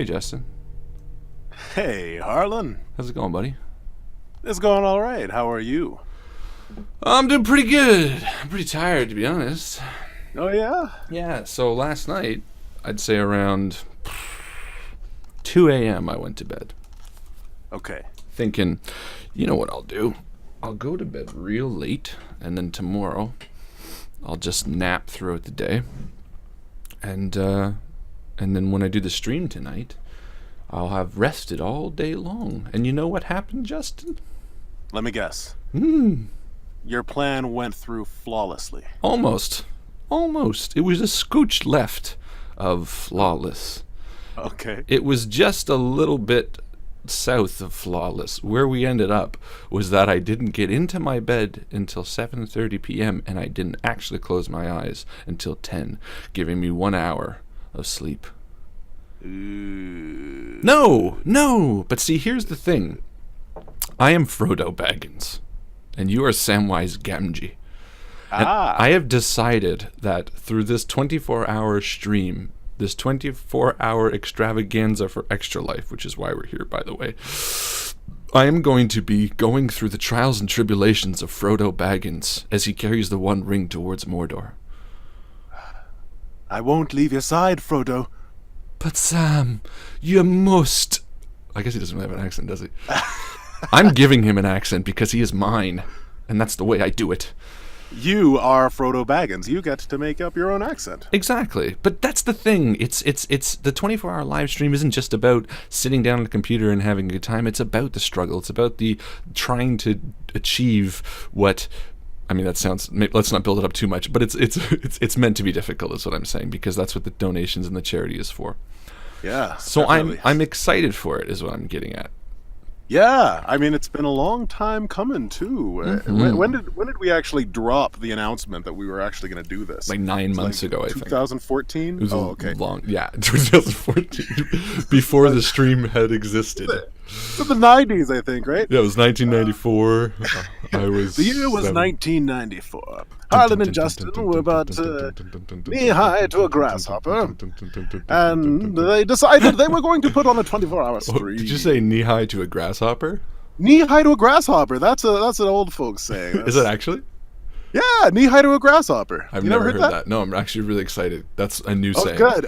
Hey, Justin. Hey, Harlan. How's it going, buddy? It's going all right. How are you? I'm doing pretty good. I'm pretty tired, to be honest. Oh, yeah? Yeah, so last night, I'd say around 2 a.m. I went to bed. Okay. Thinking, you know what I'll do? I'll go to bed real late, and then tomorrow, I'll just nap throughout the day. And then when I do the stream tonight, I'll have rested all day long. And you know what happened, Justin? Let me guess. Your plan went through flawlessly. Almost. It was a scooch left of flawless. Okay. It was just a little bit south of flawless. Where we ended up was that I didn't get into my bed until 7:30 p.m. and I didn't actually close my eyes until 10, giving me 1 hour of sleep. Ooh. No. But see, here's the thing. I am Frodo Baggins, and you are Samwise Gamgee. And I have decided that through this 24-hour stream, this 24-hour extravaganza for Extra Life, which is why we're here, by the way, I am going to be going through the trials and tribulations of Frodo Baggins as he carries the One Ring towards Mordor. I won't leave your side, Frodo. But Sam, you must... I guess he doesn't have an accent, does he? I'm giving him an accent because he is mine, and that's the way I do it. You are Frodo Baggins. You get to make up your own accent. Exactly. But that's the thing. It's the 24-hour live stream isn't just about sitting down on the computer and having a good time. It's about the struggle. It's about the trying to achieve what... I mean, that sounds... Let's not build it up too much, but it's meant to be difficult is what I'm saying, because that's what the donations and the charity is for. Yeah. So definitely. I'm excited for it is what I'm getting at. Yeah, I mean, it's been a long time coming too. When did we actually drop the announcement that we were actually going to do this? Like 9 months ago, I think. 2014. It was okay. long, yeah, 2014, before the stream had existed. So the 90s, I think, right? Yeah, it was 1994. I was. The year was 1994. Harlan and Justin were about knee-high to a grasshopper, and they decided they were going to put on a 24-hour stream. Did you say knee-high to a grasshopper? Knee-high to a grasshopper. That's an old folks saying. Is it actually? Yeah, knee-high to a grasshopper. I've never heard that. No, I'm actually really excited. That's a new saying. Good.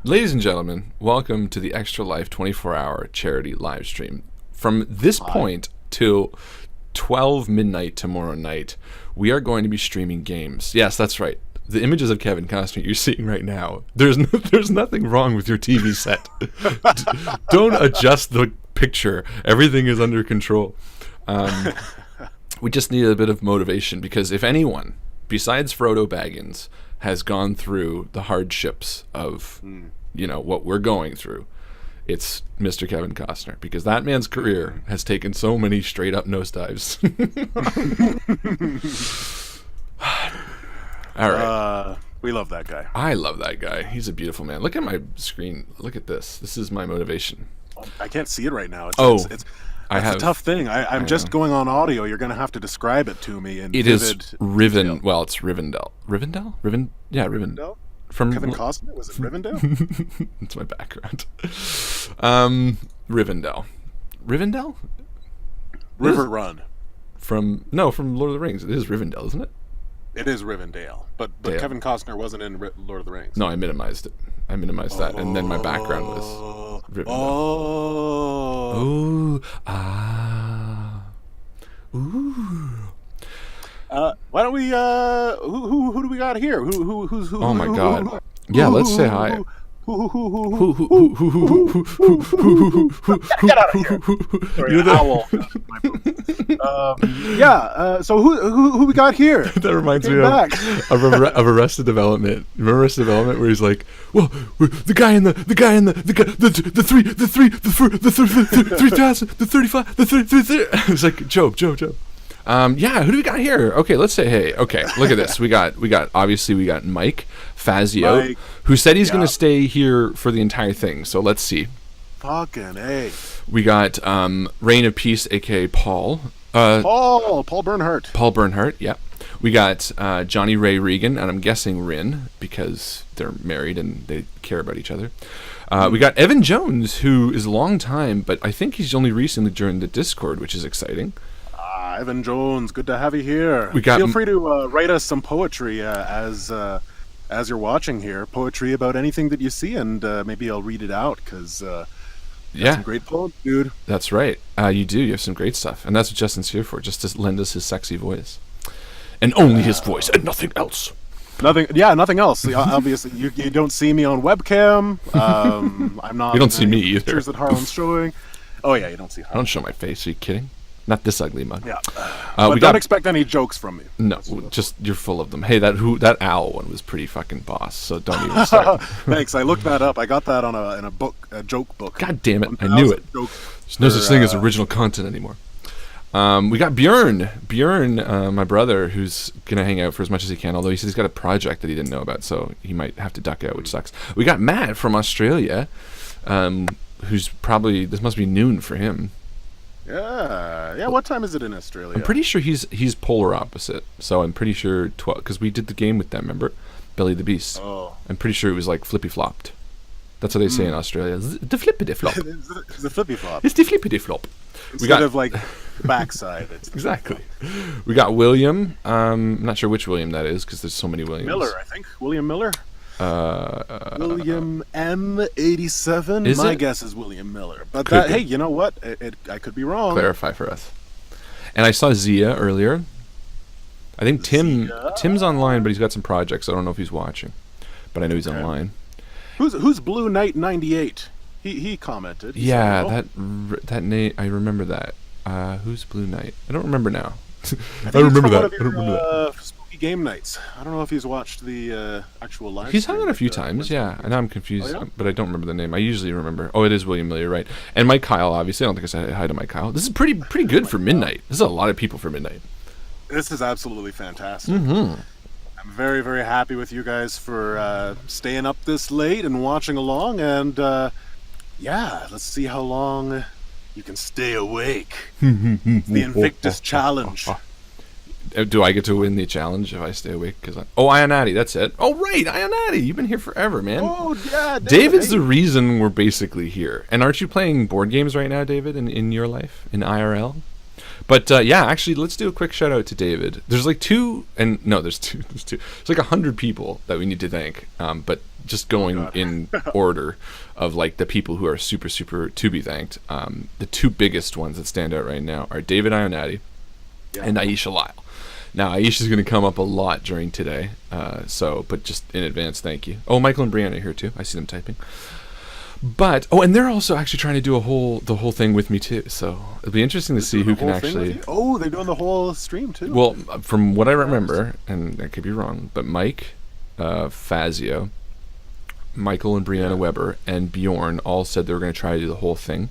Ladies and gentlemen, welcome to the Extra Life 24-hour charity live stream. From this point till 12 midnight tomorrow night, we are going to be streaming games. Yes, that's right. The images of Kevin Costner you're seeing right now, there's nothing wrong with your TV set. Don't adjust the picture. Everything is under control. We just need a bit of motivation, because if anyone, besides Frodo Baggins, has gone through the hardships of, what we're going through, it's Mr. Kevin Costner, because that man's career has taken so many straight up nosedives. All right. We love that guy. I love that guy. He's a beautiful man. Look at my screen. Look at this. This is my motivation. I can't see it right now. It's a tough thing. I'm just going on audio. You're going to have to describe it to me. It is Riven. Well, it's Rivendell. Rivendell? Yeah, Rivendell. From Kevin Costner? Was it Rivendell? It's my background. Rivendell. Rivendell? River Run. From Lord of the Rings. It is Rivendell, isn't it? It is Rivendell. But Kevin Costner wasn't in Lord of the Rings. No, I minimized it. I minimized that, and then my background was Rivendell. Oh. Why don't we? Who do we got here? Who's? Oh my God! Yeah, let's say hi. Get out of here! Sorry, owl. So who we got here? That reminds me of Arrested Development. Remember Arrested Development, where he's like, "Well, the guy in the 3,000, the 35, the 33." It's like Joe. Yeah, who do we got here? Okay, let's say hey. Okay, look at this. We got Mike Fazio, who said he's going to stay here for the entire thing. So let's see. Fucking A. We got Reign of Peace, aka Paul. Paul Bernhardt. Paul Bernhardt, yeah. We got Johnny Ray Regan, and I'm guessing Rin, because they're married and they care about each other. We got Evan Jones, who is a long time, but I think he's only recently joined the Discord, which is exciting. Evan Jones, good to have you here. Feel free to write us some poetry as you're watching here. Poetry about anything that you see, and maybe I'll read it out, because some great poems, dude. That's right. You do. You have some great stuff. And that's what Justin's here for, just to lend us his sexy voice. And only his voice, and nothing else. Nothing else. Obviously, you don't see me on webcam. I'm not. You don't see me either. Pictures that Harlan's showing. Oh yeah, you don't see Harlan. I don't show my face. Are you kidding? Not this ugly mug. Yeah. But don't expect any jokes from me. No, just you're full of them. Hey, that owl one was pretty fucking boss. So don't even start. Thanks. I looked that up. I got that in a joke book. God damn it! I knew it. There's no such thing as original content anymore. We got Bjorn, my brother, who's gonna hang out for as much as he can. Although he said he's got a project that he didn't know about, so he might have to duck out, which sucks. We got Matt from Australia, who's probably, this must be noon for him. Yeah. What time is it in Australia? I'm pretty sure he's polar opposite. So I'm pretty sure 12, because we did the game with them. Remember, Belly the Beast. Oh. I'm pretty sure it was like flippy flopped. That's what they say in Australia. The flippity flop. It's the flippy flop. It's the flippity flop. Instead of like the backside. It's exactly. We got William. I'm not sure which William that is, because there's so many Williams. Miller, I think. William Miller. William M87. My guess is William Miller. But hey, you know what? I could be wrong. Clarify for us. And I saw Zia earlier. I think Tim's online, but he's got some projects. I don't know if he's watching, but I know he's online. Who's Blue Knight 98? He commented. That name, I remember that. Who's Blue Knight? I don't remember now. I remember that. Spooky game nights. I don't know if he's watched the actual live. He's hung on a few times, yeah. And I'm confused, but I don't remember the name. I usually remember. Oh, it is William Miller, right? And Mike Kyle, obviously. I don't think I said hi to Mike Kyle. This is pretty good for midnight. This is a lot of people for midnight. This is absolutely fantastic. I'm very, very happy with you guys for staying up this late and watching along. And let's see how long you can stay awake. The Invictus Challenge. Do I get to win the challenge if I stay awake? Ionati, that's it. Oh, right, Ionati. You've been here forever, man. Oh, yeah. David's the reason we're basically here. And aren't you playing board games right now, David, in your life, in IRL? But, actually, let's do a quick shout-out to David. There's like two. There's two. There's like 100 people that we need to thank. But just going in order of, like, the people who are super, super to be thanked. The two biggest ones that stand out right now are David Ionati and Aisha Lyle. Now, Aisha's going to come up a lot during today, but just in advance, thank you. Oh, Michael and Brianna are here, too. I see them typing. But, and they're also actually trying to do the whole thing with me, too. So it'll be interesting to see who can actually... Oh, they're doing the whole stream, too. Well, from what I remember, and I could be wrong, but Mike, Fazio, Michael and Brianna Weber, and Bjorn all said they were going to try to do the whole thing.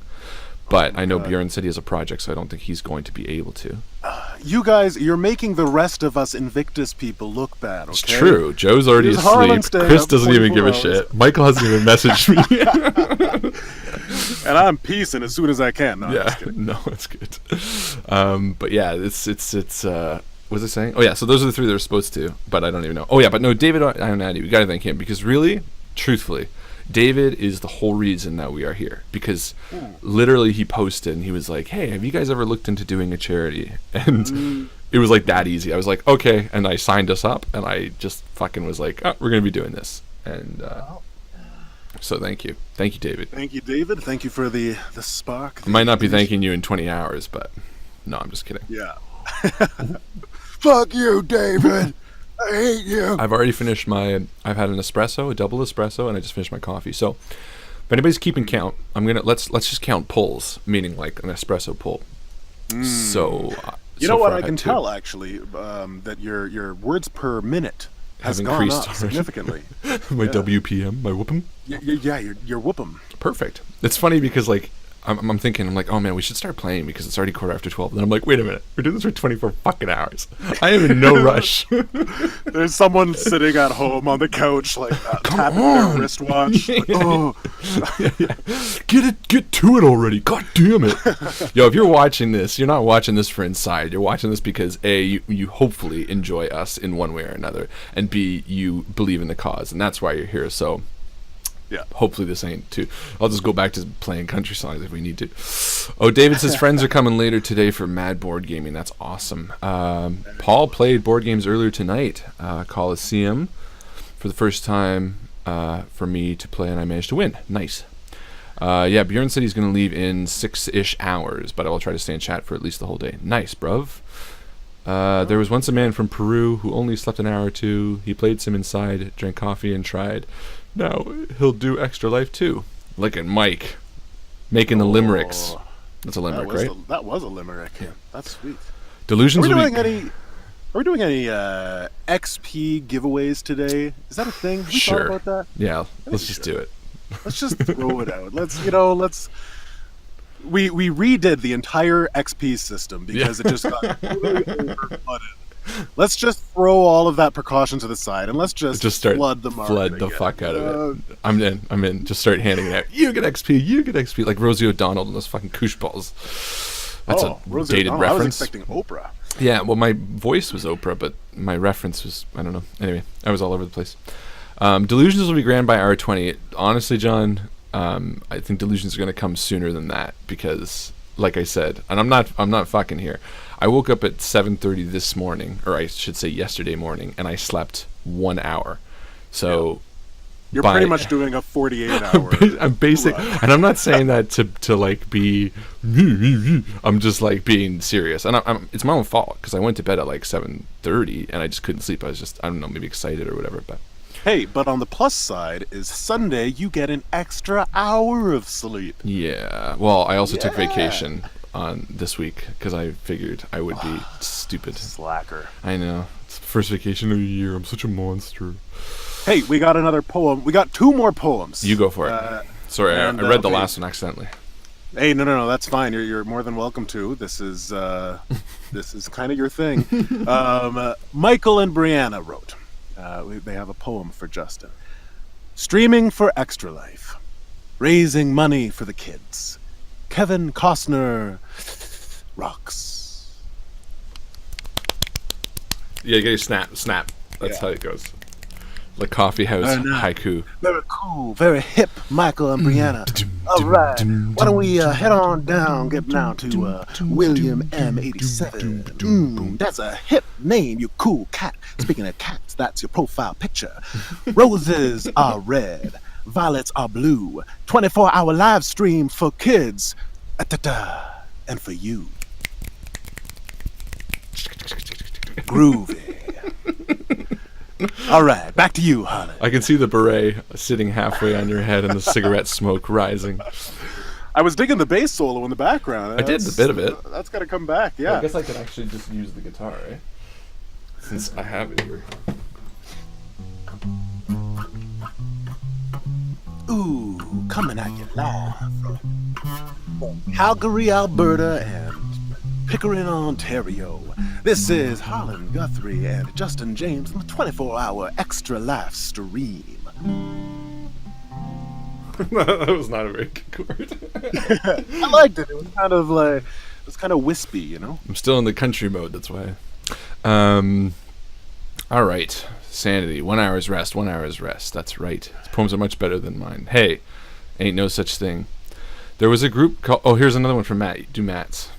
But I know Bjorn said he has a project, so I don't think he's going to be able to. You guys, you're making the rest of us Invictus people look bad, okay? It's true. Joe's already asleep. Chris doesn't even give a shit. Michael hasn't even messaged me. And I'm peacing as soon as I can. No, it's good. But yeah, it's what was I saying? Oh yeah, so those are the three that are supposed to, but I don't even know. Oh yeah, but no, David Ionati, we got to thank him, because really, truthfully, David is the whole reason that we are here, because literally he posted and he was like, hey, have you guys ever looked into doing a charity? And it was like that easy. I was like, okay, and I signed us up, and I just fucking was like, oh, we're going to be doing this. And so thank you, David. Thank you, David. Thank you for the spark. I might not be thanking you in 20 hours, but no, I'm just kidding. Yeah. Fuck you, David. I hate you. I've already finished I've had an espresso, a double espresso, and I just finished my coffee. So if anybody's keeping count, let's just count pulls, meaning like an espresso pull. So you know what, I can tell actually that your words per minute has gone up significantly. My WPM, my whoop'em. Yeah, your whoop'em. Perfect. It's funny because like I'm thinking, I'm like, oh man, we should start playing because it's already 12:15. And then I'm like, wait a minute, we're doing this for 24 fucking hours. I am in no rush. There's someone sitting at home on the couch, like tapping on. their wristwatch. Like, oh, Get to it already. God damn it. Yo, if you're watching this, you're not watching this for Inside. You're watching this because A, you hopefully enjoy us in one way or another, and B, you believe in the cause, and that's why you're here. So yeah. Hopefully this ain't too. I'll just go back to playing country songs if we need to. Oh, David says friends are coming later today for Mad Board Gaming. That's awesome. Paul played board games earlier tonight. Coliseum for the first time for me to play, and I managed to win. Nice. Yeah, Bjorn said he's going to leave in 6-ish hours, but I will try to stay in chat for at least the whole day. Nice, bruv. There was once a man from Peru who only slept an hour or two. He played some Inside, drank coffee, and tried. Now he'll do Extra Life too. Look at Mike making the limericks. That's a limerick, right? That was a limerick. Yeah. That's sweet. Delusions. Are we doing any XP giveaways today? Is that a thing? We Sure. thought about that? Yeah, let's just do it. Let's just throw it out. We redid the entire XP system because it just got totally overflooded. Let's just throw all of that precaution to the side and let's just start flood the market. Flood the fuck out of it. I'm in. Just start handing it out. You get XP. Like Rosie O'Donnell and those fucking koosh balls. That's a Rosie dated O'Donnell. reference. I was expecting Oprah. Yeah, well, my voice was Oprah, but my reference was, I don't know. Anyway, I was all over the place. Delusions will be grand by hour 20. Honestly, John, I think Delusions are going to come sooner than that because, like I said, and I'm not fucking here. I woke up at 7:30 this morning, or I should say yesterday morning, and I slept 1 hour. So you're pretty much doing a 48-hour. I'm basic, and I'm not saying that to like be. I'm just like being serious, and it's my own fault because I went to bed at like 7:30 and I just couldn't sleep. I was just, I don't know, maybe excited or whatever. But hey, but on the plus side is Sunday you get an extra hour of sleep. Yeah. Well, I also took vacation on this week because I figured I would be stupid. Slacker. I know. It's the first vacation of the year. I'm such a monster. Hey, we got another poem. We got 2 more poems. You go for it. Sorry, I read the last one accidentally. Hey, no, that's fine. You're more than welcome to. This is kind of your thing. Michael and Brianna wrote. They have a poem for Justin. Streaming for Extra Life. Raising money for the kids. Kevin Costner rocks. Yeah, you gotta snap. That's how it goes. Like coffee house haiku. Very cool, very hip, Michael and Brianna. All right, why don't we head on down, get down to William M87. That's a hip name, you cool cat. Speaking of cats, that's your profile picture. Roses are red, violets are blue. 24-hour live stream for kids, and for you. Groovy. All right, back to you, Harlan. I can see the beret sitting halfway on your head and the cigarette smoke rising. I was digging the bass solo in the background. I did a bit of it. That's got to come back, yeah. Well, I guess I could actually just use the guitar, right? Since I have it here. Ooh, coming at you live from Calgary, Alberta, and Pickering, Ontario. This is Harlan Guthrie and Justin James from the 24-hour Extra Life stream. That was not a very good word. I liked it. It was kind of wispy, you know? I'm still in the country mode, that's why. All right. Sanity. 1 hour's rest. 1 hour's rest. That's right. His poems are much better than mine. Hey, ain't no such thing. There was a group called... Oh, here's another one from Matt. Do Matt's.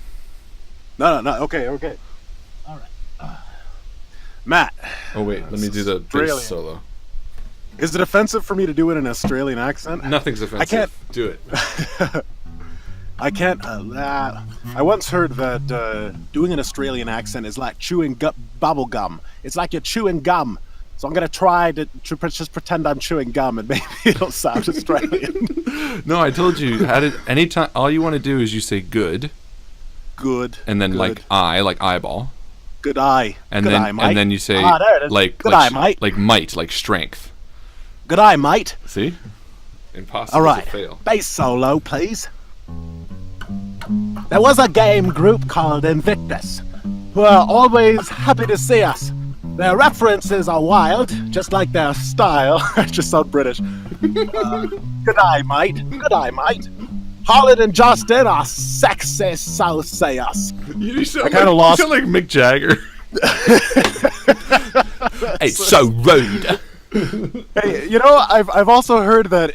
No. Okay. All right. Matt. Oh, wait. Let me do the bass solo. Is it offensive for me to do it in an Australian accent? Nothing's offensive. I can't do it. I can't. I once heard that doing an Australian accent is like chewing bubble gum. It's like you're chewing gum. So I'm gonna try to just pretend I'm chewing gum, and maybe it'll sound Australian. No, I told you. Anytime, all you want to do is you say good. Good. And then good. like eyeball. Good eye. And good then eye, mate. And then you say there it is. good eye, mate. Like might, like strength. Good eye, mate. See? Impossible All right. to fail. Bass solo, please. There was a game group called Invictus, who are always happy to see us. Their references are wild, just like their style. I just sound British. Good eye, mate. Good eye, mate. Harlan and Justin are sexy, so say us. You sound I kinda like, lost- You sound like Mick Jagger. It's so rude. Hey, you know, I've also heard that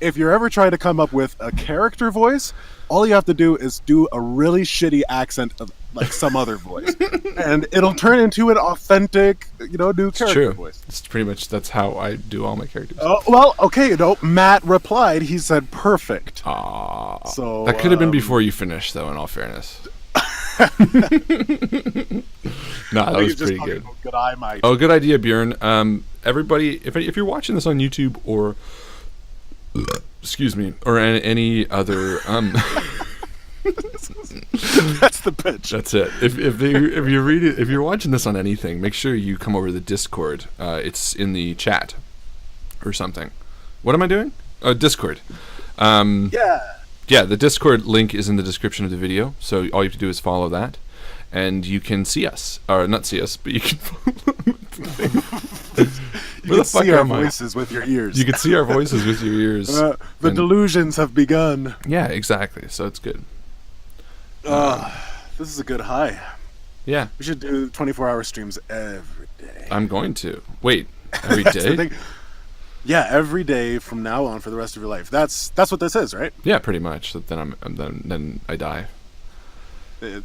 if you're ever trying to come up with a character voice, all you have to do is do a really shitty accent of like some other voice, and it'll turn into an authentic, new character True. voice. It's pretty much that's how I do all my characters. Oh well, okay. Matt replied. He said perfect. Aw. So That could have been before you finished, though. In all fairness. No, that was pretty good. Good eye, mate. Oh, good idea, Bjorn. Everybody, if you're watching this on YouTube or, excuse me, or any other, That's the pitch. that's it. If you read it, if you're watching this on anything, make sure you come over to the Discord. It's in the chat or something. What am I doing? Oh, Discord. Yeah, the Discord link is in the description of the video, so all you have to do is follow that, and you can see us, or not see us, but you can You can see our voices with your ears. You can see our voices with your ears. The And- delusions have begun. Yeah, exactly. So it's good. This is a good high. Yeah, We should do 24-hour streams every day. I'm going to. Wait, every That's the day? thing. Yeah, every day from now on for the rest of your life. That's what this is, right? Yeah, pretty much. So then then I die.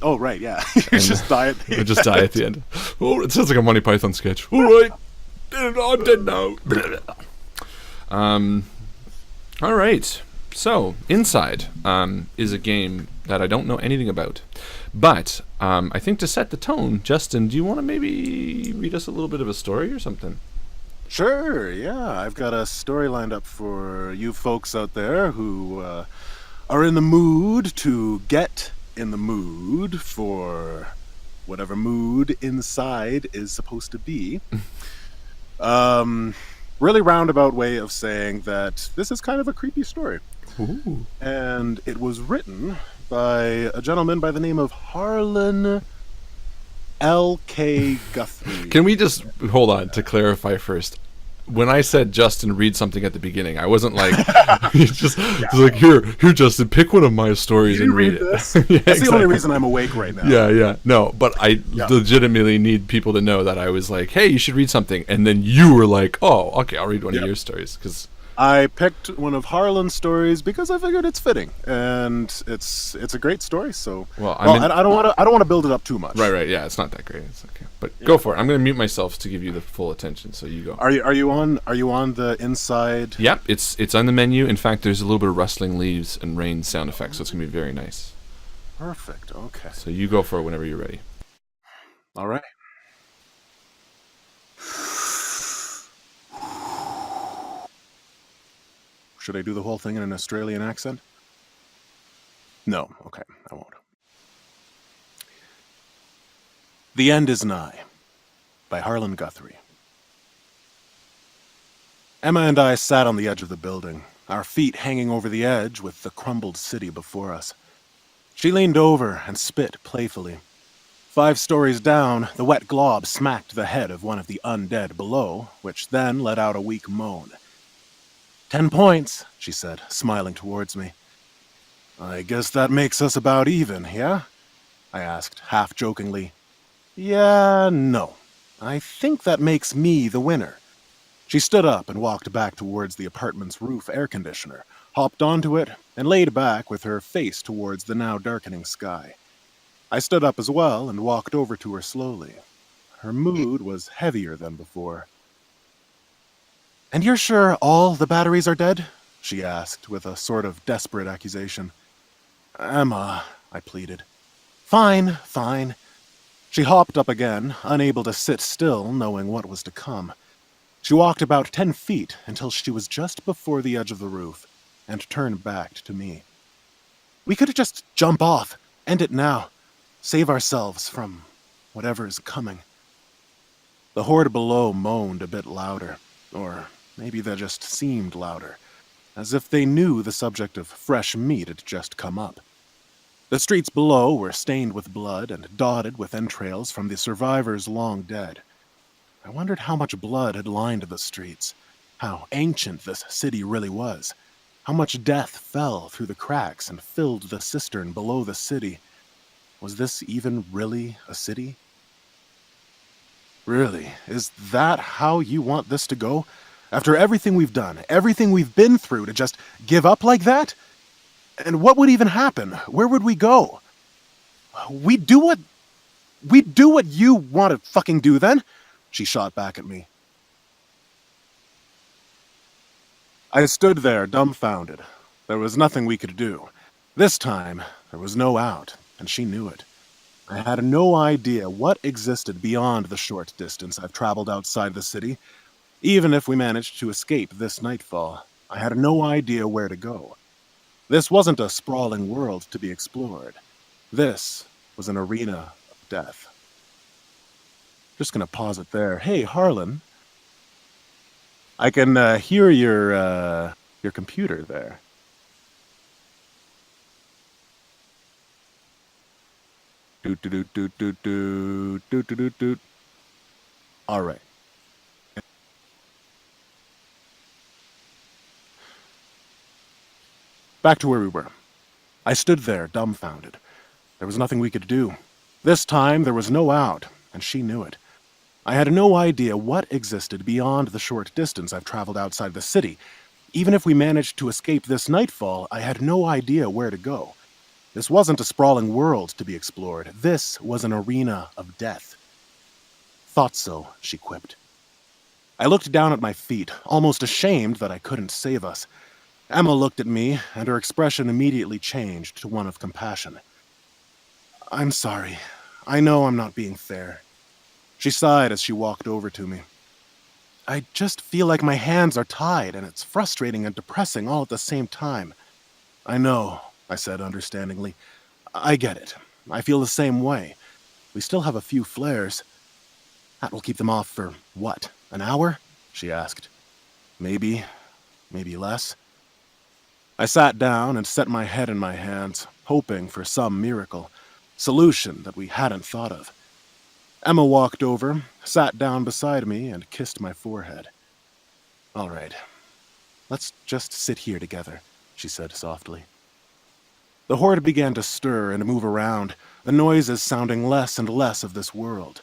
Oh, right, yeah. You just die at the I just die at the end. Oh, it sounds like a Monty Python sketch. All right, I'm dead now. All right. So, Inside is a game that I don't know anything about, but I think to set the tone, Justin, do you want to maybe read us a little bit of a story or something? Sure, yeah. I've got a story lined up for you folks out there who are in the mood to get in the mood for whatever mood Inside is supposed to be. Really roundabout way of saying that this is kind of a creepy story. Ooh. And it was written by a gentleman by the name of Harlan L.K. Guthrie. Can we just hold on to clarify first? When I said Justin read something at the beginning, I wasn't like just like here Justin, pick one of my stories You and read read this? it. Yeah, That's the only exactly. reason I'm awake right now. Yeah. No, but I legitimately need people to know that I was like, hey, you should read something, and then you were like, oh, okay, I'll read one of your stories because. I picked one of Harlan's stories because I figured it's fitting, and it's a great story. So, Well, I don't want to build it up too much. Right. Yeah, it's not that great. It's okay, but go for it. I'm gonna mute myself to give you the full attention. So you go. Are you on the Inside? Yep, it's on the menu. In fact, there's a little bit of rustling leaves and rain sound effects, so it's gonna be very nice. Perfect. Okay. So you go for it whenever you're ready. All right. Should I do the whole thing in an Australian accent? No. Okay, I won't. The End is Nigh by Harlan Guthrie. Emma and I sat on the edge of the building, our feet hanging over the edge with the crumbled city before us. She leaned over and spit playfully. 5 stories down, the wet glob smacked the head of one of the undead below, which then let out a weak moan. 10 points, she said, smiling towards me. I guess that makes us about even, yeah? I asked, half jokingly. Yeah, no. I think that makes me the winner. She stood up and walked back towards the apartment's roof air conditioner, hopped onto it, and laid back with her face towards the now darkening sky. I stood up as well and walked over to her slowly. Her mood was heavier than before. And you're sure all the batteries are dead? She asked with a sort of desperate accusation. Emma, I pleaded. Fine. She hopped up again, unable to sit still, knowing what was to come. She walked about 10 feet until she was just before the edge of the roof, and turned back to me. We could just jump off, end it now, save ourselves from whatever is coming. The horde below moaned a bit louder, or maybe they just seemed louder, as if they knew the subject of fresh meat had just come up. The streets below were stained with blood and dotted with entrails from the survivors long dead. I wondered how much blood had lined the streets, how ancient this city really was, how much death fell through the cracks and filled the cistern below the city. Was this even really a city? Really, is that how you want this to go? After everything we've done, everything we've been through, to just give up like that? And what would even happen? Where would we go? We'd do what you want to fucking do then, she shot back at me. I stood there, dumbfounded. There was nothing we could do. This time, there was no out, and she knew it. I had no idea what existed beyond the short distance I've traveled outside the city. Even if we managed to escape this nightfall, I had no idea where to go. This wasn't a sprawling world to be explored. This was an arena of death. Just gonna pause it there. Hey, Harlan. I can hear your computer there. Doot doot doot doot doot doot doot doot doot. All right. Back to where we were. I stood there, dumbfounded. There was nothing we could do. This time, there was no out, and she knew it. I had no idea what existed beyond the short distance I've traveled outside the city. Even if we managed to escape this nightfall, I had no idea where to go. This wasn't a sprawling world to be explored. This was an arena of death. Thought so, she quipped. I looked down at my feet, almost ashamed that I couldn't save us. Emma looked at me, and her expression immediately changed to one of compassion. I'm sorry. I know I'm not being fair. She sighed as she walked over to me. I just feel like my hands are tied, and it's frustrating and depressing all at the same time. I know, I said understandingly. I get it. I feel the same way. We still have a few flares. That will keep them off for, what, an hour? She asked. Maybe less. I sat down and set my head in my hands, hoping for some miracle, solution that we hadn't thought of. Emma walked over, sat down beside me, and kissed my forehead. All right, let's just sit here together, she said softly. The horde began to stir and move around, the noises sounding less and less of this world.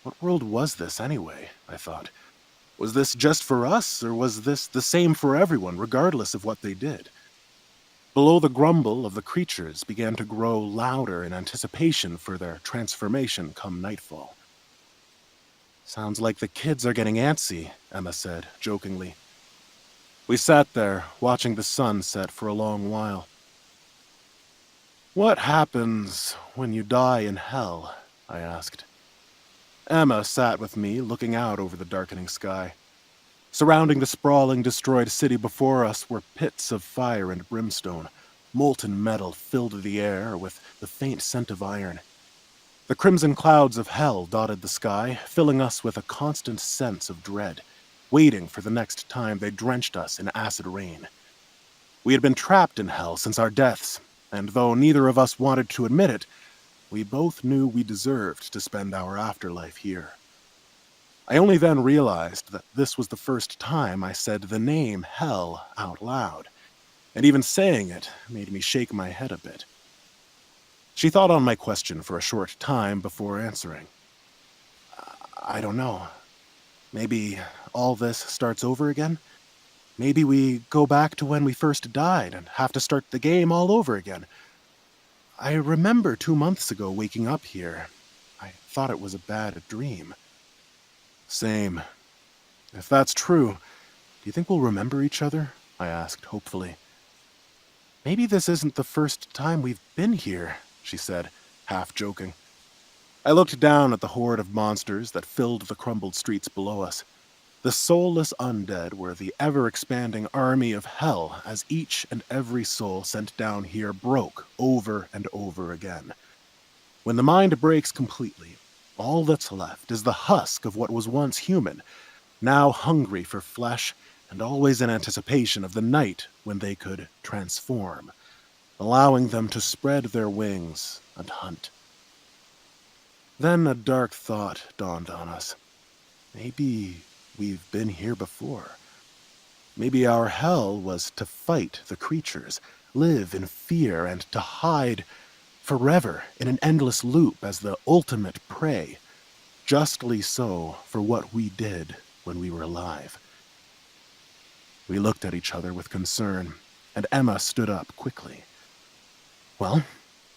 What world was this anyway, I thought. Was this just for us, or was this the same for everyone, regardless of what they did? Below, the grumble of the creatures began to grow louder in anticipation for their transformation come nightfall. Sounds like the kids are getting antsy, Emma said, jokingly. We sat there, watching the sun set for a long while. What happens when you die in hell? I asked. Emma sat with me, looking out over the darkening sky. Surrounding the sprawling, destroyed city before us were pits of fire and brimstone. Molten metal filled the air with the faint scent of iron. The crimson clouds of hell dotted the sky, filling us with a constant sense of dread, waiting for the next time they drenched us in acid rain. We had been trapped in hell since our deaths, and though neither of us wanted to admit it, we both knew we deserved to spend our afterlife here. I only then realized that this was the first time I said the name Hell out loud, and even saying it made me shake my head a bit. She thought on my question for a short time before answering. I don't know. Maybe all this starts over again? Maybe we go back to when we first died and have to start the game all over again. I remember 2 months ago waking up here. I thought it was a bad dream. Same. If that's true, do you think we'll remember each other? I asked, hopefully. Maybe this isn't the first time we've been here, she said, half joking. I looked down at the horde of monsters that filled the crumbled streets below us. The soulless undead were the ever-expanding army of hell as each and every soul sent down here broke over and over again. When the mind breaks completely, all that's left is the husk of what was once human, now hungry for flesh and always in anticipation of the night when they could transform. allowing them to spread their wings and hunt. Then a dark thought dawned on us. Maybe we've been here before. Maybe our hell was to fight the creatures, live in fear, and to hide forever in an endless loop as the ultimate prey, justly so for what we did when we were alive. We looked at each other with concern, and Emma stood up quickly. Well,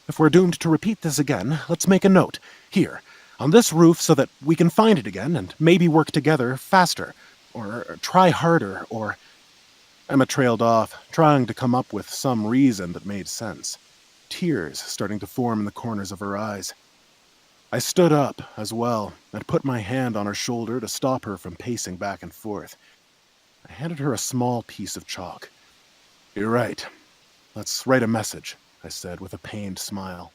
if we're doomed to repeat this again, let's make a note, here, on this roof so that we can find it again and maybe work together faster, or try harder, or... Emma trailed off, trying to come up with some reason that made sense, tears starting to form in the corners of her eyes. I stood up as well and put my hand on her shoulder to stop her from pacing back and forth. I handed her a small piece of chalk. "You're right. Let's write a message," I said with a pained smile.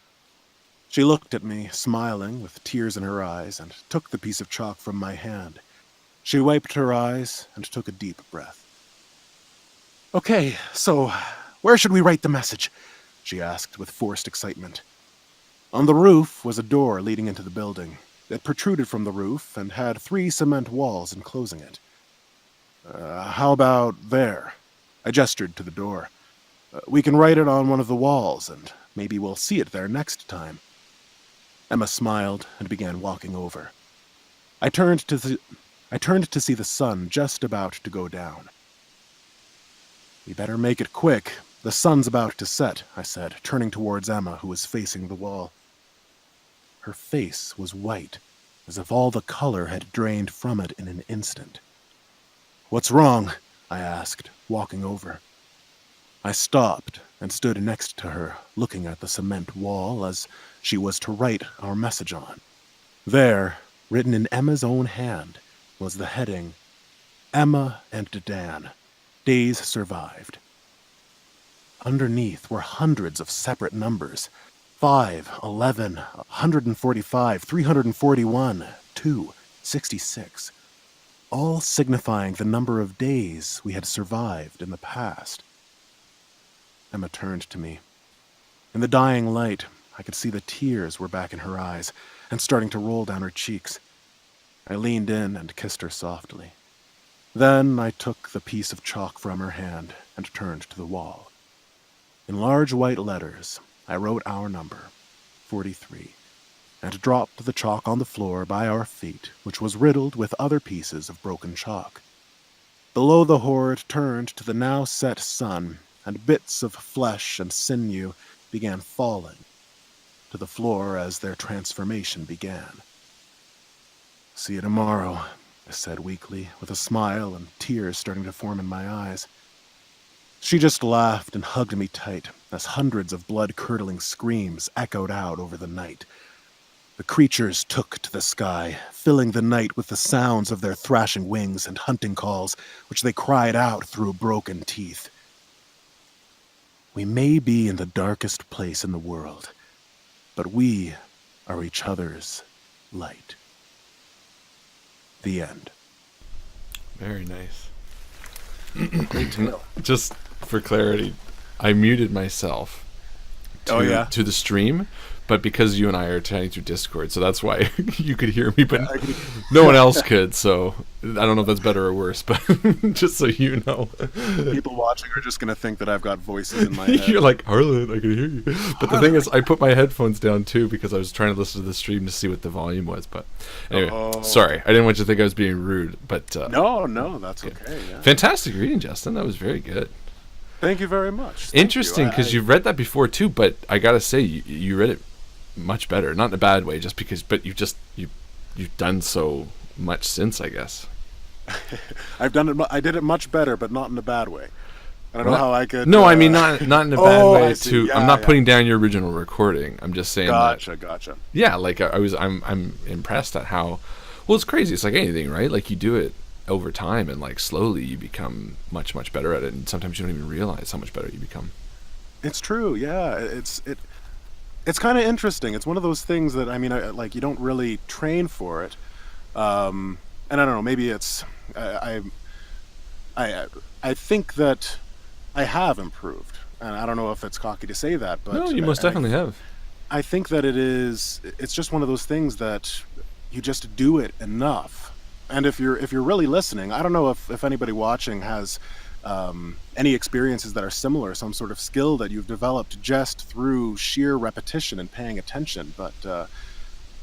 She looked at me, smiling with tears in her eyes, and took the piece of chalk from my hand. She wiped her eyes and took a deep breath. "Okay, so where should we write the message?" she asked with forced excitement. On the roof was a door leading into the building. It protruded from the roof and had 3 cement walls enclosing it. How about there?" I gestured to the door. "We can write it on one of the walls, and maybe we'll see it there next time." Emma smiled and began walking over. I turned to see the sun just about to go down. "We better make it quick. The sun's about to set," I said, turning towards Emma, who was facing the wall. Her face was white, as if all the color had drained from it in an instant. "What's wrong?" I asked, walking over. I stopped and stood next to her, looking at the cement wall as she was to write our message on. There, written in Emma's own hand, was the heading, "Emma and Dan. Days survived." Underneath were hundreds of separate numbers. 5, 11, 145, 341, 2, 66. All signifying the number of days we had survived in the past. Emma turned to me. In the dying light, I could see the tears were back in her eyes and starting to roll down her cheeks. I leaned in and kissed her softly. Then I took the piece of chalk from her hand and turned to the wall. In large white letters, I wrote our number, 43, and dropped the chalk on the floor by our feet, which was riddled with other pieces of broken chalk. Below the horde turned to the now set sun, and bits of flesh and sinew began falling to the floor as their transformation began. "See you tomorrow," I said weakly, with a smile and tears starting to form in my eyes. She just laughed and hugged me tight as hundreds of blood-curdling screams echoed out over the night. The creatures took to the sky, filling the night with the sounds of their thrashing wings and hunting calls, which they cried out through broken teeth. We may be in the darkest place in the world, but we are each other's light. The end. Very nice. Great tale. Just for clarity, I muted myself to the stream, but because you and I are chatting through Discord, so that's why you could hear me, but no one else could, so I don't know if that's better or worse, but just so you know. People watching are just going to think that I've got voices in my head. You're like, Harlan, I can hear you. But the thing is, I put my headphones down too because I was trying to listen to the stream to see what the volume was, but anyway, sorry. I didn't want you to think I was being rude, but... No, that's okay. Yeah. Fantastic reading, Justin. That was very good. Thank you very much. Interesting, because you've read that before too, but I gotta say, you read it much better. Not in a bad way, just because, but you've done so much since, I guess. I've done it. I did it much better, but not in a bad way. I don't know how I could. No, I mean not in a bad way. Yeah, I'm not putting down your original recording. I'm just saying. Gotcha. Yeah, like I'm impressed at how. Well, it's crazy. It's like anything, right? Like you do it over time, and like slowly you become much better at it, and sometimes you don't even realize how much better you become. It's true. Yeah, it's kind of interesting. It's one of those things that like you don't really train for it, and I don't know. Maybe it's I think that I have improved and I don't know if it's cocky to say that, but No, you most definitely have. I think that it's just one of those things that you just do it enough. And if you're really listening, I don't know if anybody watching has any experiences that are similar, some sort of skill that you've developed just through sheer repetition and paying attention. But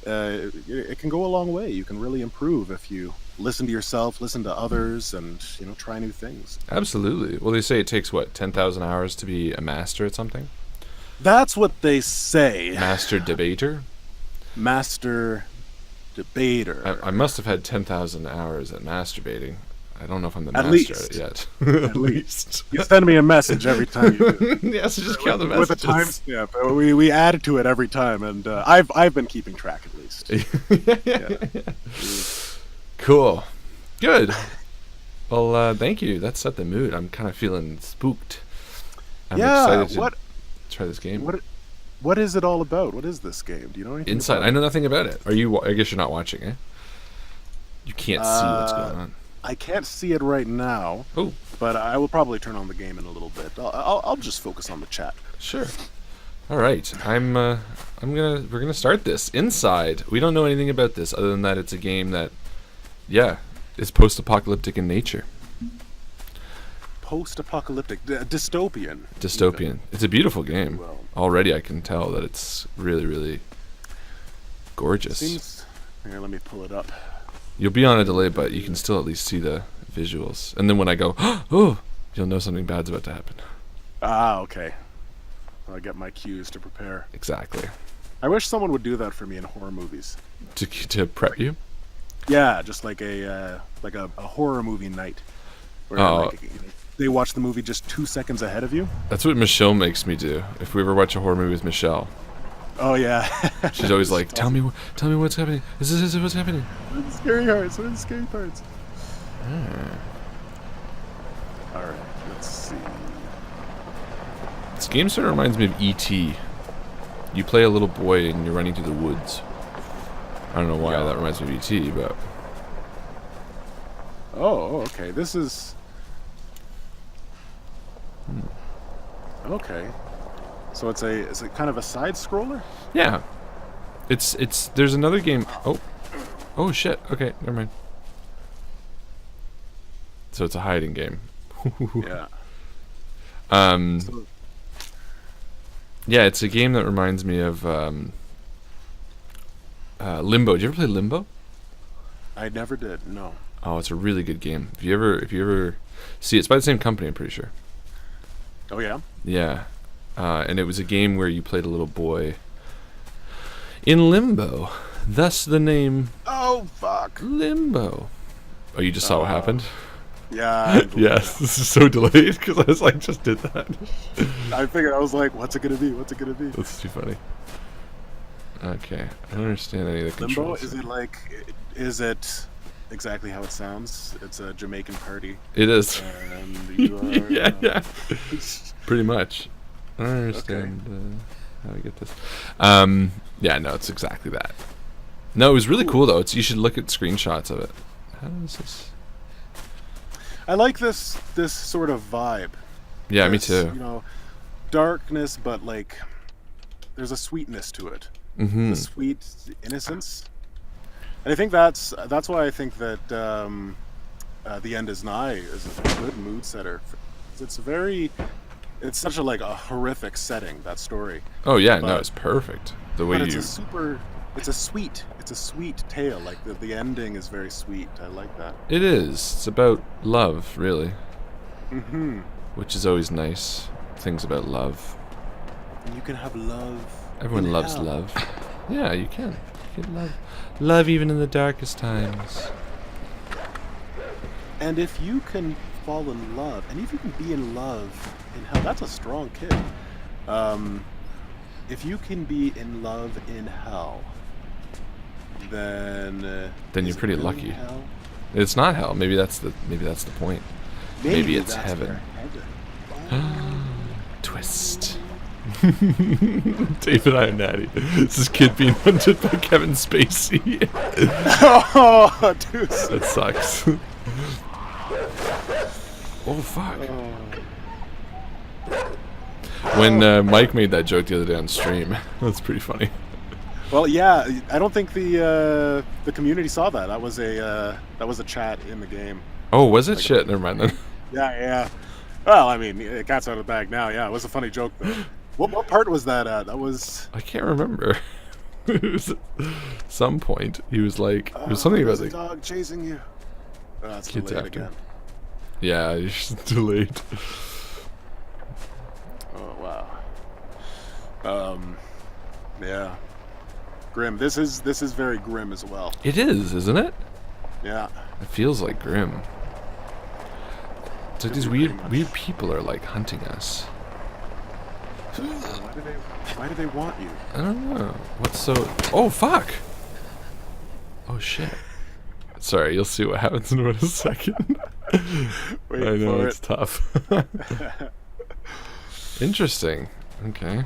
it can go a long way. You can really improve if you listen to yourself, listen to others, and try new things. Absolutely. Well, they say it takes what, 10,000 hours to be a master at something? That's what they say. Master debater? Master debater. I must have had 10,000 hours at masturbating. I don't know if I'm the At master least. at it yet. At least. You send me a message every time you do. Yeah, so just count the With a messages. timestamp. We add to it every time, and I've been keeping track at least. Yeah. Cool. Good. Well, thank you. That set the mood. I'm kind of feeling spooked. I'm excited to try this game. What is it all about? What is this game? Do you know anything? Inside. about I know nothing about it. Are you? I guess you're not watching, eh? You can't see what's going on. I can't see it right now. Oh, But I will probably turn on the game in a little bit. I'll just focus on the chat. sure. All right. We're gonna start this. Inside. We don't know anything about this other than that it's a game that, yeah, is post-apocalyptic in nature. Post-apocalyptic, dystopian. Dystopian. even. It's a beautiful game. Well. Already I can tell that it's really, really gorgeous. Here, let me pull it up. You'll be on a delay, but you can still at least see the visuals. And then when I go, oh, you'll know something bad's about to happen. Ah, okay. I get my cues to prepare. Exactly. I wish someone would do that for me in horror movies. To prep you? Yeah, just like a horror movie night. Where Oh. they watch the movie just 2 seconds ahead of you. That's what Michelle makes me do. If we ever watch a horror movie with Michelle, Oh yeah. she's always like, tell me what's happening. Is this what's happening? What are the scary parts? What are the scary parts? All right, let's see. This game sort of reminds me of E.T. You play a little boy and you're running through the woods. I don't know why Yeah. that reminds me of E.T., but Oh, okay. This is. Okay. So is it kind of a side scroller? yeah. There's another game. Oh shit. Okay, never mind. So it's a hiding game. Yeah. So, yeah, it's a game that reminds me of Limbo. Did you ever play Limbo? I never did. No. Oh, it's a really good game. If you ever see, it's by the same company, I'm pretty sure. Oh yeah. Yeah, and it was a game where you played a little boy in limbo. Thus the name Oh fuck. Limbo. Oh, you just saw what happened? Yeah. Yes, this is so delayed because I was like, just did that. I figured. I was like, what's it gonna be? What's it gonna be? That's too funny. Okay, I don't understand any of the Limbo? controls. Is it exactly how it sounds? It's a Jamaican party, It is. and you are. Yeah. Pretty much. I don't understand how I get this. Yeah, no, it's exactly that. No, it was really cool though. You should look at screenshots of it. How does this? I like this sort of vibe. Yeah, me This, too. Darkness, but like there's a sweetness to it. Mm-hmm. The sweet innocence. And I think that's why I think that The End Is Nigh is a good mood setter. It's such a horrific setting, that story. Oh yeah, no, But- it's perfect. The way But it's you. it's a sweet tale. Like the ending is very sweet. I like that. It is. It's about love, really, Mm-hmm. which is always nice. Things about love. And you can have love. Everyone in loves hell. love. Yeah, you can. You can love even in the darkest times. And if you can fall in love, and if you can be in love in hell, that's a strong kid. If you can be in love in hell, then Then is you're it pretty really lucky. hell? It's not hell. Maybe that's the point. Maybe it's that's heaven. where heaven. Twist. David I am Natty. This is kid being hunted by Kevin Spacey. Oh, dude. That sucks. Oh fuck. When Mike made that joke the other day on stream, that's pretty funny. Well, yeah, I don't think the community saw that. That was a chat in the game. Oh, was it? Shit, never mind then. Yeah. Well, I mean, the cat's out of the bag now. Yeah, it was a funny joke though. What part was that at? That was. I can't remember. It was at some point he was like, it was something about there's like a dog chasing you. Oh, that's kids delayed after. again. Yeah, it's delayed. Oh wow. Yeah. Grim. This is very grim as well. It is, isn't it? Yeah. It feels like grim. It's like these weird people are like hunting us. Why do they want you? I don't know. What's so? Oh fuck! Oh shit! Sorry, you'll see what happens in about a second. Wait I know for it's it. tough. Interesting. Okay.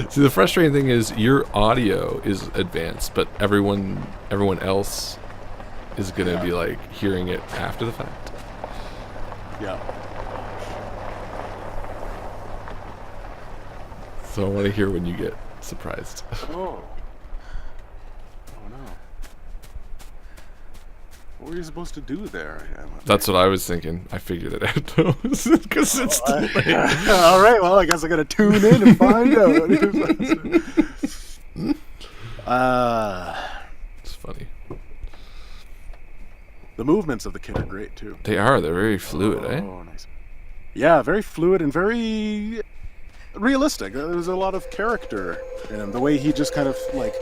See, the frustrating thing is your audio is advanced, but everyone else is gonna be like hearing it after the fact. Yeah. So I want to hear when you get surprised. Oh. Oh no. What were you supposed to do there? That's what I was thinking. I figured it out though, because it's too late. All right. Well, I guess I gotta tune in and find out. It's funny. The movements of the kid are great too. They are. They're very fluid, eh? Oh, nice. Yeah, very fluid and very realistic. There's a lot of character in him. The way he just kind of like,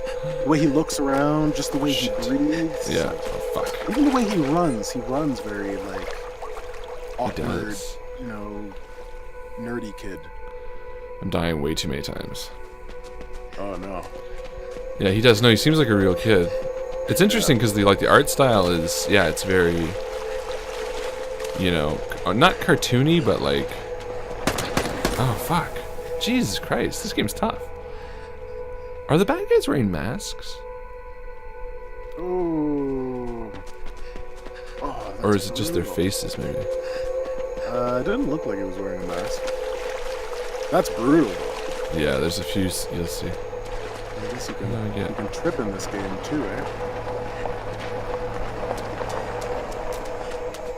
the way he looks around, just the way he breathes. Yeah. Oh fuck. Even the way he runs very like awkward, does. nerdy kid. I'm dying way too many times. Oh no. Yeah, he does. No, he seems like a real kid. It's interesting because the art style is, yeah, it's very, not cartoony, but like, oh fuck, Jesus Christ, this game's tough. Are the bad guys wearing masks? Ooh. Oh, Or is it just their brutal. faces, maybe? It didn't look like he was wearing a mask. That's brutal. Yeah, there's a few, you'll see. I guess you can, No, yeah. you can trip in this game too, eh?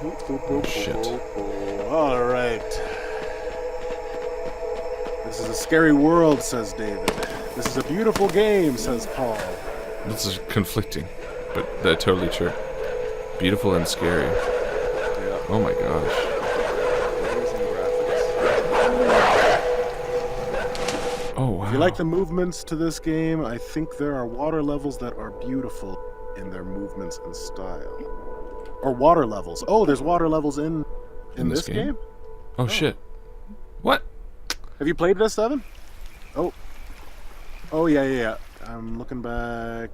Oh, shit. All right. This is a scary world, says David. This is a beautiful game, says Paul. This is conflicting, but they're totally true. Beautiful and scary. Yeah. Oh my gosh. Amazing graphics. Oh wow. If you like the movements to this game, I think there are water levels that are beautiful in their movements and style. Or water levels. Oh, there's water levels in this game? Oh shit. What? Have you played this, Evan? Oh. Oh, yeah. I'm looking back.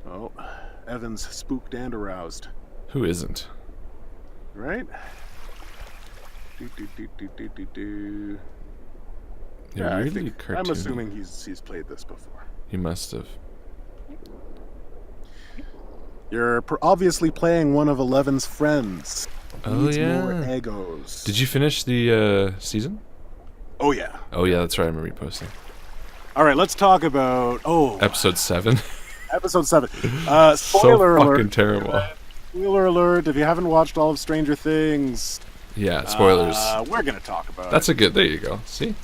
Oh. Evan's spooked and aroused. Who isn't? Right? Do. They're Yeah, I really think, I'm cartoony. assuming he's played this before. He must have. You're obviously playing one of Eleven's friends. Oh, Needs yeah. more egos. Did you finish the season? Oh yeah. Oh yeah, that's right. I remember you posting. All right, let's talk about Episode 7. episode 7. So Spoiler fucking alert. terrible. Spoiler alert! If you haven't watched all of Stranger Things, Yeah, spoilers. we're gonna talk about That's a good. There you go. See,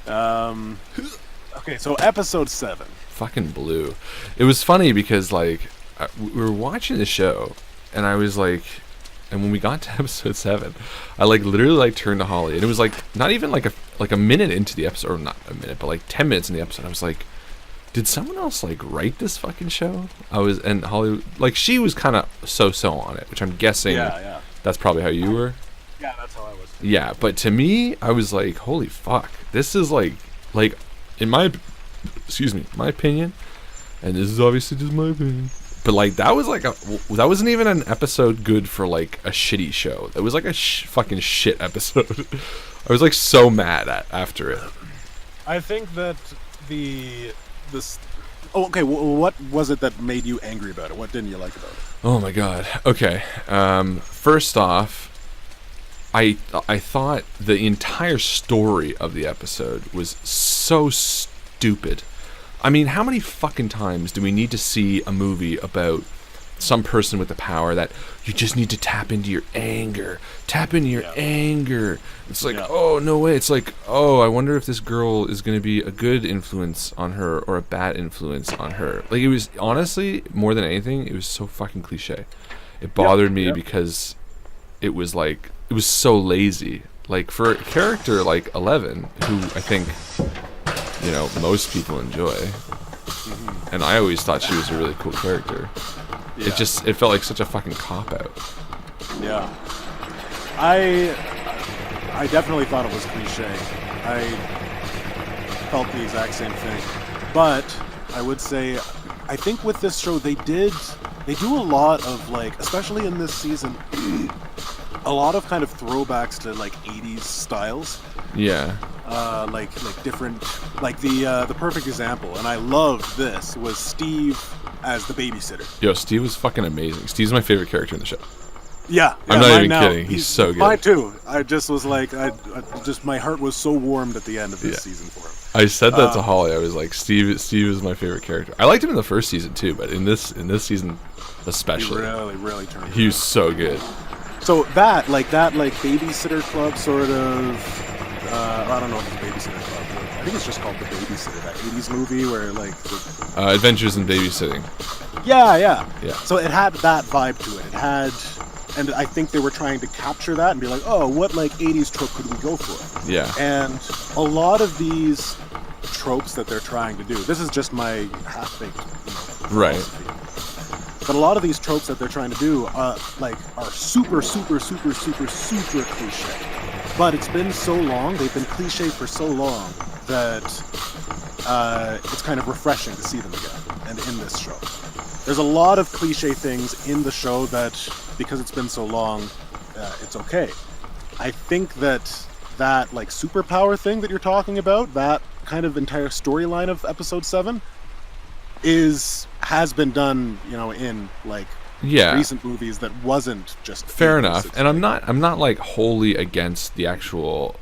it. Okay, so episode 7. fucking blue. It was funny because like we were watching the show, and I was like, and when we got to episode 7, I like literally like turned to Holly, and it was like not even like a minute into the episode, or not a minute, but like 10 minutes in the episode. I was like, did someone else like write this fucking show? And Holly, like, she was kind of so on it, which I'm guessing Yeah. that's probably how you were. Yeah, that's how I was. Yeah, but to me, I was like, holy fuck, this is like in my opinion, and this is obviously just my opinion, but like that wasn't even an episode good for like a shitty show. That was like a fucking shit episode. I was like so mad after it. I think that this. Oh, okay. What was it that made you angry about it? What didn't you like about it? Oh my god. Okay. First off, I thought the entire story of the episode was so stupid. I mean, how many fucking times do we need to see a movie about some person with the power that you just need to tap into your anger? It's like, oh, no way. It's like, oh, I wonder if this girl is going to be a good influence on her or a bad influence on her. Like, it was, honestly, more than anything, it was so fucking cliche. It bothered me because it was like, it was so lazy. Like, for a character like Eleven, who I think, you know, most people enjoy, and I always thought she was a really cool character. Yeah. It felt like such a fucking cop-out. Yeah. I definitely thought it was cliche. I felt the exact same thing. But I would say, I think with this show, they do a lot of, like, especially in this season, a lot of kind of throwbacks to, like, 80s styles. Yeah. Like different, like the perfect example, and I loved this, was Steve as the babysitter. Yo, Steve was fucking amazing. Steve's my favorite character in the show. Yeah, I'm not even kidding. He's so good. Mine too. I just was like, I just, my heart was so warmed at the end of this season for him. I said that to Holly. I was like, Steve is my favorite character. I liked him in the first season too, but in this season especially, he really turned. He was so good. So that babysitter club sort of. I don't know if it's Babysitter Club. I think it's just called The Babysitter, that 80s movie where, like... Adventures in Babysitting. Yeah. Yeah. So it had that vibe to it. It had... And I think they were trying to capture that and be like, oh, what, like, 80s trope could we go for? Yeah. And a lot of these tropes that they're trying to do... This is just my half-baked philosophy. Right. But a lot of these tropes that they're trying to do, are super cliche. But it's been so long, they've been cliche for so long, that it's kind of refreshing to see them again, and in this show. There's a lot of cliche things in the show that, because it's been so long, it's okay. I think that like superpower thing that you're talking about, that kind of entire storyline of episode 7, has been done, you know, in like recent movies that wasn't just fair enough. And I'm not like wholly against the actual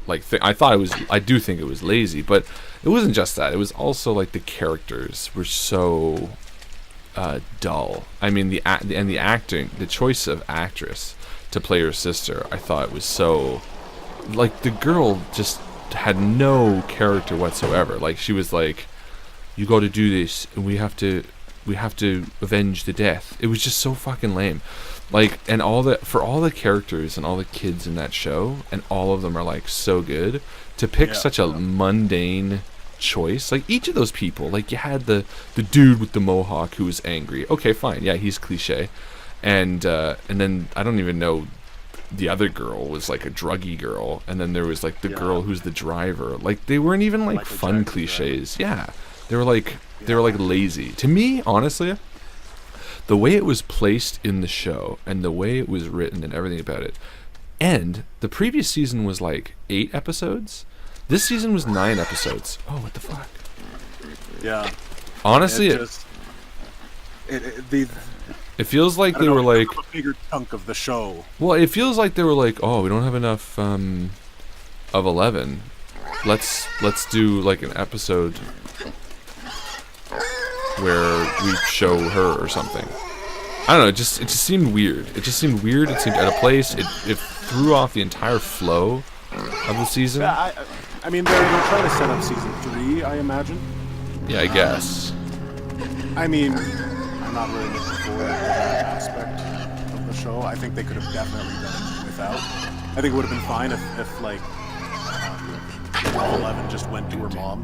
like thing. I do think it was lazy, but it wasn't just that. It was also like the characters were so dull. I mean, the acting, the choice of actress to play her sister, I thought was so, like, the girl just had no character whatsoever. Like, she was like, you got to do this, and we have to avenge the death. It was just so fucking lame. Like, and for all the characters and all the kids in that show, and all of them are like so good, to pick such a mundane choice. Like, each of those people, like, you had the dude with the mohawk who was angry. Okay, fine, yeah, he's cliche. And then I don't even know, the other girl was like a druggy girl, and then there was like the girl who's the driver. Like, they weren't even like fun cliches. Yeah. They were like lazy. To me, honestly, the way it was placed in the show and the way it was written and everything about it, and the previous season was like 8 episodes. This season was 9 episodes. Oh, what the fuck? Yeah. Honestly, it feels like they were like a bigger chunk of the show. Well, it feels like they were like, oh, we don't have enough of 11. Let's do like an episode where we show her or something. I don't know. It just seemed weird. It seemed out of place. It threw off the entire flow of the season. Yeah, I mean, they're trying to set up season 3, I imagine. Yeah, I guess. I mean, I'm not really looking forward to that aspect of the show. I think they could have definitely done it without. I think it would have been fine if like 11 just went to her mom,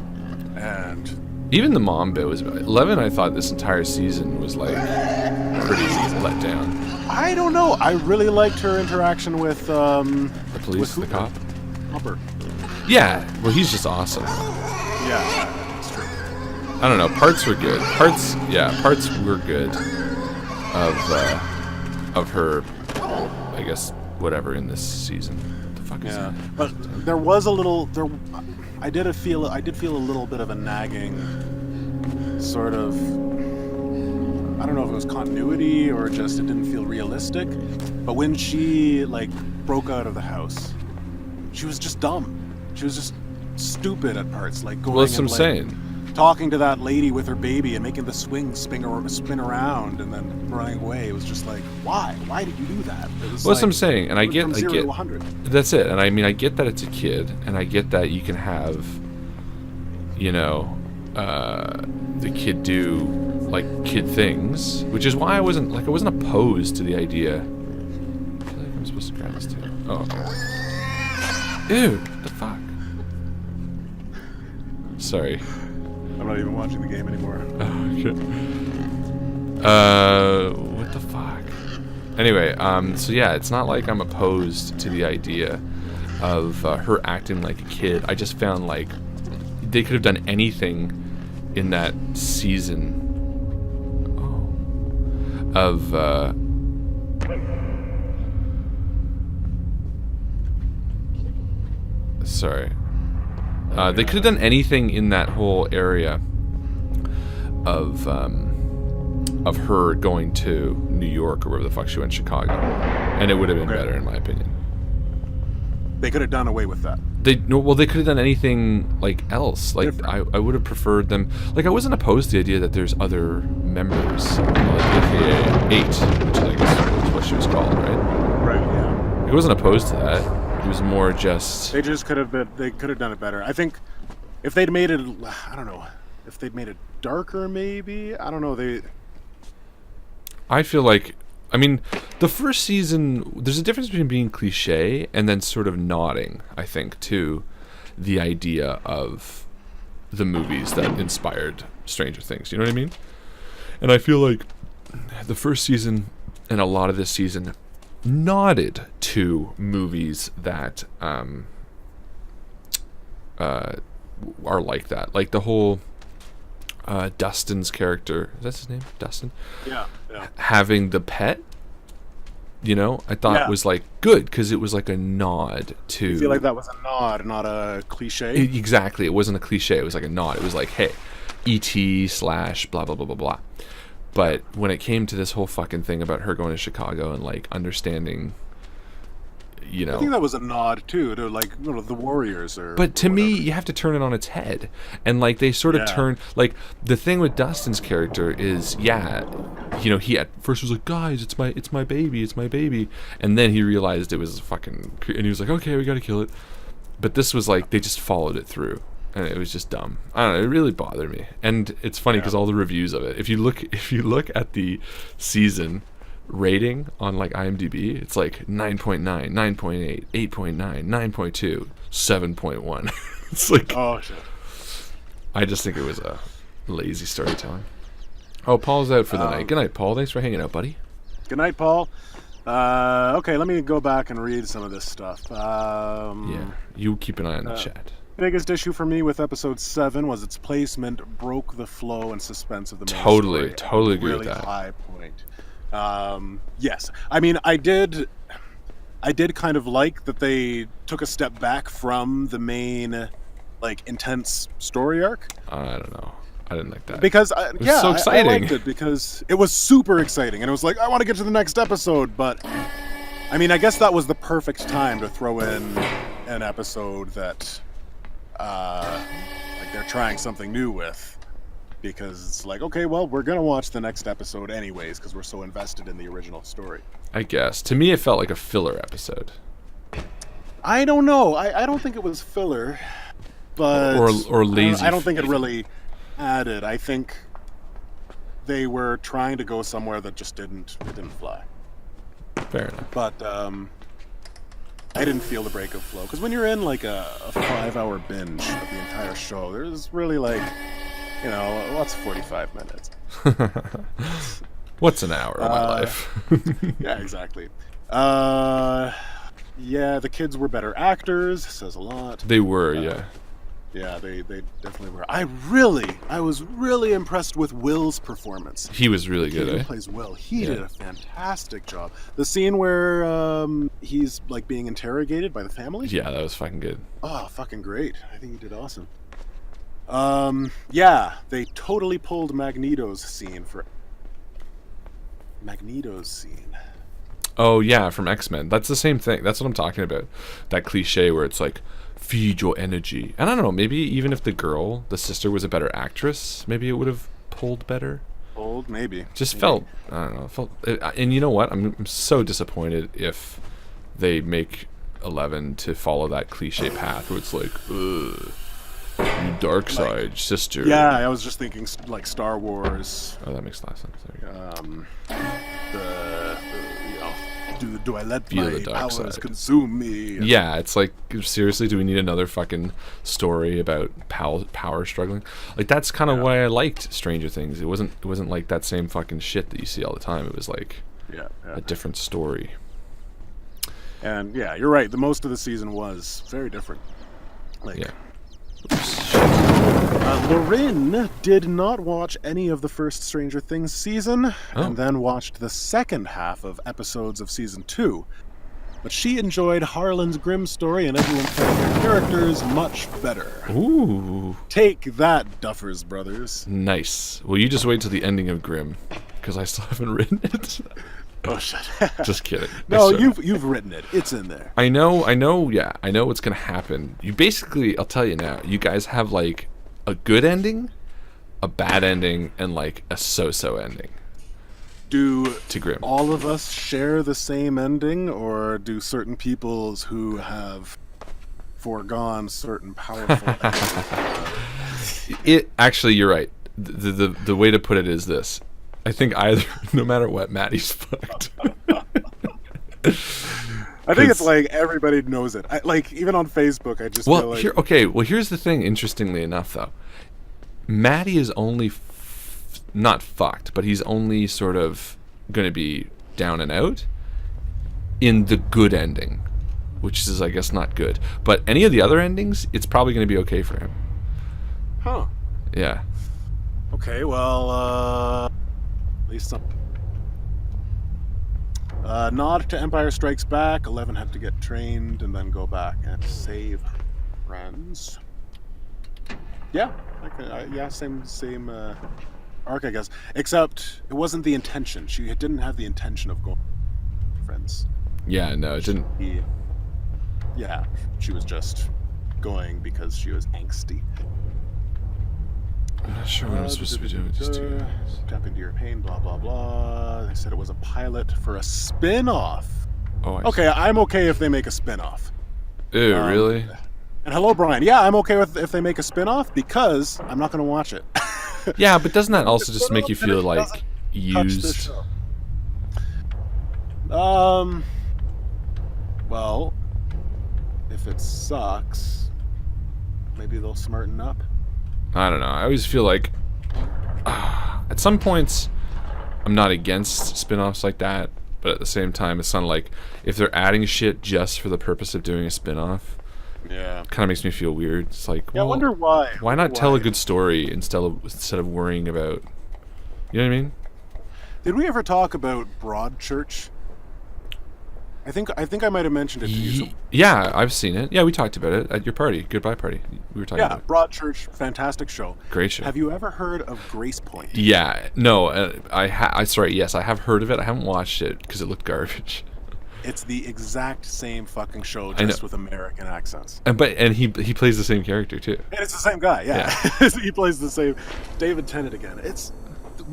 and even the mom bit was 11. I thought this entire season was like pretty let down. I don't know. I really liked her interaction with the police, the cop. Hopper. Yeah, well, he's just awesome. Yeah, that's true. I don't know. Parts were good. Parts were good of her, I guess, whatever in this season. What the fuck is that? But there was a little I did feel a little bit of a nagging sort of, I don't know if it was continuity or just it didn't feel realistic, but when she like broke out of the house, she was just dumb. She was just stupid at parts, like going Well, that's what I'm and like saying. talking to that lady with her baby and making the swing spin around and then running away. It was just like, why? Why did you do that? It was Well, that's what I'm like, saying, and I get, from 0 to 100. that's it. And I mean, I get that it's a kid, and I get that you can have, you know, the kid do like kid things, which is why I wasn't opposed to the idea. I feel like I'm supposed to grab this too. Oh, okay. Ew, what the fuck? Sorry. I'm not even watching the game anymore. What the fuck? Anyway, so yeah, it's not like I'm opposed to the idea of her acting like a kid. I just found like they could have done anything in that season of sorry. They could have done anything in that whole area of her going to New York or wherever the fuck she went, Chicago, and it would have been better in my opinion. They could have done away with that. They could have done anything like else. Like Different. I would have preferred them. Like I wasn't opposed to the idea that there's other members, like AKA 8, which I guess is what she was called, right? Right. Yeah. I wasn't opposed to that. It was more just They just could have been. They could have done it better. I think if they'd made it, I don't know, if they'd made it darker, maybe. I don't know. I feel like, I mean, the first season, there's a difference between being cliche and then sort of nodding, I think, to the idea of the movies that inspired Stranger Things. You know what I mean? And I feel like the first season and a lot of this season nodded to movies that are like that. Like the whole Dustin's character, is that his name? Dustin? Yeah. Having the pet, you know, I thought was like good because it was like a nod to. I feel like that was a nod, not a cliche. Exactly, it wasn't a cliche. It was like a nod. It was like, hey, E.T. / blah blah blah blah blah. But when it came to this whole fucking thing about her going to Chicago and like understanding, you know, I think that was a nod too to like the Warriors or. but to or me, whatever. you have to turn it on its head, and like they sort of turn like the thing with Dustin's character is, yeah, you know, he at first was like, guys, it's my baby, and then he realized it was fucking, and he was like, okay, we got to kill it. But this was like they just followed it through, and it was just dumb. I don't know, it really bothered me, and it's funny because all the reviews of it, if you look at the season rating on like IMDb, it's like 9.9, 9.8, 8.9, 9.2, 7.1. It's like, Oh shit. I just think it was a lazy storytelling. Oh, Paul's out for the night. Good night, Paul. Thanks for hanging out, buddy. Good night, Paul. Okay, let me go back and read some of this stuff. Yeah, you keep an eye on the chat. Biggest issue for me with episode 7 was its placement broke the flow and suspense of the main Totally story. agree with Really that. high point. Yes, I mean I did kind of like that they took a step back from the main like intense story arc I don't know. I didn't like that. because so I exciting. liked it because it was super exciting and it was like I want to get to the next episode, but I mean I guess that was the perfect time to throw in an episode that like they're trying something new with, because it's like, okay, well, we're gonna watch the next episode anyways because we're so invested in the original story. I guess. To me, it felt like a filler episode. I don't know. I don't think it was filler, but Or lazy I don't think it really added. I think they were trying to go somewhere that just didn't fly. Fair enough. But I didn't feel the break of flow because when you're in like a 5-hour binge of the entire show, there's really like, you know, what's 45 minutes? What's an hour of my life? Yeah, exactly. Yeah, the kids were better actors. Says a lot. They were, yeah. Yeah, they definitely were. I was really impressed with Will's performance. He was really The kid good, who eh? plays Will. He did a fantastic job. The scene where he's like being interrogated by the family. Yeah, that was fucking good. Oh, fucking great. I think he did awesome. Yeah, they totally pulled Magneto's scene for Magneto's scene. Oh yeah, from X-Men. That's the same thing. That's what I'm talking about. That cliche where it's like, feed your energy. And I don't know, maybe even if the sister was a better actress, maybe it would have pulled better. Old, maybe. Just maybe. felt, I don't know, and you know what? I'm so disappointed if they make 11 to follow that cliche path where it's like, ugh, you dark side sister. Yeah, I was just thinking like Star Wars. Oh, that makes less sense. There you go. Do I let Feel my the dark powers side. consume me? Yeah, it's like, seriously, do we need another fucking story about power struggling? Like, that's kind of why I liked Stranger Things. It wasn't like that same fucking shit that you see all the time. It was like a different story. And yeah, you're right. The most of the season was very different. Like, Yeah. Lorin did not watch any of the first Stranger Things season, Oh. and then watched the second half of episodes of season 2. But she enjoyed Harlan's grim story, and everyone found their characters much better. Ooh. Take that, Duffers Brothers. Nice. Well, you just wait till the ending of Grimm, because I still haven't written it. Oh shit! Just kidding. No, It's, you've written it. It's in there. I know. Yeah, I know what's gonna happen. You basically, I'll tell you now. You guys have like a good ending, a bad ending, and like a so-so ending Do to Grimm. all of us share the same ending, or do certain peoples who have foregone certain powerful endings? It actually, you're right. The way to put it is this. I think either, no matter what, Maddie's fucked. I think it's like everybody knows it. Like even on Facebook, I just feel like Here's the thing. Interestingly enough, though, Maddie is only not fucked, but he's only sort of going to be down and out in the good ending, which is, I guess, not good. But any of the other endings, it's probably going to be okay for him. huh? Yeah. Okay, well, at least some. Nod to Empire Strikes Back. 11 had to get trained and then go back and save her friends. Yeah, same arc, I guess. Except it wasn't the intention. She didn't have the intention of going friends. Yeah. No, it didn't. Yeah, she was just going because she was angsty. I'm not sure what I'm supposed to be doing with these two guys. Tap into your pain, blah, blah, blah. They said it was a pilot for a spin-off. Oh, I Okay, I'm okay if they make a spin-off. see. Ew, really? And hello, Brian. Yeah, I'm okay with if they make a spin-off because I'm not going to watch it. Yeah, but doesn't that also just make you feel like Touch the used? show. Well, if it sucks, maybe they'll smarten up. I don't know. I always feel like at some points I'm not against spin-offs like that, but at the same time it's not like if they're adding shit just for the purpose of doing a spin-off, Yeah. kind of makes me feel weird. It's like, Yeah, I well, wonder why. why not tell a good story instead of worrying about, you know what I mean? Did we ever talk about Broadchurch? I think I might have mentioned it to you. So, Yeah, I've seen it. Yeah, we talked about it at your party, goodbye party. We were talking yeah, about it. Broadchurch, fantastic show. Great show. Have you ever heard of Grace Point? Yeah, no, sorry, yes, I have heard of it. I haven't watched it because it looked garbage. It's the exact same fucking show, I know. just with American accents. And he plays the same character too. And it's the same guy, yeah. He plays the same David Tennant again.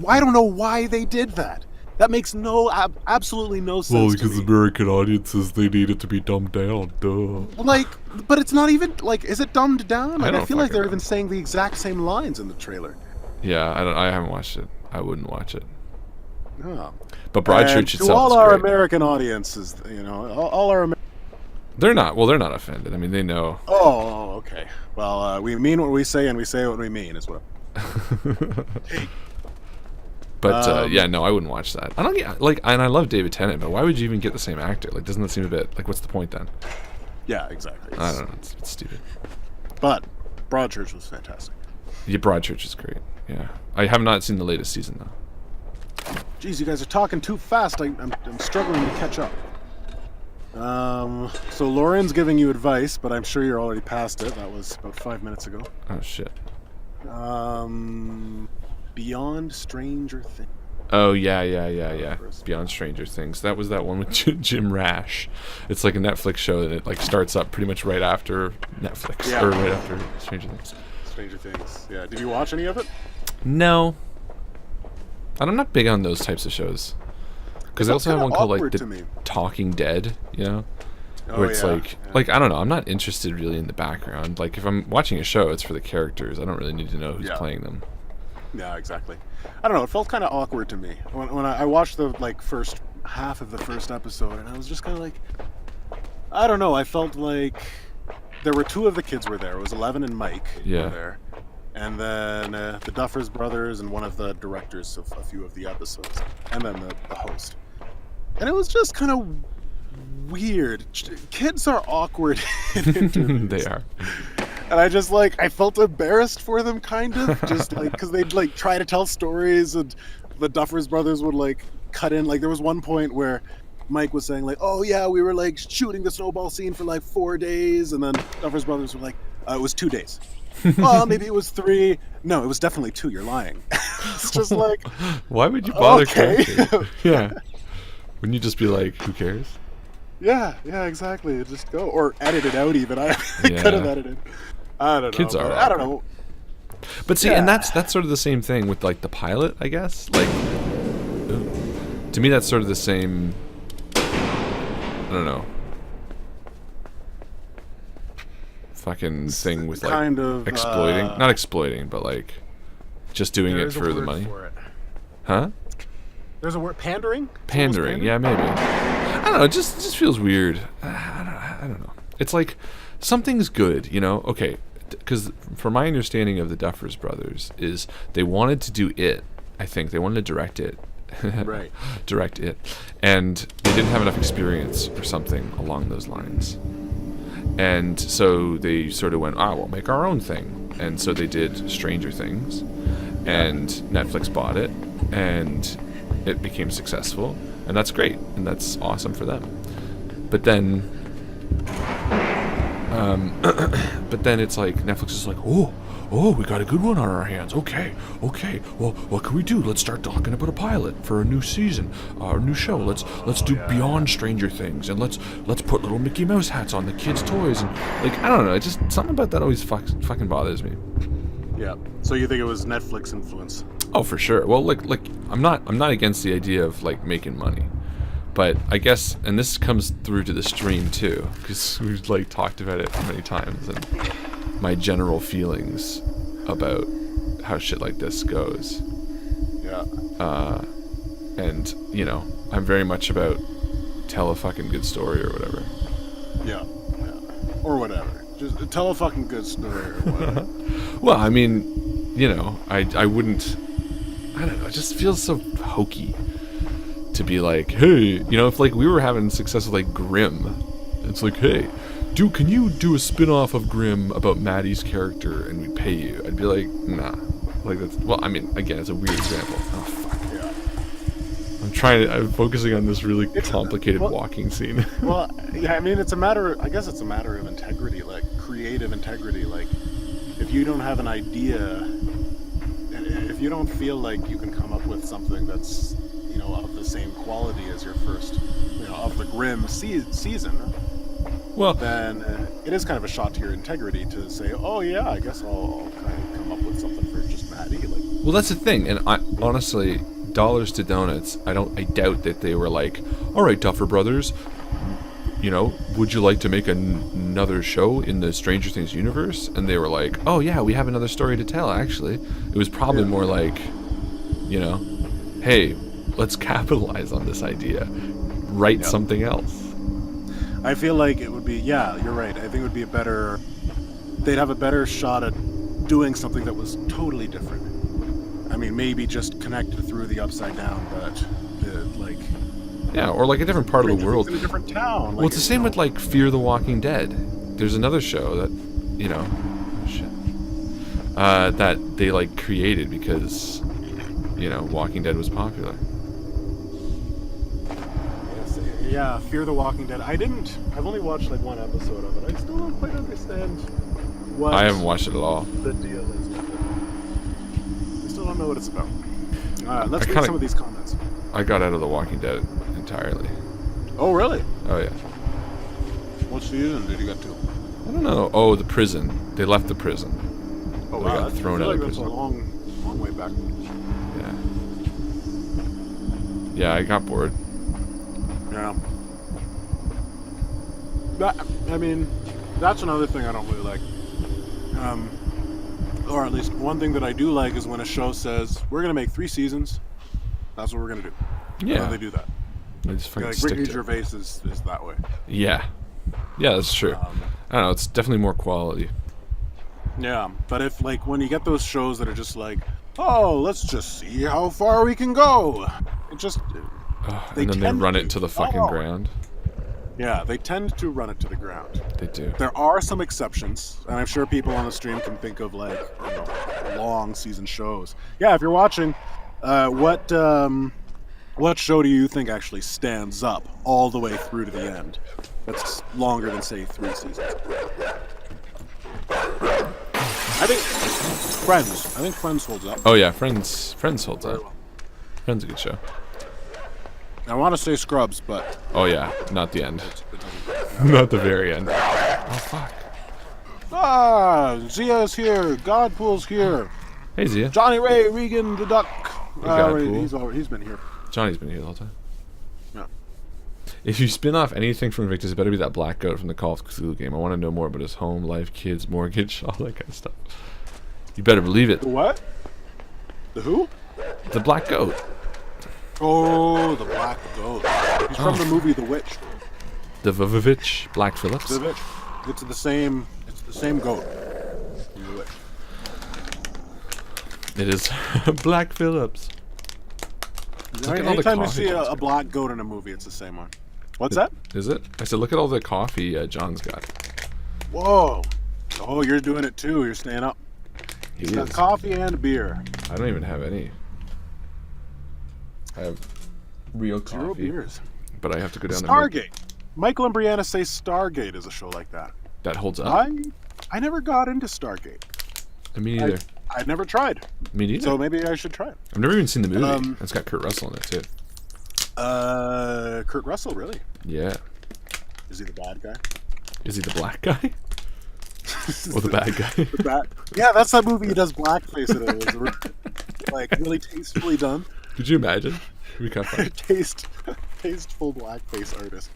I don't know why they did that. That makes absolutely no sense to me. American audiences, they need it to be dumbed down. Duh. Like, but it's not even like, is it dumbed down? Like, I don't feel like fucking they're know. even saying the exact same lines in the trailer. Yeah, I haven't watched it. I wouldn't watch it. Oh. But Broadchurch And itself to all is our great. American audiences, all our. They're not offended. I mean, they know. Oh, okay. Well, we mean what we say, and we say what we mean, is what. But yeah, no, I wouldn't watch that. I don't get like, and I love David Tennant, but why would you even get the same actor? Like, doesn't that seem a bit like, what's the point then? Yeah, exactly. I don't know. It's stupid. But Broadchurch was fantastic. Yeah, Broadchurch is great. Yeah, I have not seen the latest season though. Jeez, you guys are talking too fast. I'm struggling to catch up. So Lauren's giving you advice, but I'm sure you're already past it. That was about 5 minutes ago. Oh shit. Beyond Stranger Things. Oh yeah. Beyond Stranger Things. That was that one with Jim Rash. It's like a Netflix show that it like starts up pretty much right after Netflix or right after Stranger Things. Stranger Things. Yeah. Did you watch any of it? No. I'm not big on those types of shows. Because they also have one called like The Talking Dead, you know, where it's like I don't know. I'm not interested really in the background. Like if I'm watching a show, it's for the characters. I don't really need to know who's playing them. Yeah, exactly. I don't know. It felt kind of awkward to me when I watched the like first half of the first episode, and I was just kind of like, I don't know. I felt like there were two of the kids were there. It was Eleven and Mike were there, and then the Duffers brothers and one of the directors of a few of the episodes, and then the host. And it was just kind of weird. Kids are awkward in interviews. They are. And I felt embarrassed for them, kind of, just like, because they'd like try to tell stories, and the Duffers brothers would like cut in. Like there was one point where Mike was saying like, "Oh yeah, we were like shooting the snowball scene for like 4 days," and then Duffers brothers were like, "It was 2 days." "Oh, maybe it was 3. No, it was definitely 2. You're lying." It's just like, why would you bother? Okay. Yeah. Wouldn't you just be like, "Who cares?" Yeah, exactly. Just go or edit it out. Even I could have edited. I don't know. Kids are. I don't know. But see, and that's sort of the same thing with like the pilot, I guess. Like, to me, that's sort of the same. I don't know. Fucking thing with like kind of exploiting, not exploiting, but like just doing it for the money. Huh? There's a word, pandering. Pandering, yeah, maybe. I don't know. It just feels weird. I don't know. It's like something's good, you know? Okay, because from my understanding of the Duffers brothers is they wanted to do it. I think they wanted to direct it. Right. Direct it, and they didn't have enough experience or something along those lines. And so they sort of went, we'll make our own thing. And so they did Stranger Things, and Netflix bought it, and it became successful, and that's great, and that's awesome for them. But then, it's like Netflix is like, oh, we got a good one on our hands. Okay. Well, what can we do? Let's start talking about a pilot for a new season, a new show. Let's do Beyond Stranger Things, and let's put little Mickey Mouse hats on the kids' toys, and like I don't know, it just something about that always fucking bothers me. Yeah. So you think it was Netflix influence? Oh, for sure. Well, like I'm not against the idea of like making money, but I guess, and this comes through to the stream too, because we've like talked about it many times, and my general feelings about how shit like this goes. Yeah. And you know, I'm very much about tell a fucking good story or whatever. Yeah. Or whatever. Just tell a fucking good story or whatever. Well, I mean, you know, I wouldn't. I don't know. It just feels so hokey to be like, hey, you know, if like we were having success with like Grimm, it's like, hey, can you do a spin-off of Grimm about Maddie's character and we pay you? I'd be like, nah. Like that's, well, I mean, again, it's a weird example. Oh fuck. Yeah. I'm focusing on this really complicated walking scene. Well, yeah, I mean, I guess it's a matter of integrity, like creative integrity. Like, if you don't have an idea, if you don't feel like you can come up with something that's, you know, of the same quality as your first, you know, of the Grimm season, well, then it is kind of a shot to your integrity to say, oh yeah, I guess I'll kind of come up with something for just Maddie. Like, well, that's the thing, and I honestly, dollars to donuts, I doubt that they were like, all right, Duffer Brothers, you know, would you like to make another show in the Stranger Things universe? And they were like, oh yeah, we have another story to tell, actually. It was probably more like, you know, hey, let's capitalize on this idea. Write something else. I feel like it would be, yeah, you're right. I think it would be they'd have a better shot at doing something that was totally different. I mean, maybe just connected through the Upside Down, but like... Yeah, or like a different part of the world. In a different town. Well, it's the same with like Fear the Walking Dead. There's another show that, you know, that they like created because, you know, Walking Dead was popular. Yeah, Fear the Walking Dead. I've only watched like one episode of it. I still don't quite understand what... I haven't watched it at all. ...the deal is with it. I still don't know what it's about. Let's read some of these comments. I got out of The Walking Dead entirely. Oh, really? Oh yeah. What season did you get to? I don't know. Oh, the prison. They left the prison. Oh, They wow. got thrown out of That's a prison. long way back. Yeah. Yeah, I got bored. Yeah. I mean, that's another thing I don't really like. Or at least one thing that I do like is when a show says, we're going to make 3 seasons. That's what we're going to do. Yeah. They do that. They just fucking Like stick Ricky to it. Gervais is that way. Yeah. Yeah, that's true. I don't know. It's definitely more quality. Yeah, but if like when you get those shows that are just like, oh, let's just see how far we can go. It just They And then they tend run to. it to the fucking Oh. ground. Yeah, they tend to run it to the ground. They do. There are some exceptions, and I'm sure people on the stream can think of like long season shows. Yeah, if you're watching, what show do you think actually stands up all the way through to the end? That's longer than say 3 seasons. I think Friends. I think Friends holds up. Oh yeah, Friends holds up. Friends a good show. I want to say Scrubs, but Oh yeah, not the end. it doesn't. Not the very end. Oh fuck. Zia's here. Godpool's here. Hey Zia. Johnny Ray Regan the Duck. Godpool. He's been here. Johnny's been here the whole time. Yeah. If you spin off anything from Victus, it better be that black goat from the Call of Cthulhu game. I want to know more about his home, life, kids, mortgage, all that kind of stuff. You better believe it. The what? The who? The black goat. Oh, the Black Goat. He's from the movie The Witch. The Vivitch Black Phillips. The Witch. It's the same goat. From The Witch. It is Black Phillips. Look at all the Anytime you coffee see John's a got. black goat in a movie, it's the same one. What's that? Is it? I said, look at all the coffee John's got. Whoa. Oh, you're doing it too. You're staying up. He He's got is. coffee and beer. I don't even have any. I have real 0 coffee, beers. but I have to go down there. Stargate. Michael and Brianna say Stargate is a show like that. That holds up. I never got into Stargate. Me neither. I'd never tried. Me neither. So maybe I should try it. I've never even seen the movie. It's got Kurt Russell in it too. Kurt Russell, really? Yeah. Is he the bad guy? Is he the black guy? Or the bad guy? Yeah, that's that movie he does blackface in it. It was like really tastefully done. Could you imagine? It'd be kind of funny. Tasteful blackface artist.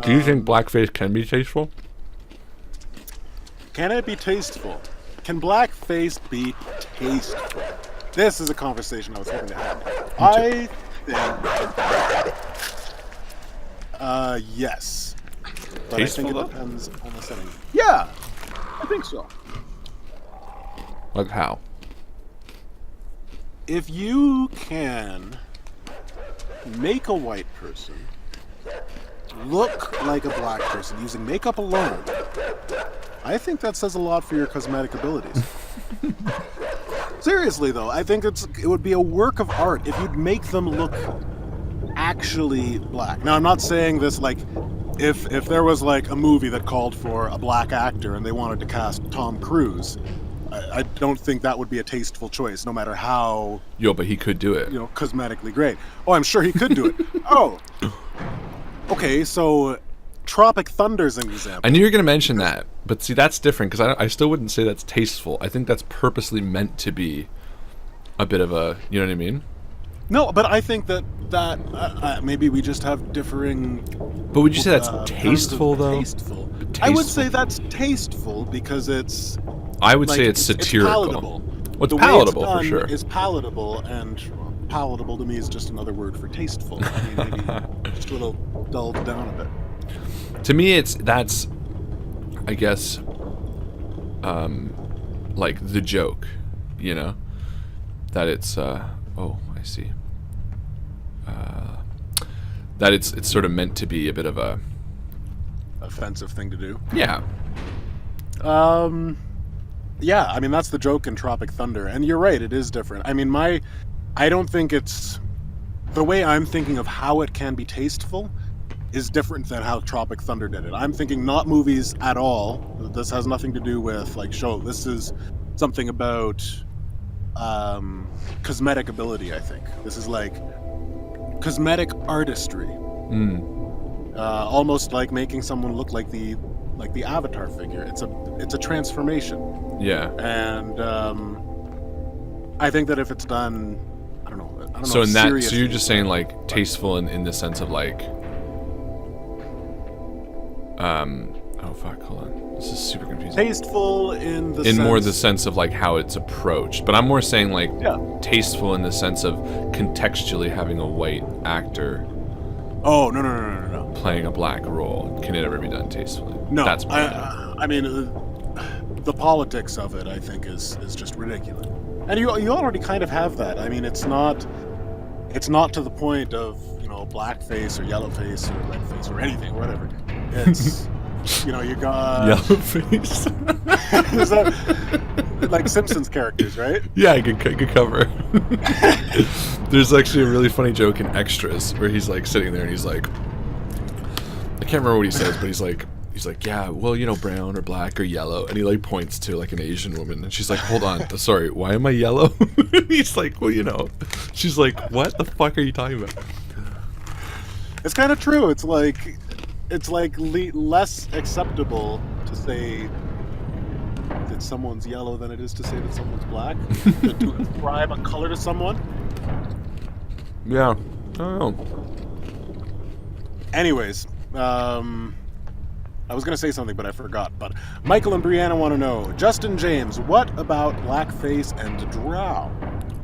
Do you think blackface can be tasteful? Can it be tasteful? Can blackface be tasteful? This is a conversation I was hoping to have. I think, yes. But Tasteful, I think though? it depends on the setting. Yeah, I think so. Like how? If you can make a white person look like a black person using makeup alone, I think that says a lot for your cosmetic abilities. Seriously though, I think it would be a work of art if you'd make them look actually black. Now I'm not saying this like if there was like a movie that called for a black actor and they wanted to cast Tom Cruise, I don't think that would be a tasteful choice, no matter how Yo, but he could do it. cosmetically great. Oh, I'm sure he could do it. Oh, okay. So, Tropic Thunder's an example. I knew you were going to mention that, but see, that's different because I still wouldn't say that's tasteful. I think that's purposely meant to be a bit of a, you know what I mean? No, but I think that maybe we just have differing. But would you say that's terms of tasteful though? Tasteful. I would say that's tasteful because it's. I would Like, say it's satirical. palatable. Well, it's The way palatable it's for done sure. is palatable, and palatable to me is just another word for tasteful. I mean, maybe just a little dulled down a bit. To me, that's, I guess, like the joke, you know, that it's. Oh, I see. That it's sort of meant to be a bit of a. Offensive thing to do. Yeah. Yeah, I mean that's the joke in Tropic Thunder, and you're right, it is different. I mean, I don't think it's the way I'm thinking of how it can be tasteful is different than how Tropic Thunder did it. I'm thinking not movies at all. This has nothing to do with like show. This is something about cosmetic ability. I think this is like cosmetic artistry, almost like making someone look like the Avatar figure. It's a transformation. Yeah. And I think that if it's done, I don't know. So in that, so you're just saying like tasteful in the sense of like, oh fuck, hold on, this is super confusing. Tasteful in the sense, more the sense of like how it's approached, but I'm more saying like tasteful in the sense of contextually having a white actor. Oh no. Playing a black role, can it ever be done tastefully? No, that's I mean, the politics of it, I think, is just ridiculous. And you already kind of have that. I mean, it's not to the point of, you know, blackface or yellowface or redface or anything, whatever. It's, you know, you got yellowface. Is that like Simpsons characters, right? Yeah, good cover. There's actually a really funny joke in Extras where he's like sitting there and he's like, I can't remember what he says, but he's like, yeah, well, you know, brown or black or yellow, and he like points to like an Asian woman, and she's like, hold on, sorry, why am I yellow? He's like, well, you know. She's like, what the fuck are you talking about? It's kind of true. It's like less acceptable to say that someone's yellow than it is to say that someone's black. To ascribe a color to someone. Yeah, I don't know. Anyways, I was going to say something, but I forgot. But Michael and Brianna want to know, Justin James, what about blackface and drow?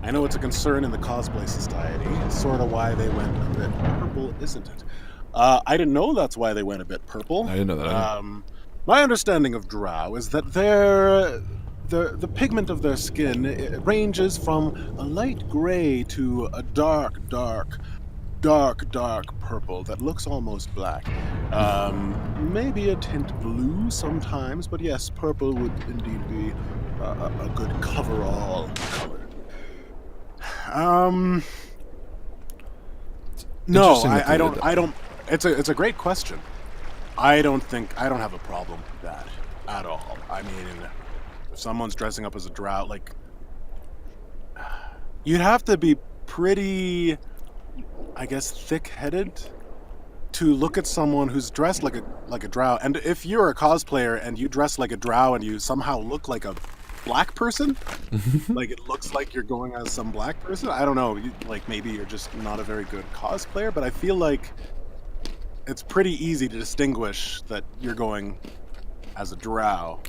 I know it's a concern in the cosplay society. It's sort of why they went a bit purple, isn't it? I didn't know that's why they went a bit purple. I didn't know that. My understanding of drow is that the pigment of their skin, it ranges from a light gray to a dark purple that looks almost black. Maybe a tint blue sometimes, but yes, purple would indeed be a good coverall color. No, I don't. It's a great question. I don't have a problem with that at all. I mean, if someone's dressing up as a drow, like, you'd have to be pretty, I guess, thick-headed to look at someone who's dressed like a drow. And if you're a cosplayer and you dress like a drow and you somehow look like a black person, like it looks like you're going as some black person, I don't know, like maybe you're just not a very good cosplayer, but I feel like it's pretty easy to distinguish that you're going as a drow.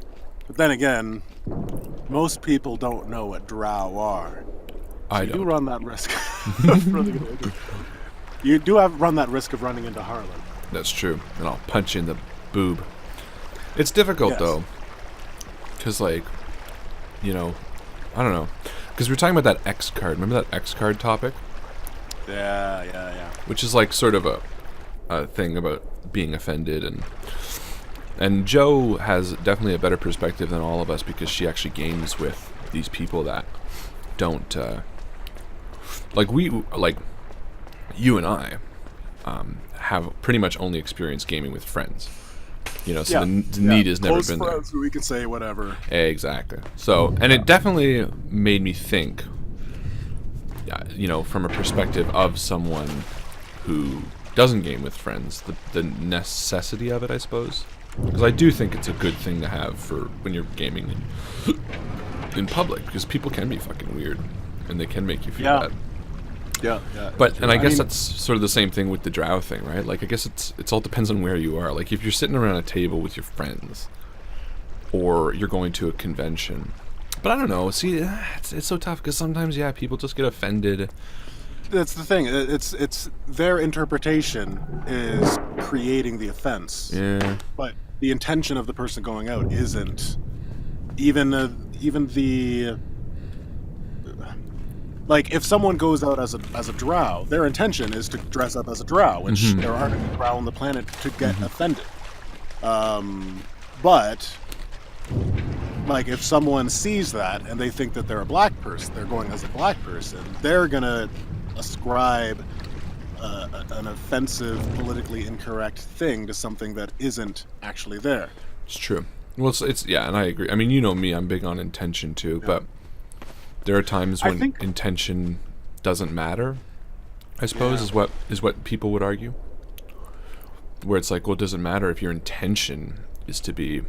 But then again, most people don't know what drow are. So you do run that risk. You do run that risk of running into Harlan. That's true. And I'll punch you in the boob. It's difficult, though. Because, like, you know, I don't know. Because we were talking about that X card. Remember that X card topic? Yeah. Which is, like, sort of a thing about being offended. And Jo has definitely a better perspective than all of us because she actually games with these people that don't... like you and I have pretty much only experienced gaming with friends, you know, so the need has never been there. So we can say whatever. Exactly. So, and it definitely made me think, you know, from a perspective of someone who doesn't game with friends, the necessity of it, I suppose, because I do think it's a good thing to have for when you're gaming in public, because people can be fucking weird and they can make you feel bad. Yeah. But and I guess that's sort of the same thing with the drow thing, right? Like I guess it's all depends on where you are. Like if you're sitting around a table with your friends, or you're going to a convention. But I don't know. See, it's so tough because sometimes people just get offended. That's the thing. It's their interpretation is creating the offense. Yeah. But the intention of the person going out isn't even the. Like, if someone goes out as a drow, their intention is to dress up as a drow, which there aren't any drow on the planet to get offended. But, like, if someone sees that and they think that they're a black person, they're going as a black person, they're going to ascribe an offensive, politically incorrect thing to something that isn't actually there. It's true. Well, it's and I agree. I mean, you know me, I'm big on intention, too, but... There are times I when think- intention doesn't matter, I suppose, Yeah. is what people would argue. Where it's like, well, it doesn't matter if your intention is to be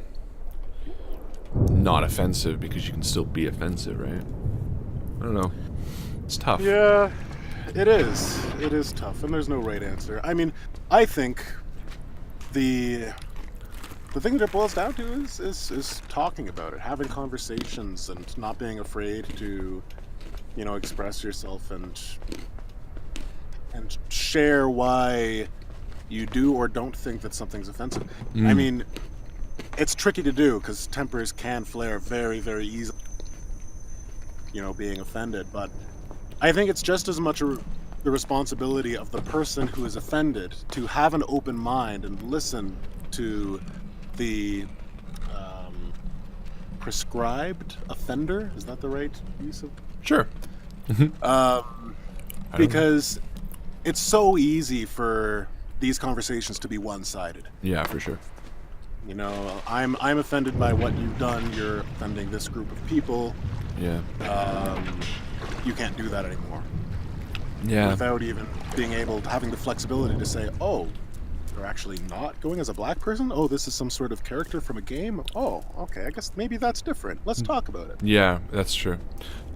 not offensive, because you can still be offensive, right? I don't know. It's tough. Yeah, it is. It is tough, and there's no right answer. I mean, I think the thing that it boils down to is talking about it, having conversations, and not being afraid to, express yourself and share why you do or don't think that something's offensive. I mean, it's tricky to do because tempers can flare very, very easily, being offended. But I think it's just as much the responsibility of the person who is offended to have an open mind and listen to the prescribed offender. Is that the right use of? Sure. Because it's so easy for these conversations to be one-sided. Yeah, for sure. I'm offended by what you've done. You're offending this group of people. Yeah. You can't do that anymore. Yeah. Without even being able to having the flexibility to say, oh, they're actually not going as a black person? Oh, this is some sort of character from a game? Oh, okay, I guess maybe that's different. Let's talk about it. Yeah, that's true.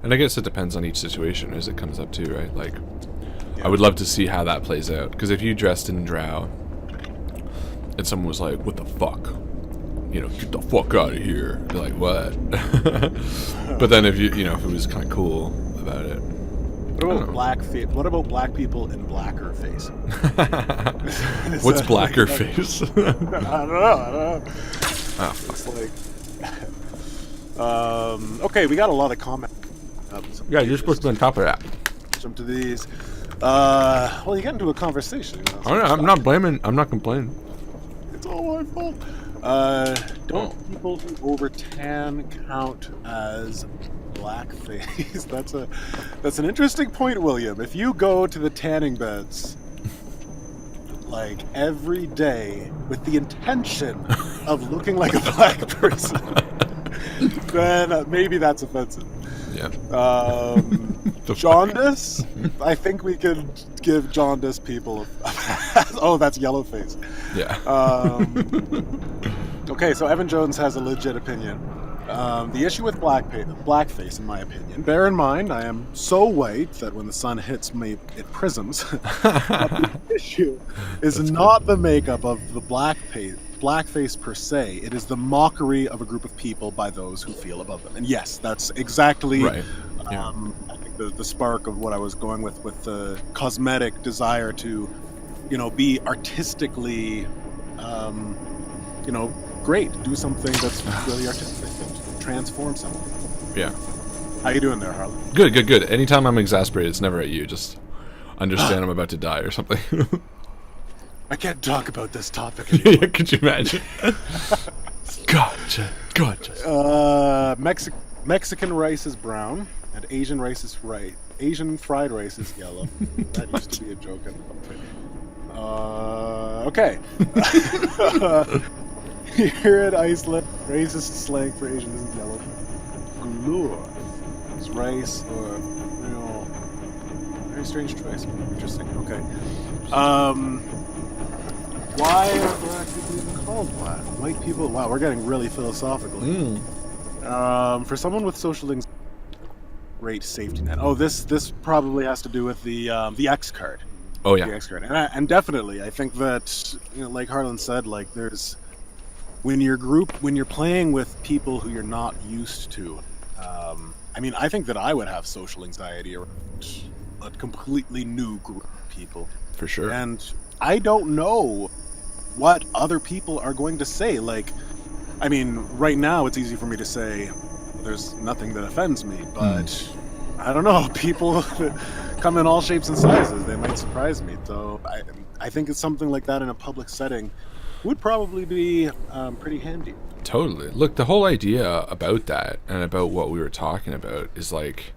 And I guess it depends on each situation as it comes up too, right? Like, Yeah. I would love to see how that plays out. Because if you dressed in drow and someone was like, what the fuck? Get the fuck out of here. You're like, what? But then if if it was kind of cool about it. What about black people in blacker face? What's blacker face? I don't know. Oh, fuck. It's like, okay, we got a lot of comments. Yeah, you're supposed to be on top of that. Jump to these. Well, you get into a conversation. I'm not blaming. I'm not complaining. It's all my fault. Don't people who over tan count as blackface? That's an interesting point, William. If you go to the tanning beds like every day with the intention of looking like a black person, then maybe that's offensive. Yeah. Jaundice? I think we could give jaundice people oh, that's yellow face. Yeah. Okay, so Evan Jones has a legit opinion. The issue with blackface, in my opinion, bear in mind, I am so white that when the sun hits me, it prisms. The issue is not the makeup of the blackface per se. It is the mockery of a group of people by those who feel above them. And yes, that's exactly Right. Yeah. I think the spark of what I was going with the cosmetic desire to, be artistically, great. Do something that's really artistic and transform someone. Yeah. How you doing there, Harlan? Good. Anytime I'm exasperated, it's never at you. Just understand I'm about to die or something. I can't talk about this topic anymore. Yeah, could you imagine? Gotcha. Mexican rice is brown, and Asian rice is right. Asian fried rice is yellow. That used to be a joke. Okay. Here in Iceland, racist slang for Asian isn't yellow. Glur is rice or very strange choice. Interesting. Okay. Why are black people even called black? White people? Wow, we're getting really philosophical. For someone with social anxiety, great safety net. Oh, this probably has to do with the X card. Oh yeah. The X card, and definitely, I think that like Harlan said, like there's when you're playing with people who you're not used to. I mean, I think that I would have social anxiety around a completely new group of people. For sure. And I don't know what other people are going to say. Like, I mean, right now it's easy for me to say there's nothing that offends me, but I don't know. People that come in all shapes and sizes, they might surprise me. So I think it's something like that in a public setting would probably be pretty handy. Totally. Look, the whole idea about that and about what we were talking about is like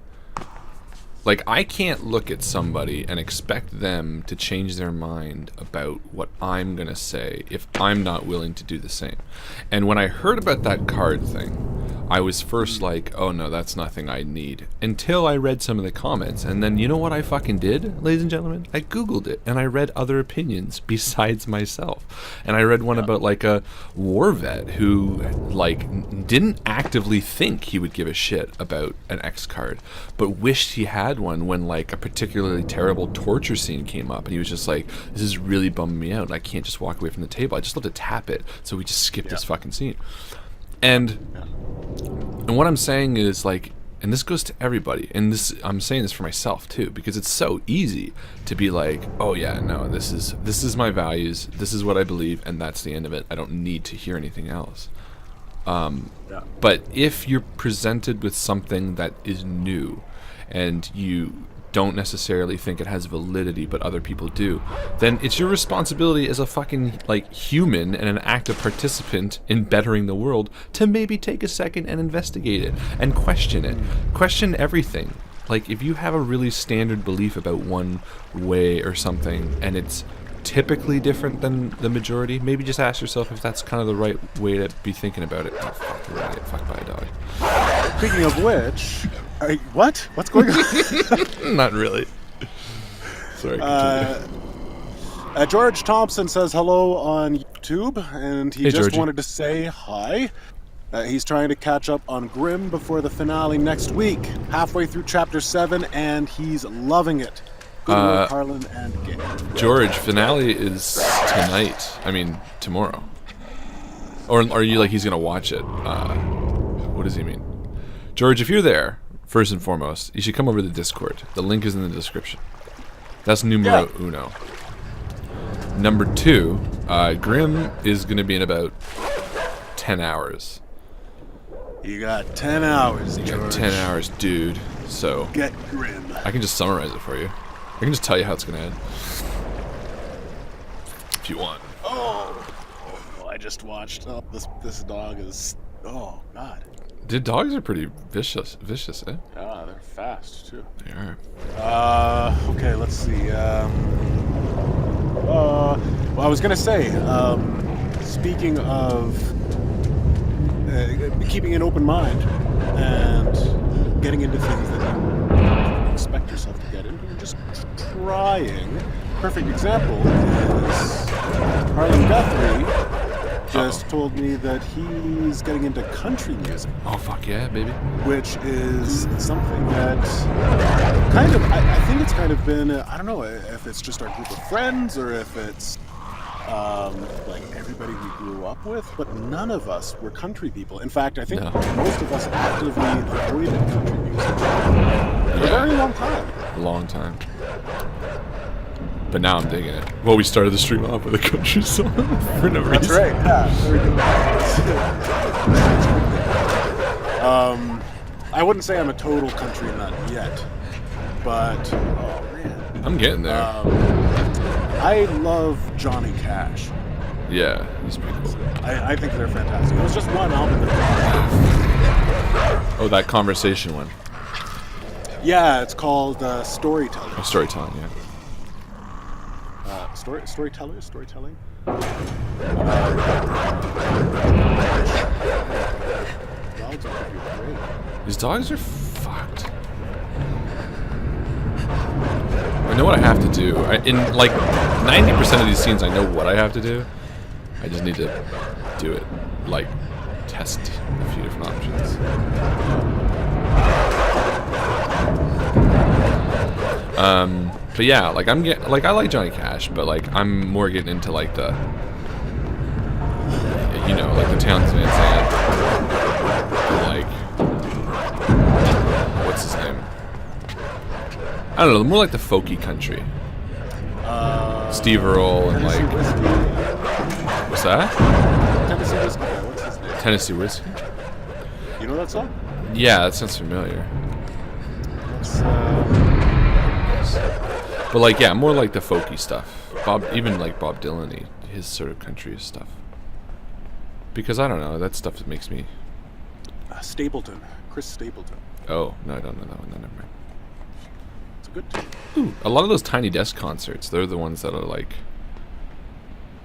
I can't look at somebody and expect them to change their mind about what I'm going to say if I'm not willing to do the same. And when I heard about that card thing, I was first like, oh no, that's nothing I need, until I read some of the comments. And then you know what I fucking did, ladies and gentlemen? I Googled it and I read other opinions besides myself. And I read one about like a war vet who like didn't actively think he would give a shit about an X card, but wished he had one when like a particularly terrible torture scene came up, and he was just like, this is really bumming me out and I can't just walk away from the table. I just love to tap it. So we just skipped this fucking scene. And what I'm saying is like, and this goes to everybody, and this I'm saying this for myself too, because it's so easy to be like, oh yeah, no, this is my values, this is what I believe, and that's the end of it. I don't need to hear anything else. But if you're presented with something that is new and you don't necessarily think it has validity, but other people do, then it's your responsibility as a fucking like human and an active participant in bettering the world to maybe take a second and investigate it and question it. Question everything. Like if you have a really standard belief about one way or something and it's typically different than the majority, maybe just ask yourself if that's kind of the right way to be thinking about it. Oh fuck, we're gonna get fucked by a dog. Speaking of which, what? What's going on? Not really. Sorry. George Thompson says hello on YouTube, and he just Georgie. wanted to say hi. He's trying to catch up on Grimm before the finale next week. Halfway through Chapter 7, and he's loving it. Good work, Harlan and Gabe. George, finale is tonight. I mean, tomorrow. Or are you like he's going to watch it? What does he mean? George, if you're there, first and foremost, you should come over to the Discord. The link is in the description. That's numero uno. Number 2, Grimm is going to be in about 10 hours. You got 10 hours, George. You got 10 hours, dude. So Get Grimm. I can just summarize it for you. I can just tell you how it's going to end. If you want. Oh, I just watched. Oh, this dog is. Oh God. Dude, dogs are pretty vicious, eh? Yeah, they're fast too. They are. Okay, let's see. Well, I was gonna say. Speaking of keeping an open mind and getting into things that you expect yourself to get into, and just trying. Perfect example is Harlan Guthrie just told me that he's getting into country music. Oh, fuck yeah, baby. Which is something that kind of, I think it's kind of been, I don't know if it's just our group of friends or if it's like everybody we grew up with, but none of us were country people. In fact, I think most of us actively avoided country music for a very long time. A long time. But now I'm digging it. Well, we started the stream off with a country song for no reason. That's right, yeah. Very good. I wouldn't say I'm a total country nut yet, but, oh man. I'm getting there. I love Johnny Cash. Yeah, he's pretty cool. I think they're fantastic. It was just one album that Oh, that conversation one. Yeah, it's called Storytelling. Oh, storytelling, yeah. Storytelling? Dogs are great. These dogs are fucked. I know what I have to do. In like 90% of these scenes, I know what I have to do. I just need to do it. Like, test a few different options. But yeah, like I like Johnny Cash, but like I'm more getting into like the, you know, like the Townes Van Sant, like what's his name? I don't know, more like the folky country. Steve Earle and like what's that? Tennessee Whiskey. What's his name? Tennessee Whiskey. You know that song? Yeah, that sounds familiar. It's, But like, yeah, more like the folky stuff. Even like Bob Dylan, his sort of country stuff. Because I don't know, that stuff makes me. Stapleton, Chris Stapleton. Oh no, I don't know that one. Then never mind. It's a good tune. Ooh, a lot of those Tiny Desk concerts, they're the ones that are like.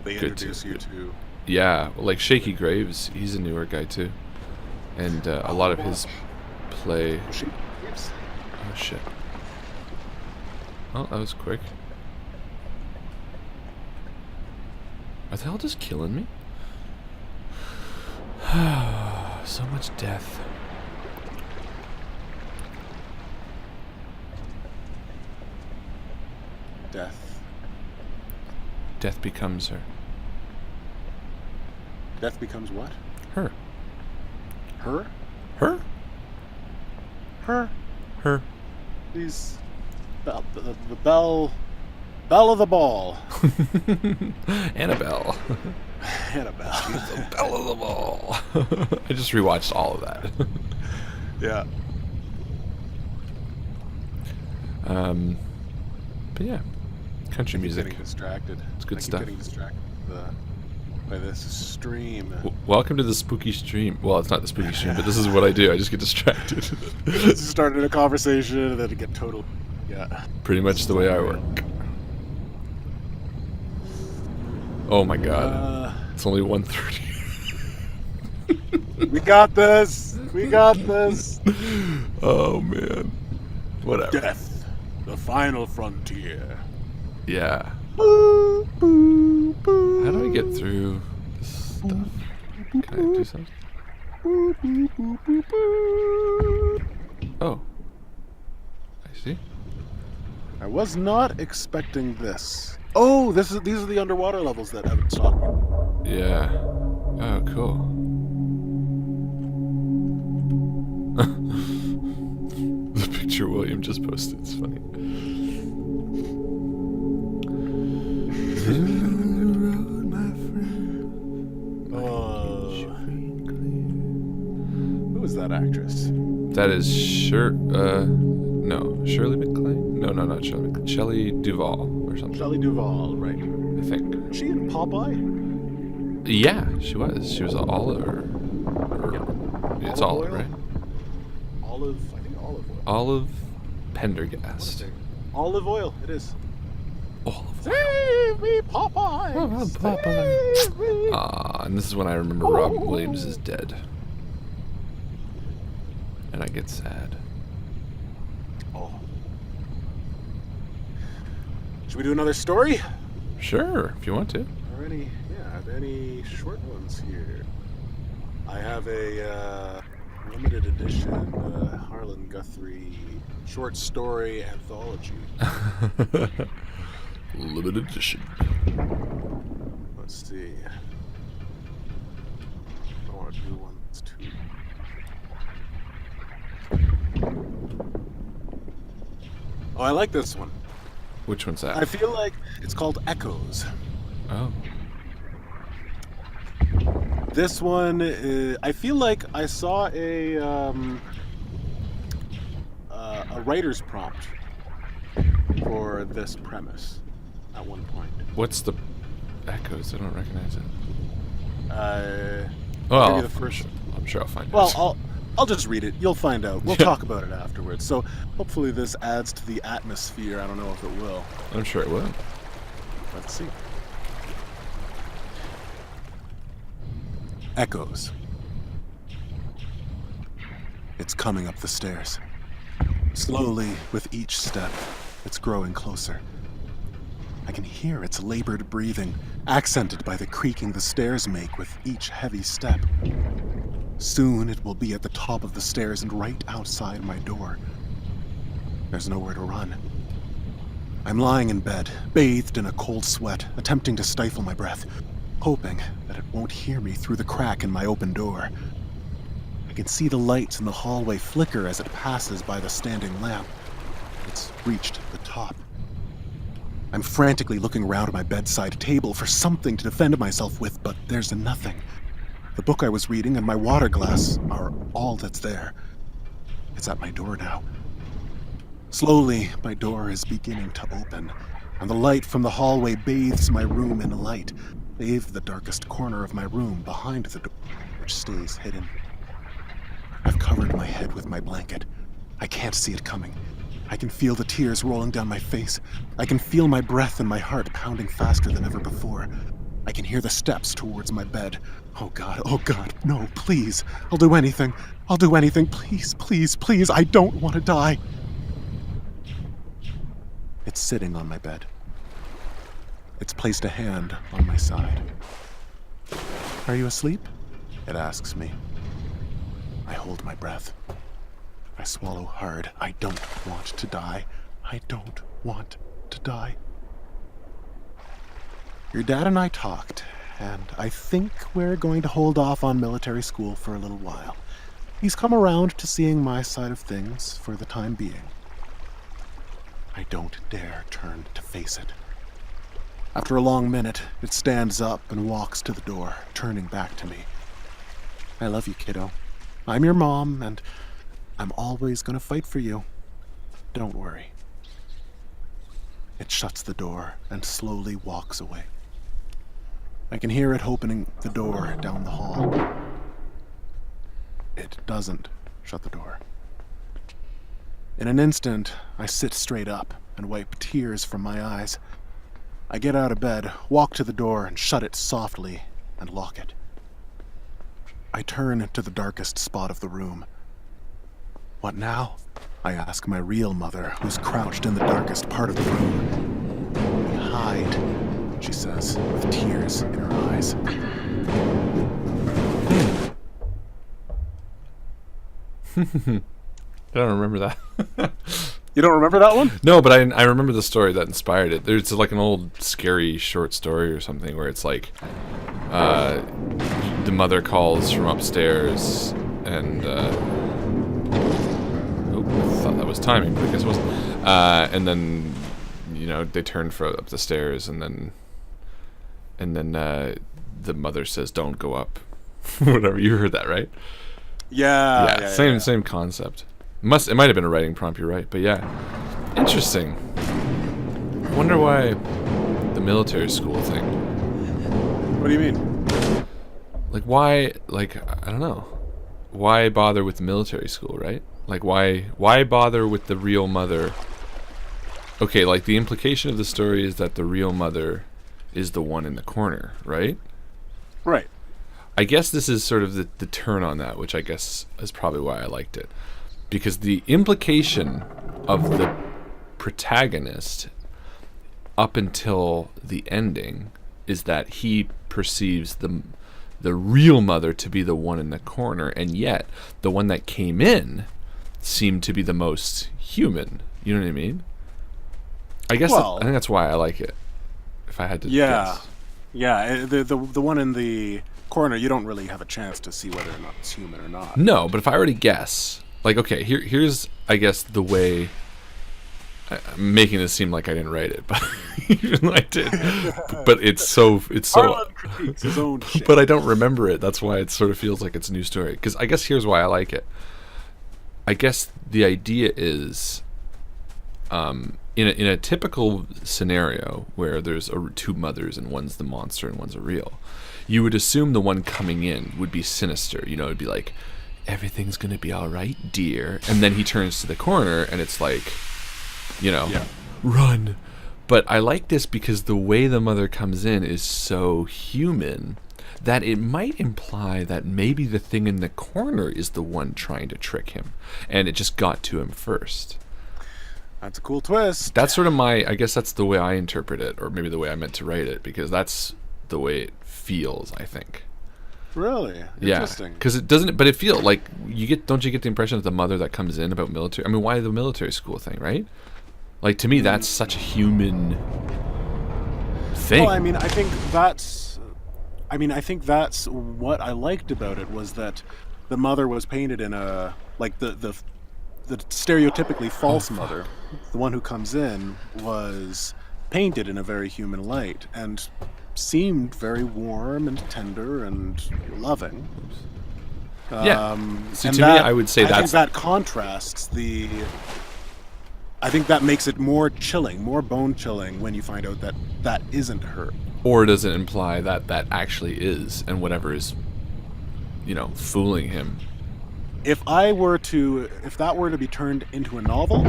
They good introduce too, you good. to. Yeah, like Shaky Graves, he's a newer guy too. And a lot of his play... Oops. Oh, shit. Oh, that was quick. Are they all just killing me? So much death. Death. Death becomes her. Death becomes what? Her. Her? Her? Her? Her. These... the bell of the ball. Annabelle. Annabelle. The belle of the ball. I just rewatched all of that. Yeah. But yeah, country music. Getting distracted. It's good I keep stuff. Getting distracted by this stream. Welcome to the spooky stream. Well, it's not the spooky stream, but this is what I do. I just get distracted. Just started a conversation and then get total. Yeah. Pretty much the way I work. Oh my god. It's only 1:30. We got this. We got this. Oh man. Whatever. Death, the final frontier. Yeah. Boo, boo, boo. How do I get through this stuff? Can I do something? Boo, boo, boo, boo, boo. Oh. I see. I was not expecting this. Oh, these are the underwater levels that Evan's talking about. Yeah. Oh, cool. The picture William just posted is funny. Who is that actress? That is no, Shirley MacLaine? No, not Shirley MacLaine. Shelley Duvall or something. Shelley Duvall, right. I think. Was she in Popeye? Yeah, she was. She was Olive, it's Olive Olive, oil? right? I think olive oil. Olive Pendergast. Olive oil, it is. Olive. Save me, Popeye! Oh, Popeye. Save me! And this is when I remember Robin Williams is dead. And I get sad. Oh. Should we do another story? Sure, if you want to. Are any short ones here? I have a limited edition Harlan Guthrie short story anthology. Limited edition. Let's see. I want to do one that's too. Oh, I like this one. Which one's that? I feel like it's called Echoes. Oh. This one, I feel like I saw a writer's prompt for this premise at one point. What's the Echoes? I don't recognize it. I'll give you the first. I'm sure I'll find it. Well, I'll just read it. You'll find out. We'll talk about it afterwards. So hopefully this adds to the atmosphere. I don't know if it will. I'm sure it will. Let's see. Echoes. It's coming up the stairs. Slowly, with each step, it's growing closer. I can hear its labored breathing, accented by the creaking the stairs make with each heavy step. Soon it will be at the top of the stairs and right outside my door. There's nowhere to run. I'm lying in bed, bathed in a cold sweat, attempting to stifle my breath, hoping that it won't hear me through the crack in my open door. I can see the lights in the hallway flicker as it passes by the standing lamp. It's reached the top. I'm frantically looking around at my bedside table for something to defend myself with, but there's nothing. The book I was reading and my water glass are all that's there. It's at my door now. Slowly, my door is beginning to open, and the light from the hallway bathes my room in light, save the darkest corner of my room behind the door, which stays hidden. I've covered my head with my blanket. I can't see it coming. I can feel the tears rolling down my face. I can feel my breath and my heart pounding faster than ever before. I I can hear the steps towards my bed. Oh God, no, please. I'll do anything. Please, please, please. I don't want to die. It's sitting on my bed. It's placed a hand on my side. Are you asleep? It asks me. I hold my breath. I swallow hard. I don't want to die. I don't want to die. Your dad and I talked, and I think we're going to hold off on military school for a little while. He's come around to seeing my side of things for the time being. I don't dare turn to face it. After a long minute, it stands up and walks to the door, turning back to me. I love you, kiddo. I'm your mom, and I'm always gonna fight for you. Don't worry. It shuts the door and slowly walks away. I can hear it opening the door down the hall. It doesn't shut the door. In an instant, I sit straight up and wipe tears from my eyes. I get out of bed, walk to the door, and shut it softly and lock it. I turn to the darkest spot of the room. What now? I ask my real mother, who's crouched in the darkest part of the room. We hide, she says, with tears in her eyes. I don't remember that. You don't remember that one? No, but I remember the story that inspired it. There's like an old scary short story or something where it's like the mother calls from upstairs and I thought that was timing, but I guess it wasn't. And then they turn up the stairs and then the mother says, "Don't go up." Whatever, you heard that, right? Yeah. Same concept. It might have been a writing prompt, you're right, but yeah. Interesting. I wonder why the military school thing. What do you mean? Like why, I don't know. Why bother with the military school, right? Like why bother with the real mother? Okay, like the implication of the story is that the real mother is the one in the corner, right? Right. I guess this is sort of the turn on that, which I guess is probably why I liked it. Because the implication of the protagonist up until the ending is that he perceives the real mother to be the one in the corner, and yet the one that came in seemed to be the most human. You know what I mean? I guess I think that's why I like it. If I had to guess. Yeah, the one in the corner, you don't really have a chance to see whether or not it's human or not. No, but if I already guess, like, okay, here's I guess the way. I'm making this seem like I didn't write it, but I did. But it's so. Harlan critiques his own shit. But I don't remember it. That's why it sort of feels like it's a new story. Because I guess here's why I like it. I guess the idea is, in a typical scenario where there's two mothers and one's the monster and one's a real, you would assume the one coming in would be sinister. You know, it'd be like, everything's gonna be all right, dear. And then he turns to the corner and it's like, run. But I like this because the way the mother comes in is so human that it might imply that maybe the thing in the corner is the one trying to trick him, and it just got to him first. That's a cool twist. That's sort of I guess that's the way I interpret it, or maybe the way I meant to write it, because that's the way it feels, I think. Really? Interesting. Because it doesn't, but it feels like don't you get the impression that the mother that comes in about military, I mean, why the military school thing, right? Like, to me, that's such a human thing. Well, I mean, I think that's what I liked about it, was that the mother was painted in a, like, the stereotypically false mother, the one who comes in, was painted in a very human light and seemed very warm and tender and loving. Yeah. So to me, I would say I think that contrasts I think that makes it more chilling, more bone chilling when you find out that that isn't her. Or does it imply that that actually is, and whatever is, fooling him? If that were to be turned into a novel,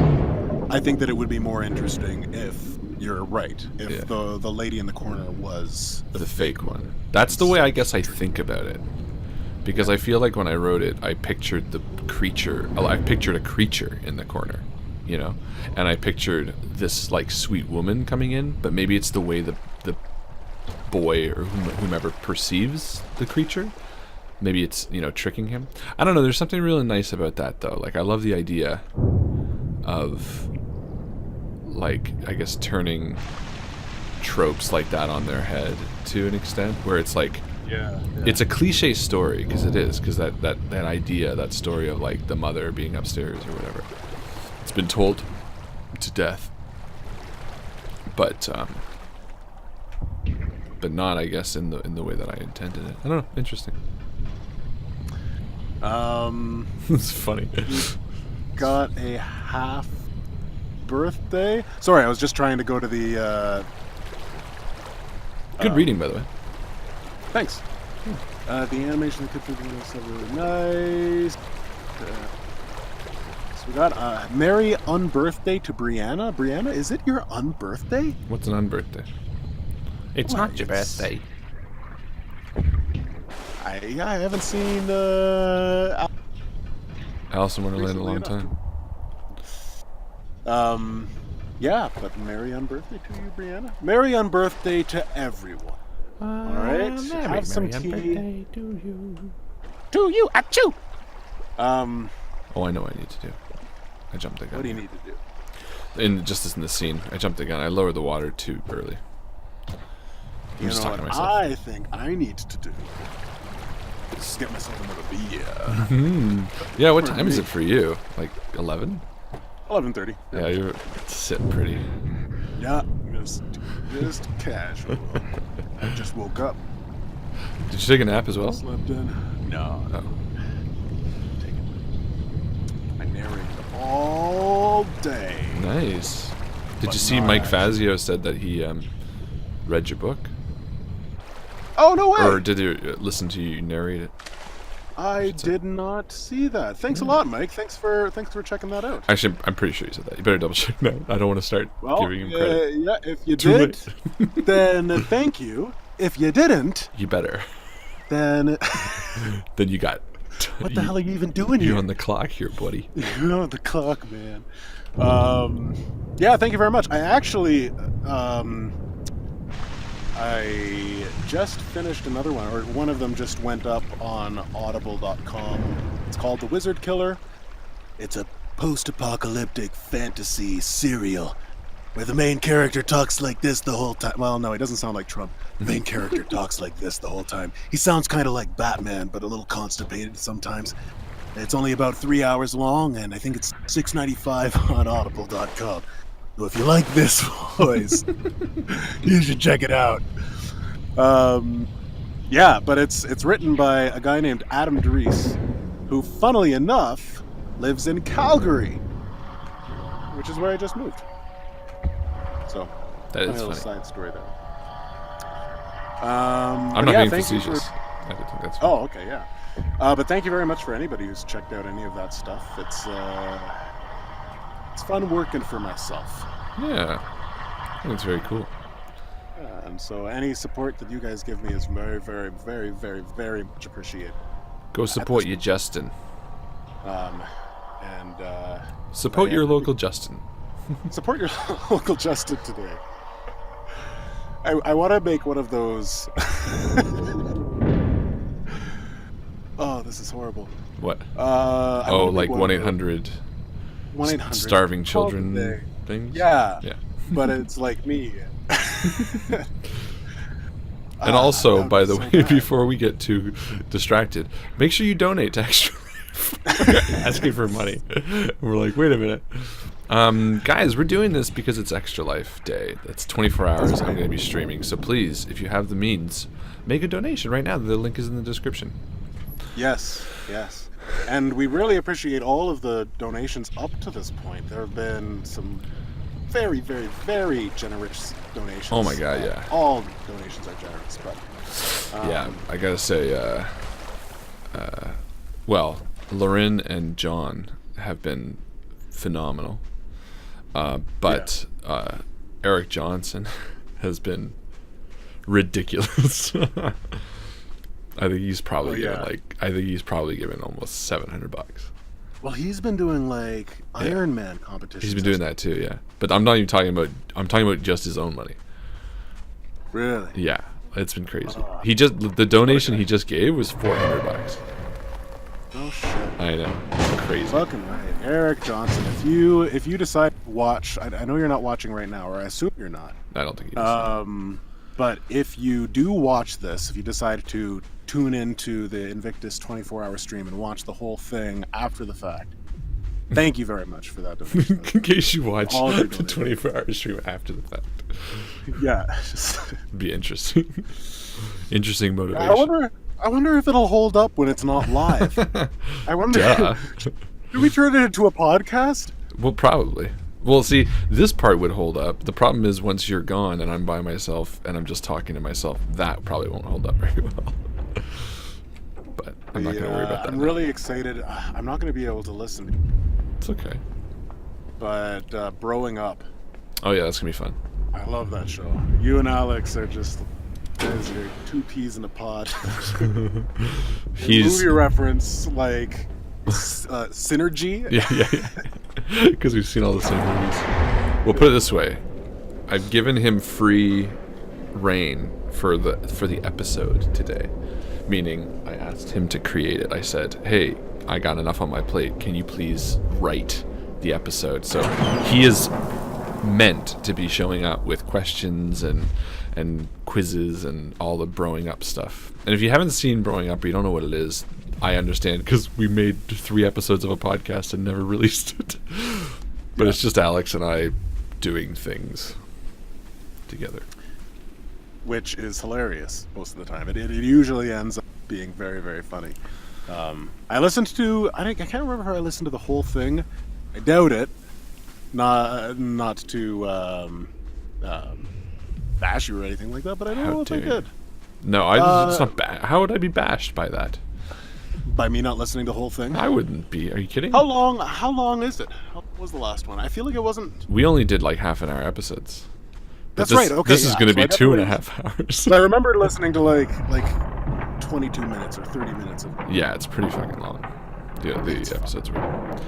I think that it would be more interesting if you're right. If Yeah. the lady in the corner was The fake one. That's the way I guess I think about it. Because I feel like when I wrote it, I pictured the creature. I pictured a creature in the corner, you know, and I pictured this like sweet woman coming in. But maybe it's the way the boy or whomever perceives the creature. Maybe it's, you know, tricking him. I don't know. There's something really nice about that though. Like I love the idea of, like, I guess turning tropes like that on their head to an extent, where it's like. yeah. It's a cliche story, because it is, because that idea, that story of like the mother being upstairs or whatever, it's been told to death, but not, I guess, in the way that I intended it. I don't know. Interesting. It's funny. Got a half birthday. Sorry, I was just trying to go to the. Good reading, by the way. Thanks. The animation could be really nice. So we got Merry Unbirthday to Brianna. Brianna, is it your unbirthday? What's an unbirthday? It's What? not your birthday. I haven't seen Alice in Wonderland in a long Recently enough. time. Yeah, but Merry Unbirthday to you, Brianna. Merry Unbirthday to everyone. All right, have some tea. to you. To you, achoo! Oh, I know what I need to do. I jumped the gun. What do you need to do? Just as in the scene, I jumped the gun. I lowered the water too early. I'm You just know talking what to myself. I think I need to do is get myself another beer. Yeah, what time is it for you? Like 11? 11:30. Yeah, you're sitting pretty. Yeah, just casual. I just woke up. Did you take a nap as well? Slept in. No, Oh. I narrated all day. Nice. Did But you see not Mike actually. Fazio said that he read your book? Oh no way! Or did he listen to you narrate it? I did not see that. Thanks a lot, Mike. Thanks for checking that out. Actually, I'm pretty sure you said that. You better double check now. I don't want to start Well, giving him credit. yeah, if you Too did, then thank you. If you didn't, You better. then Then you got. what the hell are you even doing here? You're on the clock here, buddy. You're on the clock, man. Yeah, thank you very much. I actually, I just finished another one, or one of them just went up on Audible.com. It's called The Wizard Killer. It's a post-apocalyptic fantasy serial where the main character talks like this the whole time. Well, no, he doesn't sound like Trump. The main character talks like this the whole time. He sounds kind of like Batman, but a little constipated sometimes. It's only about 3 hours long, and I think it's $6.95 on Audible.com. So if you like this voice, you should check it out. Yeah, but it's written by a guy named Adam Dries, who, funnily enough, lives in Calgary, which is where I just moved. So, That funny is little funny. side story there. I'm not being facetious. I think that's funny. Oh, okay, yeah. But thank you very much for anybody who's checked out any of that stuff. It's fun working for myself. Yeah. I think it's very cool. And so any support that you guys give me is very, very, very, very, very much appreciated. Go support your Justin. Support I your am- local Justin. Support your local Justin today. I want to make one of those. Oh, this is horrible. What? I Oh, wanna make like one of 1-800 those 1-800 starving call children today. things? Yeah, Yeah. but it's like me. And also, that by would the be way, so bad. before we get too distracted, make sure you donate to Extra Life. Asking for money. We're like, wait a minute. Guys, we're doing this because it's Extra Life Day. That's 24 hours I'm going to be streaming. So please, if you have the means, make a donation right now. The link is in the description. Yes, yes. And we really appreciate all of the donations up to this point. There have been some very, very, very generous donations. Oh my God, yeah. All donations are generous, but Yeah, I got to say, well, Lauren and John have been phenomenal. But Eric Johnson has been ridiculous. I think he's probably given almost $700. Well, he's been doing like Iron Man competitions. He's been doing that too, yeah. But I'm not even talking about. I'm talking about just his own money. Really? Yeah, it's been crazy. The donation he just gave was $400. Oh shit! I know, it's crazy. Fucking right, Eric Johnson. If you decide to watch, I know you're not watching right now, or I assume you're not. I don't think he is. But if you do watch this, if you decide to tune into the Invictus 24-hour stream and watch the whole thing after the fact, thank you very much for that donation. In case you watch the 24-hour stream after the fact. Yeah. Be interesting. Interesting motivation. I wonder if it'll hold up when it's not live. I wonder. Duh. Do we turn it into a podcast? Well, probably. Well, see, this part would hold up. The problem is once you're gone and I'm by myself and I'm just talking to myself, that probably won't hold up very well. But I'm not going to worry about that. I'm really excited. I'm not going to be able to listen. It's okay. But Broing Up. Oh, yeah, that's going to be fun. I love that show. You and Alex are just... Guys are two peas in a pod. He's... Movie reference, like... synergy? Yeah. Because we've seen all the same movies. We'll put it this way. I've given him free reign for the episode today. Meaning, I asked him to create it. I said, hey, I got enough on my plate. Can you please write the episode? So he is meant to be showing up with questions and quizzes and all the Broing Up stuff. And if you haven't seen Broing Up or you don't know what it is, I understand, because we made 3 episodes of a podcast and never released it. But it's just Alex and I doing things together. Which is hilarious most of the time. It usually ends up being very, very funny. I listened to... I can't remember how I listened to the whole thing. I doubt it. Not to bash you or anything like that, but I don't know if I did. No, it's not bad. How would I be bashed by that? By me not listening to the whole thing? I wouldn't be. Are you kidding? How long is it? How was the last one? I feel like it wasn't... We only did like half-an-hour episodes. That's right, okay. This is going to be 2.5 hours. I remember listening to like 22 minutes or 30 minutes of... Yeah, it's pretty fucking long. The episodes were...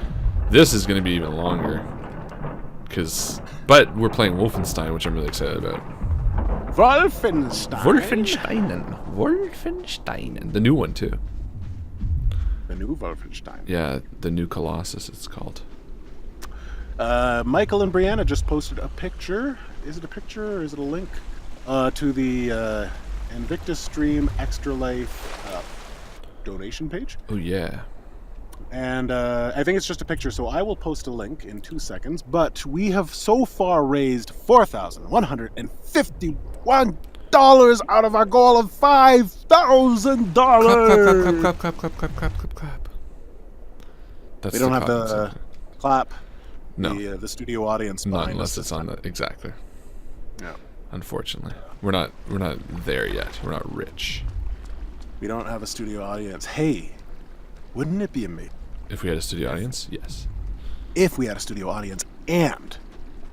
This is going to be even longer. But we're playing Wolfenstein, which I'm really excited about. Wolfenstein. The new one, too. The new Wolfenstein. Yeah, the new Colossus, it's called. Michael and Brianna just posted a picture. Is it a picture or is it a link? To the Invictus Stream Extra Life donation page. Oh, yeah. And I think it's just a picture, so I will post a link in 2 seconds. But we have so far raised $4,151 out of our goal of $5,000. Clap. We don't have the clap. No. The studio audience. Not unless it's on the... Exactly. Yeah. Unfortunately. We're not there yet. We're not rich. We don't have a studio audience. Hey, wouldn't it be amazing? If we had a studio audience? Yes. If we had a studio audience, and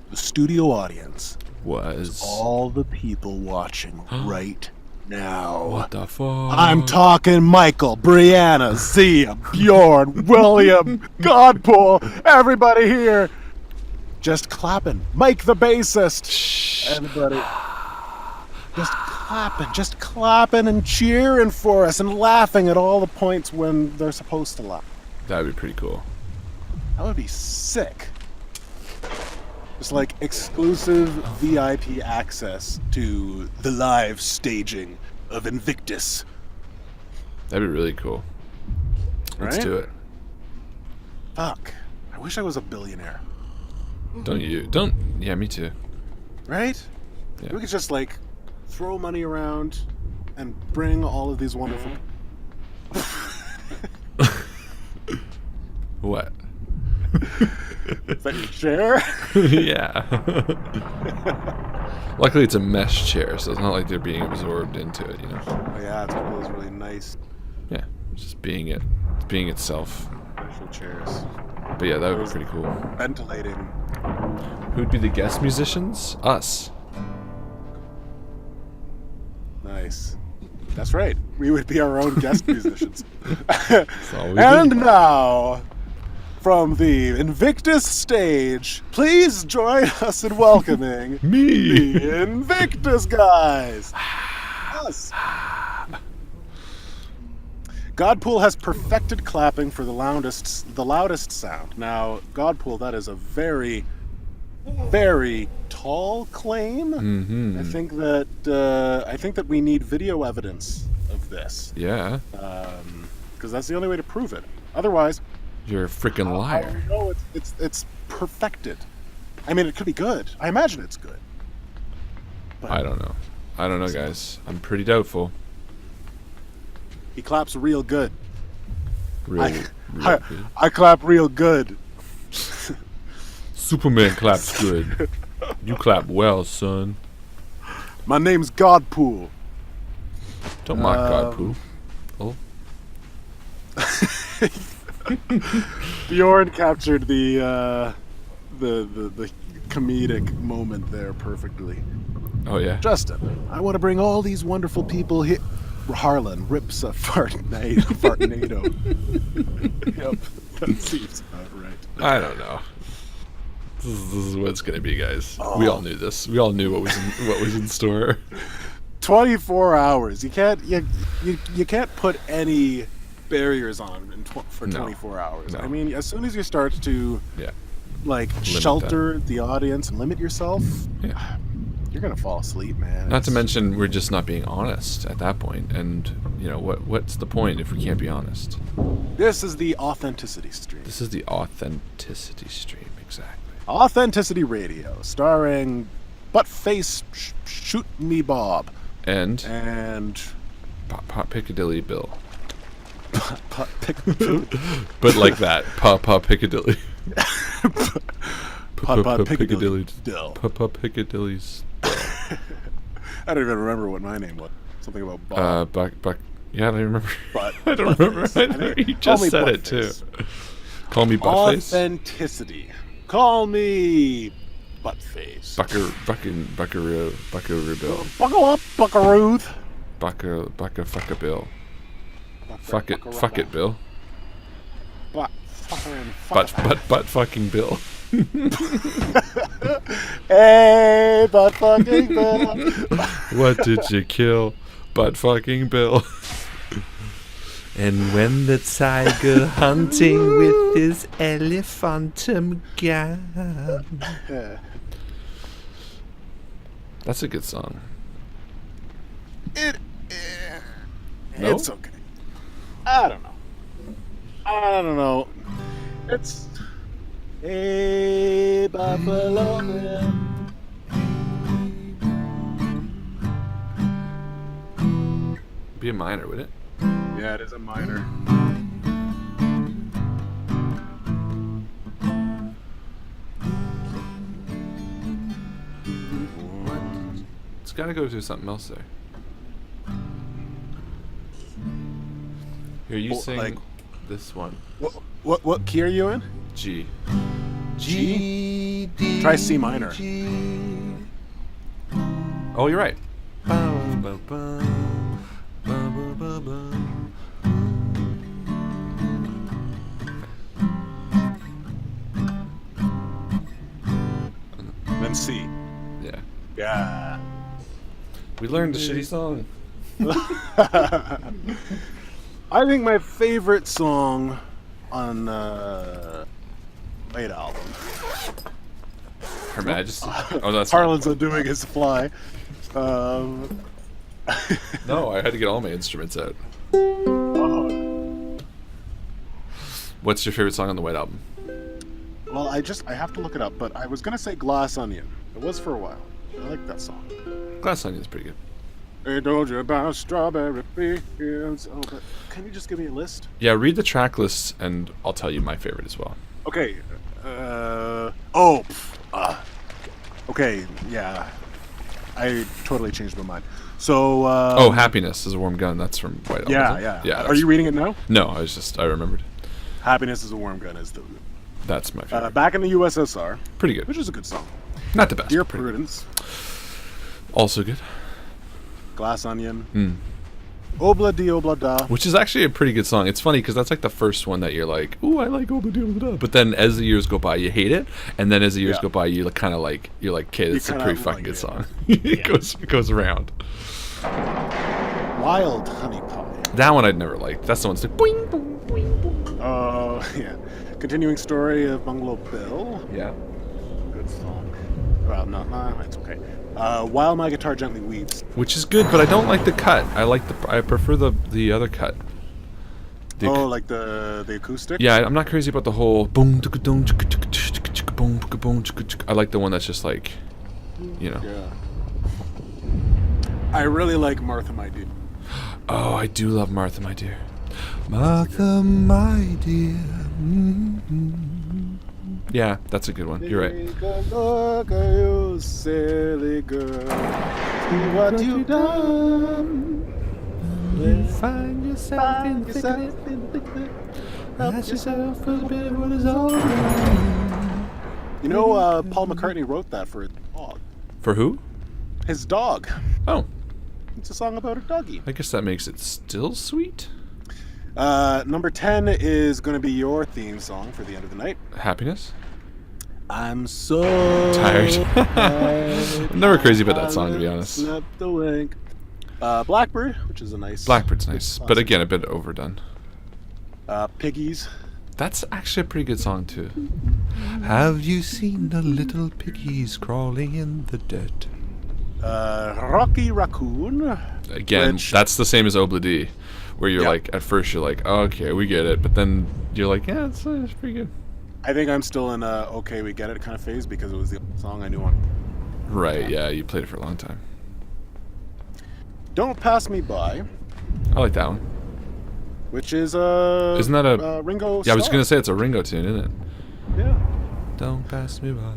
the studio audience was all the people watching right now. What the fuck? I'm talking Michael, Brianna, Zia, Bjorn, William, Godpool, everybody here. Just clapping. Mike the bassist. Shh. Everybody. Just clapping and cheering for us and laughing at all the points when they're supposed to laugh. That'd be pretty cool. That would be sick. Just like exclusive VIP access to the live staging of Invictus. That'd be really cool. Let's do it. Fuck. I wish I was a billionaire. Yeah, me too. Right? Yeah. We could just like throw money around and bring all of these wonderful... What? Is that your chair? Yeah. Luckily it's a mesh chair, so it's not like they're being absorbed into it, you know? Oh yeah, it's one of those really nice... Yeah, just being itself. Special chairs. But yeah, that would be pretty cool. Ventilating Who'd be the guest musicians? Us. Nice. That's right. We would be our own guest musicians. all we And do. now, from the Invictus stage, please join us in welcoming Me. the Invictus guys. Us. Godpool has perfected clapping for the loudest sound. Now, Godpool, that is a very, very tall claim. Mm-hmm. I think that we need video evidence of this, Yeah. because that's the only way to prove it. Otherwise, You're a freaking liar. no, it's perfected. I mean, it could be good. I imagine it's good. But I don't know. I don't know, guys. I'm pretty doubtful. he claps real good. Really. I clap real good. Superman claps good. You clap well, son. My name's Godpool. Don't mock God poo. Oh. Bjorn captured the comedic moment there perfectly. Oh yeah. Justin, I want to bring all these wonderful people here. Harlan rips a fartnado. Yep, that seems about right. I don't know. This is what it's gonna be, guys. We all knew this. We all knew what was in store. 24 hours. You can't put any barriers on for No. 24 hours. No. I mean, as soon as you start to Yeah. shelter the audience and limit yourself, Yeah. you're gonna fall asleep, man. Not to mention, we're just not being honest at that point. And what's the point if we can't be honest? This is the authenticity stream. This is the authenticity stream, exactly. Authenticity Radio, starring Buttface Shoot Me Bob And and Pop Piccadilly Bill. Piccadilly. But like that. Pop Piccadilly. Piccadilly Dill. Pop Piccadilly's. I don't even remember what my name was. Something about Bob. Buck. Yeah, I don't remember. But I don't remember either. You just said it too. Call me Buttface. Authenticity. Call me Buttface. Buckaroo Bill. Buckle up, Buckaroo. Fuck a Bill. Fuck it, Bill. Butt fucking Bill. Hey, butt fucking Bill. What did you kill? Butt fucking Bill. And when the tiger hunting with his elephantum gun. That's a good song. It's okay. I don't know. It's a Buffalo Bill. Be a minor, would it? Yeah, it is a minor. It's gotta go to something else there. Here, you sing like- this one. What key are you in? G. G. Try C minor. Oh, you're right. Then C. Yeah. Yeah. We learned a shitty song. I think my favorite song on White Album. Her Majesty. Oh, that's Harlan's undoing his fly. No, I had to get all my instruments out. Oh. What's your favorite song on the White Album? Well, I have to look it up, but I was gonna say Glass Onion. It was for a while. I like that song. Glass Onion's pretty good. They told you about strawberry fields. Oh, but can you just give me a list? Yeah, read the track lists and I'll tell you my favorite as well. Okay. Okay, yeah. I totally changed my mind. So. Happiness is a Warm Gun. That's from White Album. Yeah, isn't it? yeah. Yeah. Are that's- you reading it now? No, I remembered. Happiness is a Warm Gun is the That's my favorite. Back in the USSR, Pretty good. which is a good song. Not the best. Dear but pretty good. Prudence, Also good. Glass Onion, Obla di Obla da. Which is actually a pretty good song. It's funny because that's like the first one that you're like, ooh, I like Obla Di Obla Da. But then as the years go by, you hate it, and then as the years go by, you kind of like you're like, okay, this is a kinda pretty fucking like good it. song. It goes around. Wild Honey Pie. That one I'd never liked. That's the one that's like boing boing boing boing. Oh, yeah. Continuing story of Bungalow Bill. Yeah. Good song. Well, no, it's okay. While My Guitar Gently Weeps. Which is good, but I don't like the cut. I prefer the other cut. Like the acoustic? Yeah, I'm not crazy about the whole boom chicka dum chicka chicka chicka chicka boom chicka boom chicka chicka. I like the one that's just like, you know. Yeah. I really like Martha, My Dear. Oh, I do love Martha, My Dear. Martha, my dear. Yeah, that's a good one. You're right. Take a look at you, silly girl. See what you've done. Find yourself in the thick of it. Ask yourself a bit what is all wrong. You know, Paul McCartney wrote that for his dog. For who? His dog. Oh, It's a song about a doggy. I guess that makes it still sweet. Number 10 is going to be your theme song for the end of the night. Happiness? I'm so Tired. I'm never crazy about that song, to be honest. Slept awake. Blackbird, which is a nice. Blackbird's nice, but again, a bit overdone. Piggies. That's actually a pretty good song, too. Have you seen the little piggies crawling in the dirt? Rocky Raccoon. Again, Which- that's the same as Obla Di, where you're Yep. like, at first you're like, oh, okay, we get it, but then you're like, yeah, it's pretty good. I think I'm still in a okay, we get it kind of phase because it was the only song I knew on. Right, yeah, you played it for a long time. Don't Pass Me By, I like that one. which is Isn't that a Ringo Yeah, I was Starr. gonna say it's a Ringo tune, isn't it? Yeah. Don't pass me by.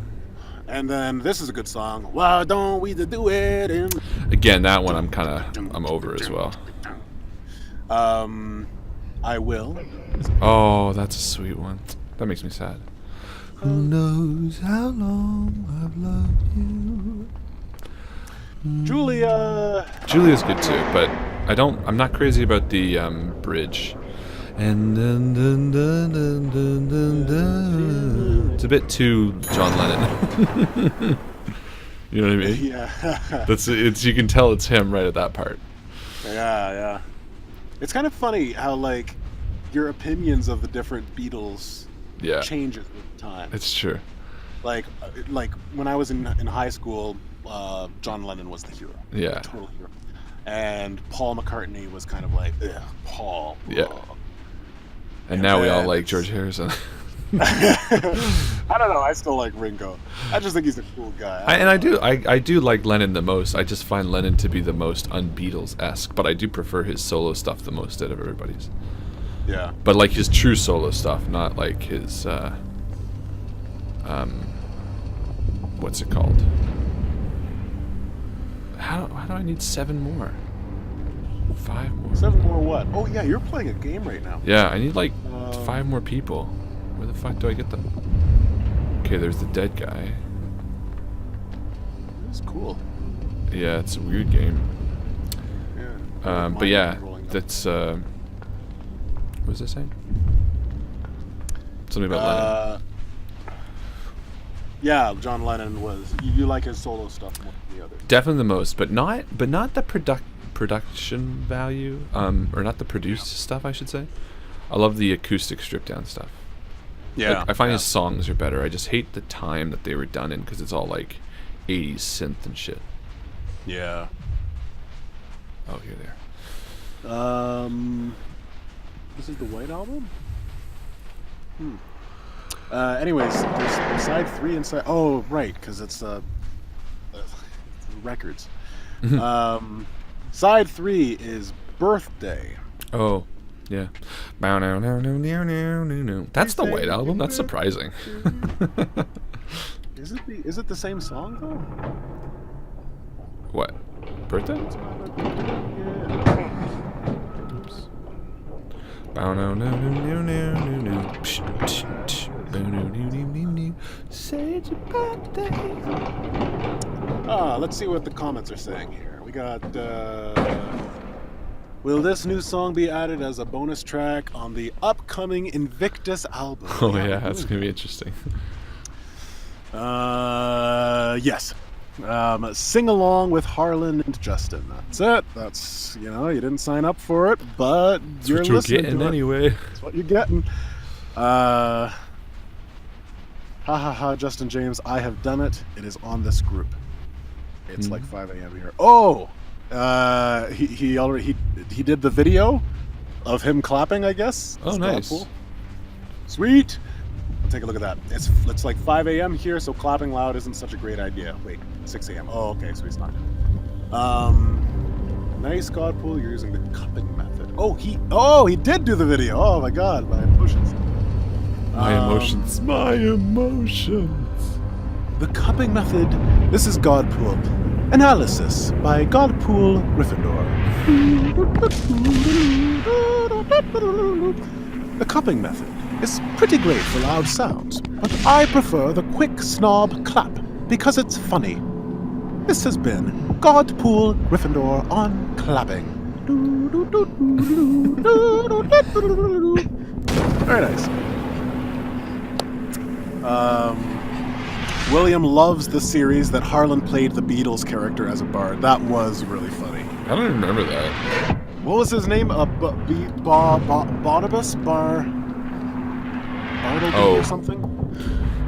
And then this is a good song. Why don't we do it in? Again, that one I'm over as well. I Will. Oh, that's a sweet one. That makes me sad. Who knows how long I've loved you? Julia. Julia's good too, but I'm not crazy about the bridge. And dun, dun, dun, dun, dun, dun, dun. It's a bit too John Lennon. You know what I mean? Yeah. It's you can tell it's him right at that part. Yeah. It's kind of funny how like your opinions of the different Beatles Yeah, changes with time. it's true. Like when I was in high school, John Lennon was the hero. Yeah. The total hero. And Paul McCartney was kind of like, ugh, Paul. Yeah. ugh." And now we all then like it's- George Harrison. I don't know. I still like Ringo. I just think he's a cool guy. I do like Lennon the most. I just find Lennon to be the most un-Beatles-esque, but I do prefer his solo stuff the most out of everybody's. Yeah. But like his true solo stuff, not like his what's it called? How do I need 7 more? 5 more. 7 more what? Oh yeah, you're playing a game right now. Yeah, I need like 5 more people. Where the fuck do I get them? Okay, there's the dead guy. It's cool. Yeah, it's a weird game. Yeah. But yeah, Rolling up. that's what was I saying? Something about Lennon. Yeah, John Lennon was. You like his solo stuff more than the others. Definitely the most, but not the production value, or not the produced stuff, I should say. I love the acoustic stripped down stuff. Like, I find his songs are better. I just hate the time that they were done in because it's all like 80s synth and shit. Yeah. Oh, here they This is the White Album. Anyways, there's side 3 and side. Oh, right, because it's records. Side 3 is Birthday. Oh, yeah. That's the White Album. That's surprising. Is it the same song though? What? Birthday? Yeah. Oops. Say it's your birthday. Let's see what the comments are saying here. We got, will this new song be added as a bonus track on the upcoming Invictus album? Oh yeah, that's going to be interesting. Yes. Sing along with Harlan and Justin. That's it. That's, you didn't sign up for it, but you're what you're listening getting to it. anyway. That's what you're getting. Justin James, I have done it. It is on this group. It's like 5 a.m. here. Oh, he did the video of him clapping, I guess. Oh, nice. Cool. Sweet. Take a look at that. It's like 5 a.m. here, so clapping loud isn't such a great idea. Wait, 6 a.m. Oh, okay, so he's not. Nice, Godpool. You're using the cupping method. Oh, he did do the video. Oh my God, my emotions. My emotions. The cupping method. This is Godpool. Analysis by Godpool Gryffindor. The cupping method is pretty great for loud sounds, but I prefer the quick snob clap because it's funny. This has been Godpool Gryffindor on clapping. Very nice. William loves the series that Harlan played the Beatles character as a bard. That was really funny. I don't even remember that. What was his name? Barnabas? Bartleby or something?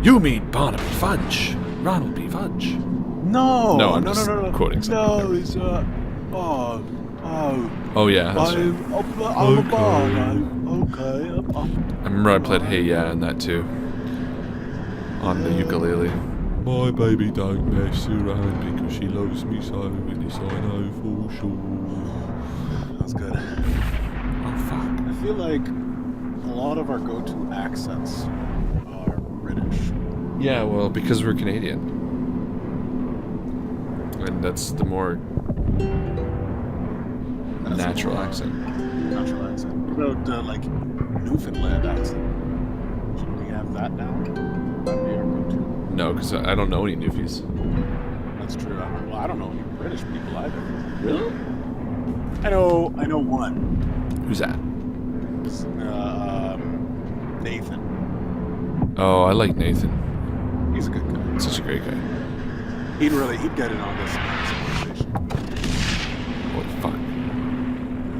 You mean Barnaby Fudge. Ronald B. Fudge. No, I'm just quoting something. No, it's Oh yeah, that's right. I'm a bard. Okay. I remember I played Hey Ya and that too. On the ukulele. My baby don't mess around because she loves me so, and this I know for sure. That's good. Oh fuck. I feel like a lot of our go-to accents are British. Yeah, well, because we're Canadian. And that's the more natural accent. Natural accent. What about, like, Newfoundland accent? Should we have that now? That'd be our go-to. No, because I don't know any Newfies. That's true. I don't know any British people either. Really? I know one. Who's that? Nathan. Oh, I like Nathan. He's a good guy. Such a great guy. He'd get in on this conversation. What the fuck?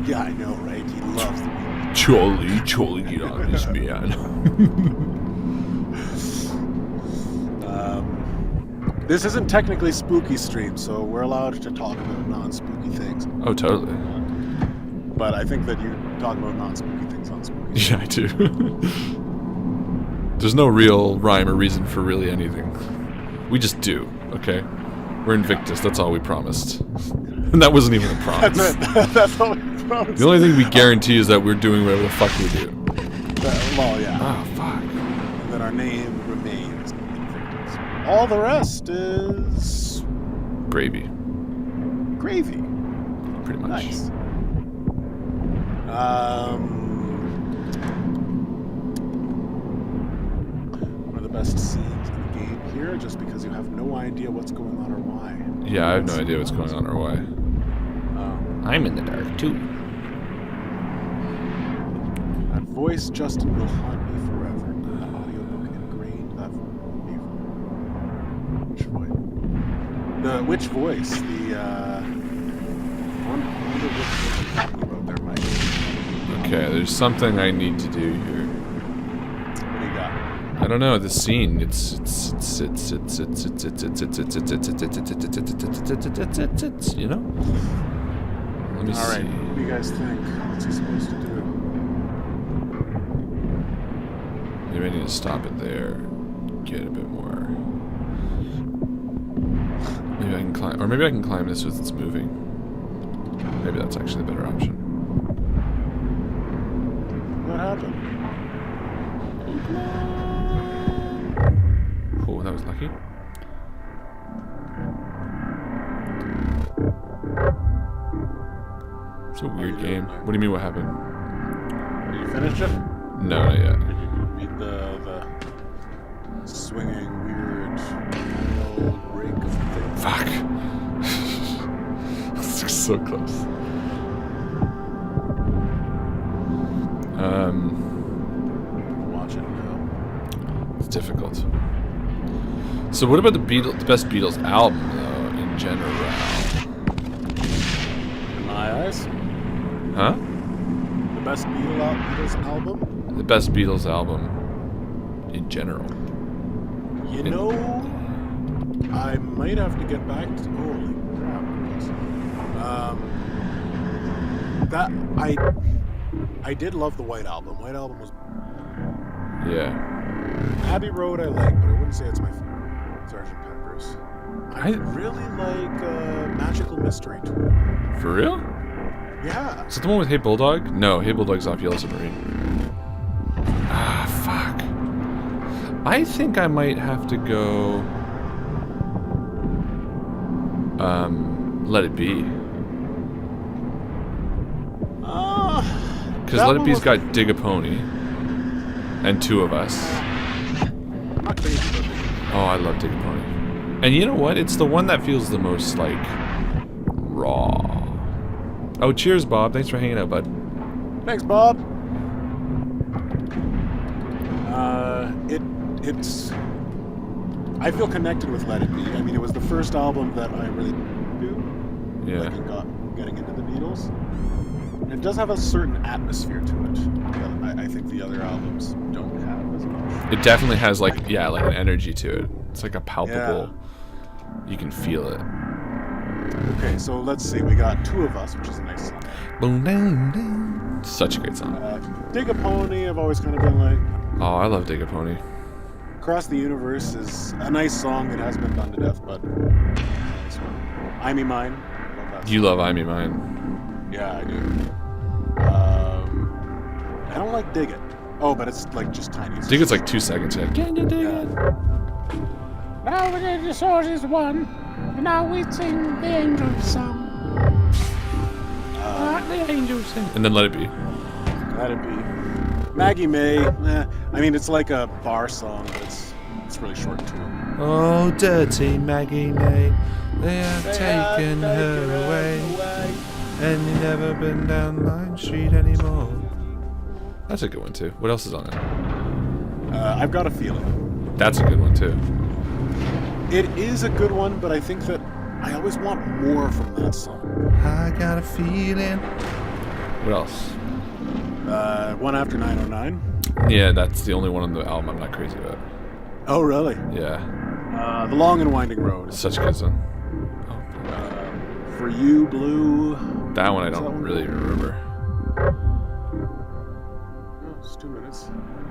Yeah, I know, right? He loves the Beatles. Charlie, get on this man. This isn't technically spooky stream, so we're allowed to talk about non-spooky things. Oh, totally. But I think that you talk about non-spooky things on spooky. Yeah, I do. There's no real rhyme or reason for really anything. We just do, okay? We're Invictus, that's all we promised. And that wasn't even a promise. That's all we promised. The only thing we guarantee is that we're doing whatever the fuck we do. Well, yeah. Ah, fuck. And that our name remains Invictus. All the rest is... Gravy. Gravy. Pretty much. Nice. One of the best scenes in the game here, just because you have no idea what's going on or why. Yeah, I have no idea what's going on or why. I'm in the dark, too. That voice, Justin, will haunt me forever. The audiobook ingrained that which voice? I wonder which voice you're talking about there, Mike. Okay, there's something I need to do here. What do you got? I don't know, the scene, you know? Let me see. Alright, what do you guys think? What's he supposed to do? Maybe I need to stop it there. Get a bit more. Maybe I can climb, or maybe I can climb this as it's moving. Maybe that's actually a better option. What happened? Oh, that was lucky. It's a weird game. What do you mean, what happened? Are you watch it? No, not yet. Read the swinging, weird, old break of things. Fuck. It's so close. Watch it now. It's difficult. So what about the best Beatles album, though, in general? In my eyes, Huh? the best Beatles album. The best Beatles album in general. You know, I might have to get back to. Holy crap! That I did love the White Album. White Album was. Yeah. Abbey Road I like, but I wouldn't say it's my favorite. Sgt. Pepper's. I really like Magical Mystery Tour. For real? Yeah. Is it the one with Hey Bulldog? No, Hey Bulldog's off Yellow Submarine. Ah, fuck. I think I might have to go. Let It Be. Because Let It Be's got Dig a Pony. And Two of Us. Not crazy, but Oh, I love Dig a Pony. And you know what? It's the one that feels the most, like, raw. Oh, cheers, Bob. Thanks for hanging out, bud. thanks, Bob. It's. I feel connected with Let It Be. I mean, it was the first album that I really do. Yeah. Like, and getting into the Beatles. And it does have a certain atmosphere to it that I think the other albums don't have as much. It definitely has, like, yeah, like an energy to it. It's like a palpable. You can feel it. Okay, so let's see. We got Two of Us, which is a nice song. Boom, down, down. Such a great song. Dig a Pony, I've always kind of been like. Oh, I love Dig a Pony. Across the Universe is a nice song. It has been done to death, but it's a nice one. I'm Me Mine. I love that You song. love I Me Mine. Yeah, I do. I don't like Dig It. Oh, but it's like just tiny. Dig It's like 2 seconds. Yeah. Can you dig it? Now the sword is won, and now we sing the angel song. The angel sing. And then Let It Be. Let It Be. Maggie May. I mean, it's like a bar song, but it's really short too. Oh, dirty Maggie May. They have taken her away. And you've never been down Line Street anymore. That's a good one, too. What else is on it? I've Got a Feeling. That's a good one, too. It is a good one, but I think that I always want more from that song. I got a feeling. What else? One After 909. Yeah, that's the only one on the album I'm not crazy about. Oh, really? Yeah. The Long and Winding Road. Such a good song. For You, Blue. That one I Is that don't one really good? remember. Oh, it's 2 minutes.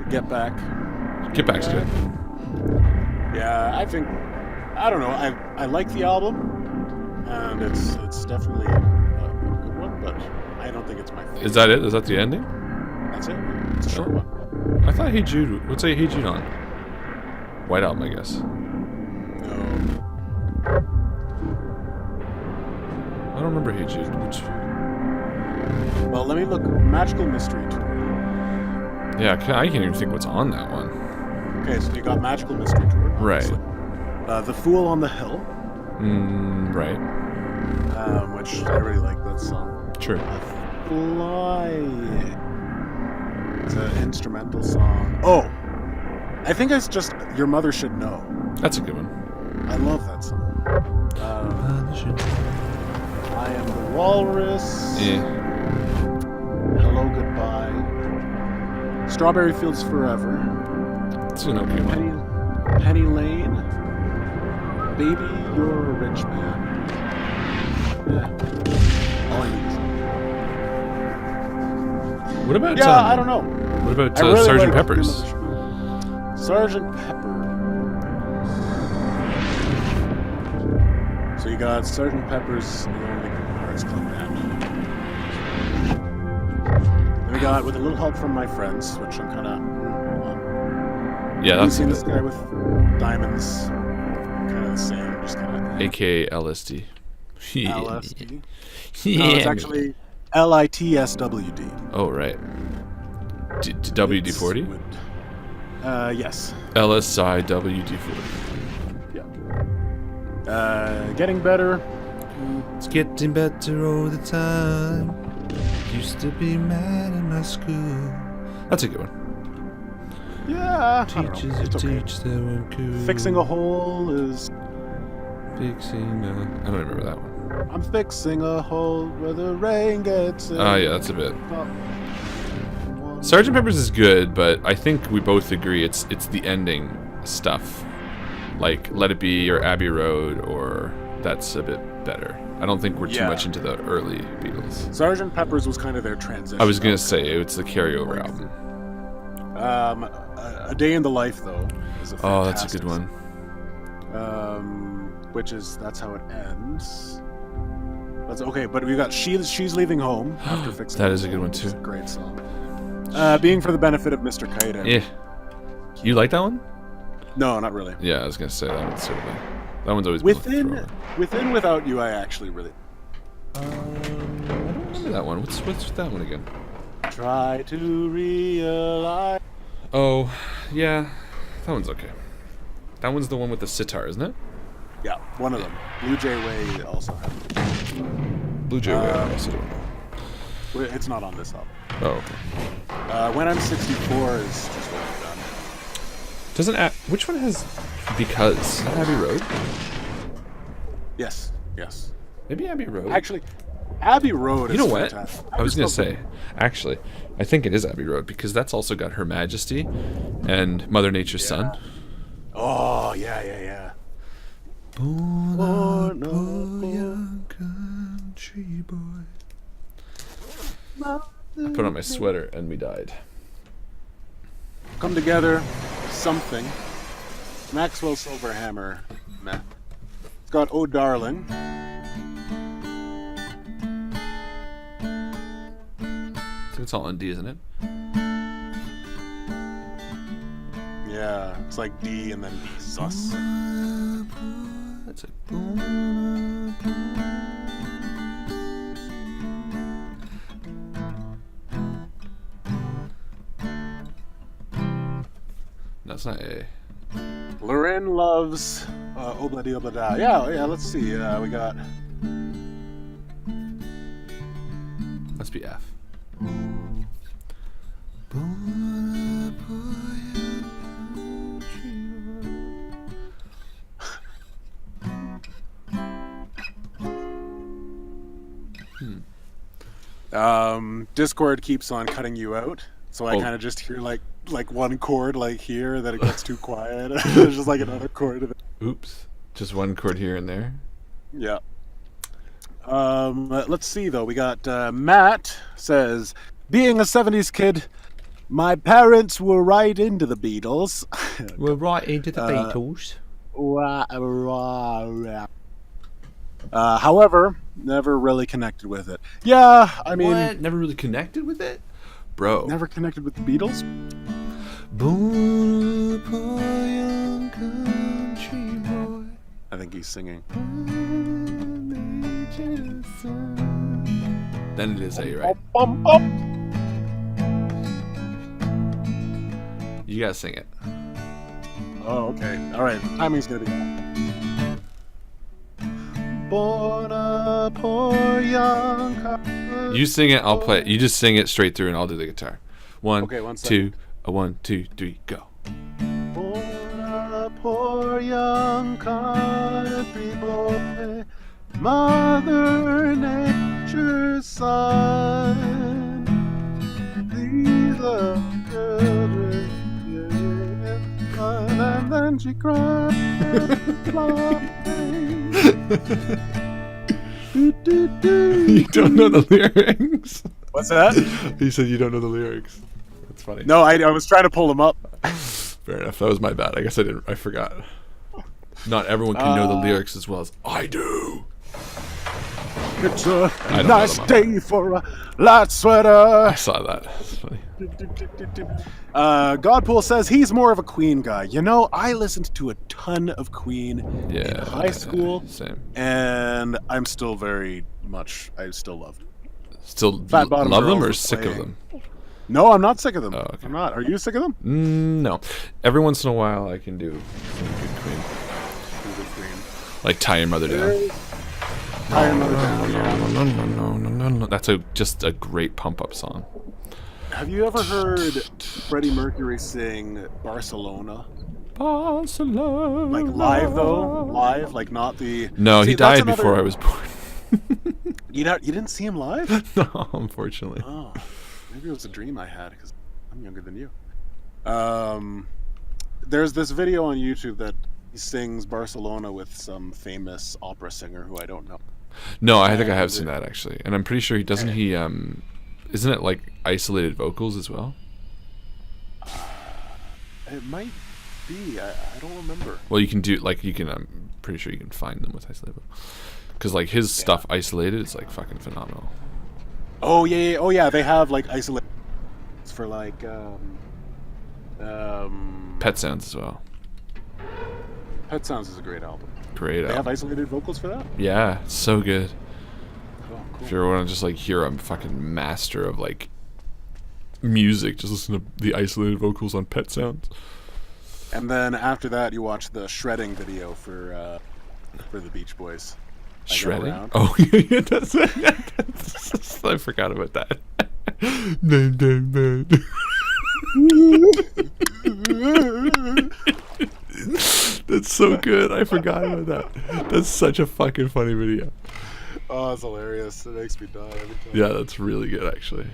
Get Back. Get Back's good. Yeah, I think. I don't know. I like the album, and it's definitely a good one, but I don't think it's my favorite. Is that it? Is that the ending? That's it. It's a short one. I thought Hey Jude. What's Hey Jude on? White Album, I guess. No. I don't remember Hey Jude. Which... Well, let me look. Magical Mystery Tour. Yeah, I can't even think what's on that one. Okay, so you got Magical Mystery Tour. Right. Obviously. The Fool on the Hill, Right. which I really like that song. Sure. Fly. It's an instrumental song. Oh, I think it's just Your Mother Should Know. That's a good one. I love that song. I Am the Walrus. Yeah. Hello, Goodbye. Strawberry Fields Forever. It's an okay one. Penny Lane. Baby, You're a Rich Man. Yeah. All I need is What about Yeah, I don't know. What about I really Sgt. like Pepper's? Sgt. Pepper. So you got Sgt. Pepper's Lonely Hearts Club Band. Then we got With a Little Help from My Friends, which I'm kind of. Yeah, Have you that's seen this guy with diamonds? Kind of the same, just kind of. AKA LSD. LSD. Yeah. No, it's actually LITSWD. Oh, right. WD-40? Yes. LSI WD-40. Yeah. Getting better. It's getting better all the time. Used to be mad in my school. That's a good one. Yeah. Teachers It's okay. teach them cool. Fixing a hole is. Fixing a... I don't remember that one. I'm fixing a hole where the rain gets in. Oh, yeah, that's a bit. Sergeant Pepper's is good, but I think we both agree it's the ending stuff. Like Let It Be or Abbey Road, or that's a bit better. I don't think we're too much into the early Beatles. Sgt. Pepper's was kind of their transition. I was going to say, it's the carryover album. A Day in the Life, though, is a fantastic. Oh, that's a good one. That's how it ends. That's okay, but we got She's Leaving Home after fixing. That is a good one too. It's a great song. Being for the benefit of Mr. Kite. Yeah. You like that one? No, not really. Yeah, I was gonna say that one's certainly. That one's always Within Without You, I actually really. I don't remember that one. What's that one again? Try to realize. Oh, yeah, that one's okay. That one's the one with the sitar, isn't it? Yeah, one of them. Blue Jay Way also has it. Blue Jay Way. I also don't know. It's not on this album. Oh, okay. When I'm 64 is just what I've done. Which one has Because? Is that Abbey Road? Yes. Maybe Abbey Road. Actually, Abbey Road is fantastic. I was going to say, actually, I think it is Abbey Road because that's also got Her Majesty and Mother Nature's Son. Oh, yeah. Born a poor young country boy. I put on my sweater and we died. Come Together, Something. Maxwell Silverhammer. Meh. It's got Oh Darling. It's all on D, isn't it? Yeah, it's like D and then D sus. That's it. That's not A. Loren loves Obladi Oblada. Yeah, let's see. We got. Must be F. Discord keeps on cutting you out, so I kind of just hear like one chord like here, that it gets too quiet. There's just like another chord. Oops. Just one chord here and there. Yeah. Let's see though. We got Matt says, being a 70s kid, my parents were right into the Beatles. We're right into the Beatles. However, never really connected with it. Yeah, I mean... What? Never really connected with it? Bro. Never connected with the Beatles? Born a poor young country boy. I think he's singing. Then it is A, right? You gotta sing it. Oh, okay. Alright, timing's gonna be... Born a poor young country. You sing it, I'll play it. You just sing it straight through and I'll do the guitar. One, two, 1, 2, 3, go. Born a poor young country boy, Mother Nature's son. These are children, and then she cried. You don't know the lyrics? What's that? He said you don't know the lyrics. That's funny. No, I was trying to pull them up. Fair enough. That was my bad. I guess I forgot. Not everyone can know the lyrics as well as I do. It's a nice day for a light sweater. I saw that. That's funny. Godpool says he's more of a Queen guy. You know, I listened to a ton of Queen in high school. Same. And I'm still I still love them. Still Fat Bottom love them Girls or was sick of playing. them? No, I'm not sick of them. Oh, okay. I'm not. Are you sick of them? No. Every once in a while, I can do some good Queen. Good Queen. Like Tie Your Mother Down. Tie Your Mother Down. No. That's just a great pump-up song. Have you ever heard Freddie Mercury sing Barcelona? Barcelona. Like live though? Live? Like not the... No, See, he that's died before I was born. You didn't see him live? No, unfortunately. Oh, maybe it was a dream I had because I'm younger than you. There's this video on YouTube that he sings Barcelona with some famous opera singer who I don't know. No, I think I have seen that actually, and I'm pretty sure he doesn't. He isn't it like isolated vocals as well? It might be. I don't remember. Well, you can do I'm pretty sure you can find them with isolated vocals. Because like his stuff isolated is like fucking phenomenal. Oh yeah. Oh yeah. They have like isolated for like Pet Sounds as well. Pet Sounds is a great album. Great They have album. isolated vocals for that? Yeah, so good. Oh, cool. If you ever want to just like hear a fucking master of like music, just listen to the isolated vocals on Pet Sounds. And then after that, you watch the shredding video for the Beach Boys. I Get Shredding? Around. Oh, yeah, that's I forgot about that. That's so good. I forgot about that. That's such a fucking funny video. Oh, it's hilarious. It makes me die every time. Yeah, that's really good actually.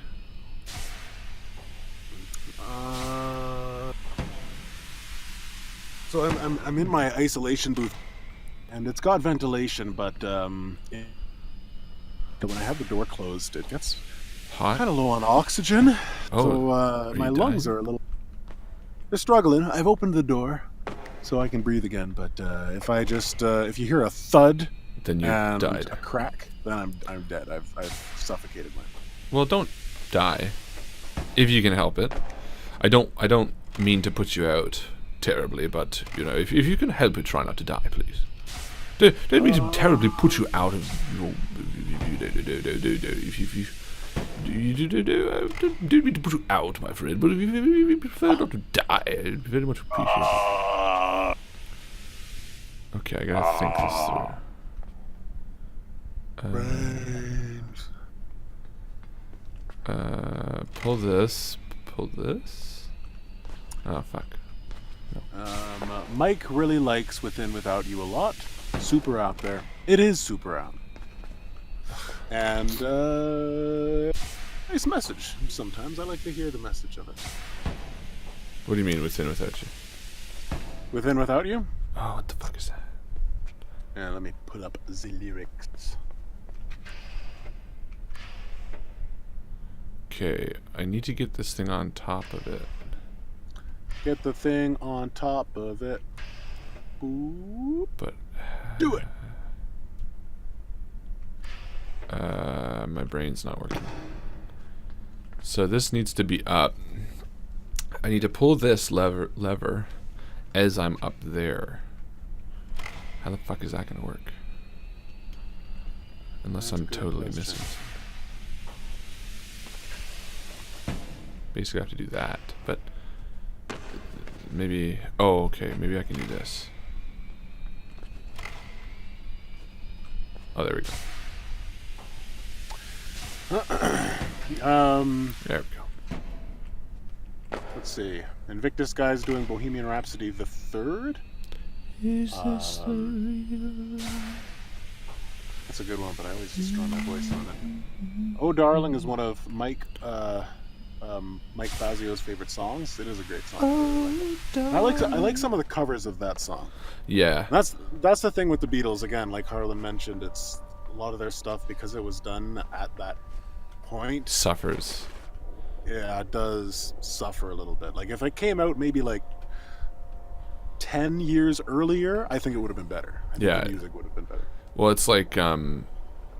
So I'm in my isolation booth, and it's got ventilation, but when I have the door closed, it gets Hot? kind of low on oxygen. Oh, So are my you lungs dying? are a little... They're struggling. I've opened the door so I can breathe again, but if I just... if you hear a thud Then you and died. a crack, then I'm dead. I've suffocated my... Well, don't die if you can help it. I don't mean to put you out terribly, but you know, if you can help it, try not to die, please. Don't mean to terribly put you out of your. Don't mean to put you out, my friend. But if you prefer not to die, I'd very much appreciate it. Okay, I gotta think this through. Pull this. Pull this. Oh fuck. Mike really likes Within Without You a lot. Super out there. It is super out. And nice message. Sometimes I like to hear the message of it. What do you mean Within Without You? Within Without You? Oh, what the fuck is that? Yeah, let me put up the lyrics. Okay, I need to get this thing on top of it. Get the thing on top of it. Ooh, But do it. my brain's not working. So this needs to be up. I need to pull this lever as I'm up there. How the fuck is that gonna work? Unless That's I'm a good totally question. missing something. Basically I have to do that, but maybe, oh okay, maybe I can do this. Oh, there we go. There we go. Let's see. Invictus Guy's doing Bohemian Rhapsody the third. Is this That's a good one, but I always destroy my voice on it. Oh Darling is one of Mike Fazio's favorite songs. It is a great song. I like some of the covers of that song. Yeah. That's the thing with the Beatles. Again, like Harlan mentioned, it's a lot of their stuff because it was done at that point. Suffers. Yeah, it does suffer a little bit. Like if it came out maybe like 10 years earlier, I think it would have been better. I think Yeah. the music would have been better. Well, it's like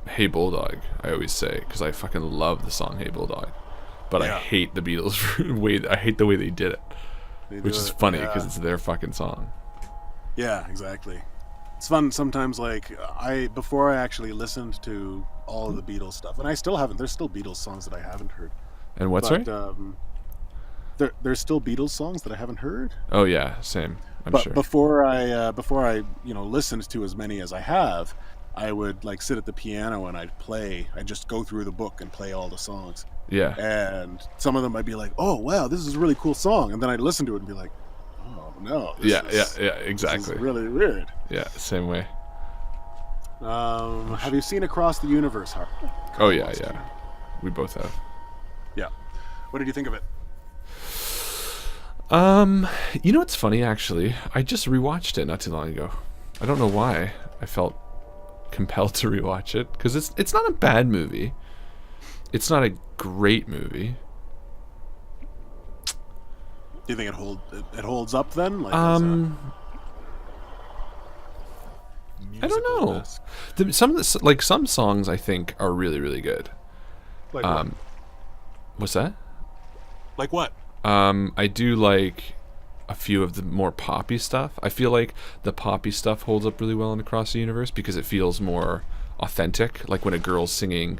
Hey Bulldog, I always say, because I fucking love the song Hey Bulldog. But Yeah. I hate the Beatles I hate the way they did it. They Which do is it, funny yeah. because it's their fucking song. Yeah, exactly. It's fun sometimes. Like before I actually listened to all of the Beatles stuff, and I still haven't. There's still Beatles songs that I haven't heard. And what's but right? there's still Beatles songs that I haven't heard. Oh yeah, same. I'm But sure. before I listened to as many as I have, I would like sit at the piano and I'd just go through the book and play all the songs. Yeah. And some of them I'd be like, oh wow, this is a really cool song, and then I'd listen to it and be like, oh no, Yeah. this Exactly. is really weird. Yeah. Same way. Have you seen Across the Universe, Hart? Oh yeah. We both have. Yeah. What did you think of it? You know what's funny actually? I just rewatched it not too long ago. I don't know why I felt compelled to rewatch it, because it's not a bad movie. It's not a great movie. Do you think it holds up then? Like, I don't know. musical-esque? Some songs I think are really really good. Like what? What's that? Like what? I do like a few of the more poppy stuff. I feel like the poppy stuff holds up really well in Across the Universe because it feels more authentic. Like when a girl's singing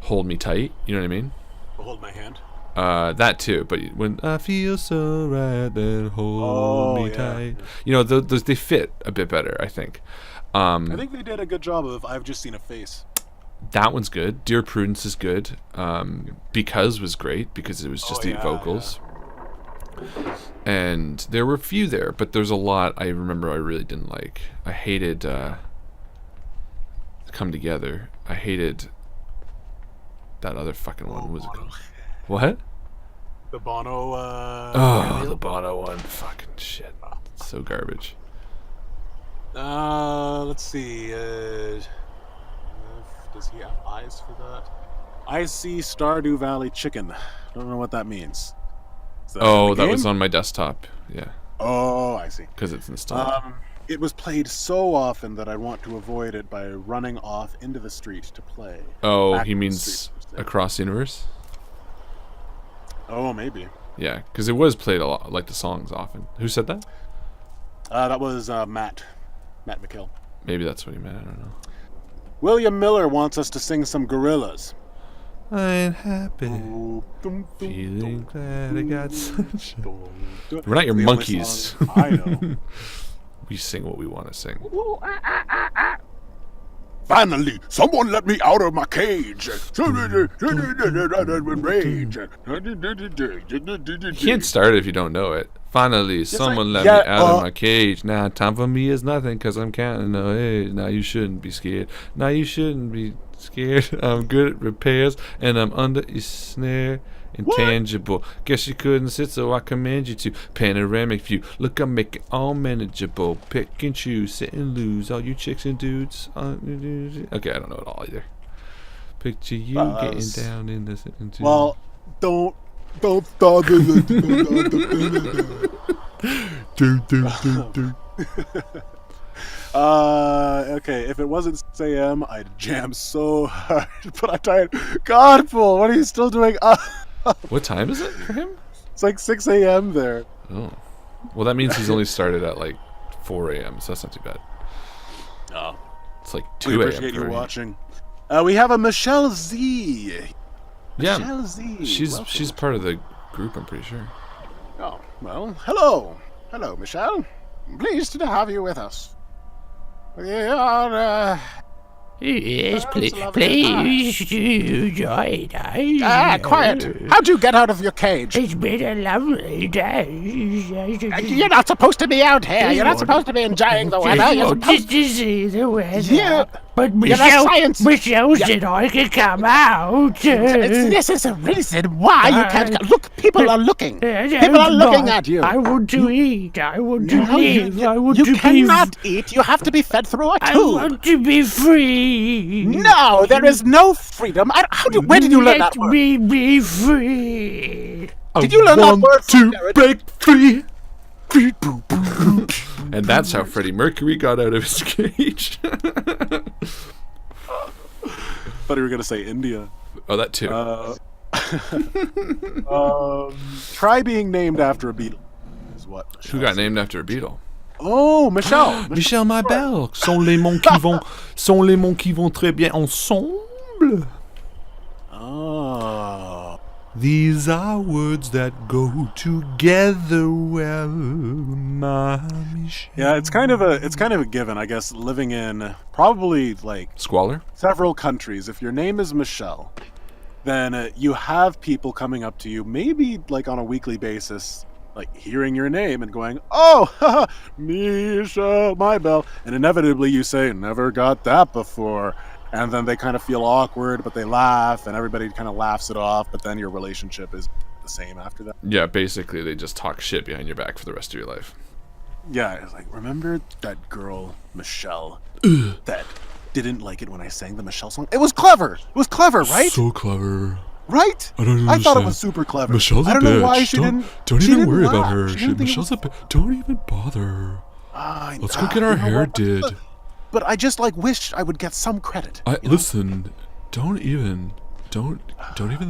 "Hold Me Tight," you know what I mean? Hold my hand. That too. But when I feel so right, then hold me yeah. tight. You know, those they fit a bit better, I think. I think they did a good job of "I've Just Seen a Face." That one's good. Dear Prudence is good. Because was great because it was just the vocals. And there were a few there, but there's a lot I remember I really didn't like. I hated Come Together. I hated that other fucking one. What was it called? What? The Bono. Oh, the Bono one. Fucking shit. It's so garbage. Let's see. Does he have eyes for that? I see Stardew Valley Chicken. Don't know what that means. Is that Oh, the that was game? on my desktop. Yeah, Oh, I see. because it's installed. It was played so often that I want to avoid it by running off into the street to play. Oh, back he to the means street, per se. Across the Universe? Oh, maybe. Yeah, because it was played a lot, like the songs often. Who said that? That was Matt McKill. Maybe that's what he meant. I don't know. William Miller wants us to sing some Gorillaz. I ain't happy. Dum, dum, Feeling dum, glad I got sunshine. dum, dum. We're not your The only monkeys. song I know. We sing what we want to sing. Finally, someone let me out of my cage. Rage. You can't start it if you don't know it. Finally, someone let yeah, me out of my cage. Now, time for me is nothing because I'm counting no age. Now, you shouldn't be scared. Now, you shouldn't be scared. I'm good at repairs and I'm under your snare. Intangible. Guess you couldn't sit, so I command you to. Panoramic view. Look, I make it all manageable. Pick and choose, sit and lose. All you chicks and dudes. Okay, I don't know it all either. Picture you getting was- down in the. Well, don't start. Okay, if it wasn't 6 a.m., I'd jam so hard. But I'm tired. God, Paul, what are you still doing? What time is it for him? It's like 6 a.m. there. Oh. Well, that means he's only started at like 4 a.m., so that's not too bad. Oh. It's like We 2 a.m. appreciate you for him. watching. We have a Michelle Z. Yeah, Michelle Z. she's welcome. part of the group, I'm pretty sure. Oh, well, hello. Hello, Michelle. I'm pleased to have you with us. We are, Yes, Well, it's a lovely please join us. quiet. How'd you get out of your cage? It's been a lovely day. You're not supposed to be out here. You're not supposed to be enjoying the weather. You're supposed to see the weather. Yeah. But You're a science. Michelle said I could come out. This is a reason why you can't go. Look, people are looking. People are looking at you. I want to eat. I want to No, live. I want you to cannot eat. You have to be fed through a I tube. want to be free. No, there is no freedom. Where did you learn that Let word? me be free. Did you learn that word from Jared? break free. And that's how Freddie Mercury got out of his cage. Thought you were gonna say India. Oh, that too. Try being named after a beetle. Is what? Who got named after a beetle? Oh, Michelle. Michel Mabel. Sont les monts qui vont très bien ensemble. Oh. These are words that go together well, my Michelle. Yeah, it's kind of a given, I guess, living in probably like Squalor? several countries. If your name is Michelle, then you have people coming up to you, maybe like on a weekly basis, like hearing your name and going, "Oh, haha, Michelle, my belle," and inevitably you say, "Never got that before." And then they kind of feel awkward, but they laugh, and everybody kind of laughs it off. But then your relationship is the same after that. Yeah, basically they just talk shit behind your back for the rest of your life. Yeah, it's like, remember that girl, Michelle, that didn't like it when I sang the Michelle song? It was clever. It was clever, right? So clever. Right? I don't I thought it understand. was super clever. Michelle's a I don't bitch. know why she didn't. Don't she even didn't worry about laugh. her. She didn't think it Michelle's a was- bitch. Don't even bother. Let's go get our you know hair what? did. But I just like wished I would get some credit. you know? Listen, don't even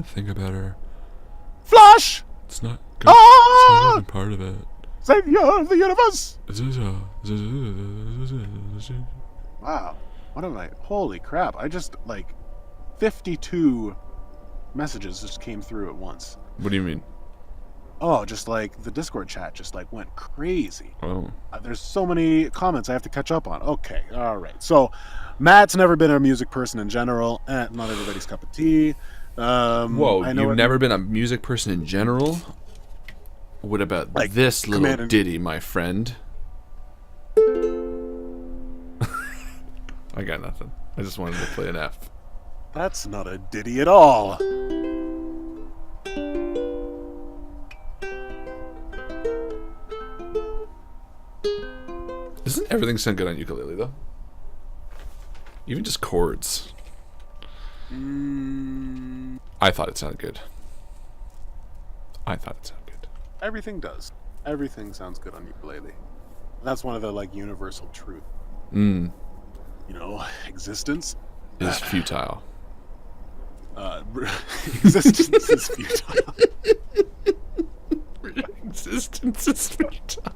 think about her. Flash! It's not good. It's Ah! not even part of it. Savior of the universe! What Wow. What am I? Holy crap. I just, 52 messages just came through at once. do you mean? Oh, just like the Discord chat just went crazy. Oh. There's so many comments I have to catch up on. Okay, all right. So, Matt's never been a music person in general. Not everybody's cup of tea. Whoa, I know you've it- never been a music person in general? What about Like, this little Command and- ditty, my friend? I got nothing. I just wanted to play an F. That's not a ditty at all. Doesn't everything sound good on ukulele, though? Even just chords. I thought it sounded good. Everything does. Everything sounds good on ukulele. That's one of the universal truth. Mm. You know, existence. Is futile. Existence is futile. Existence is futile.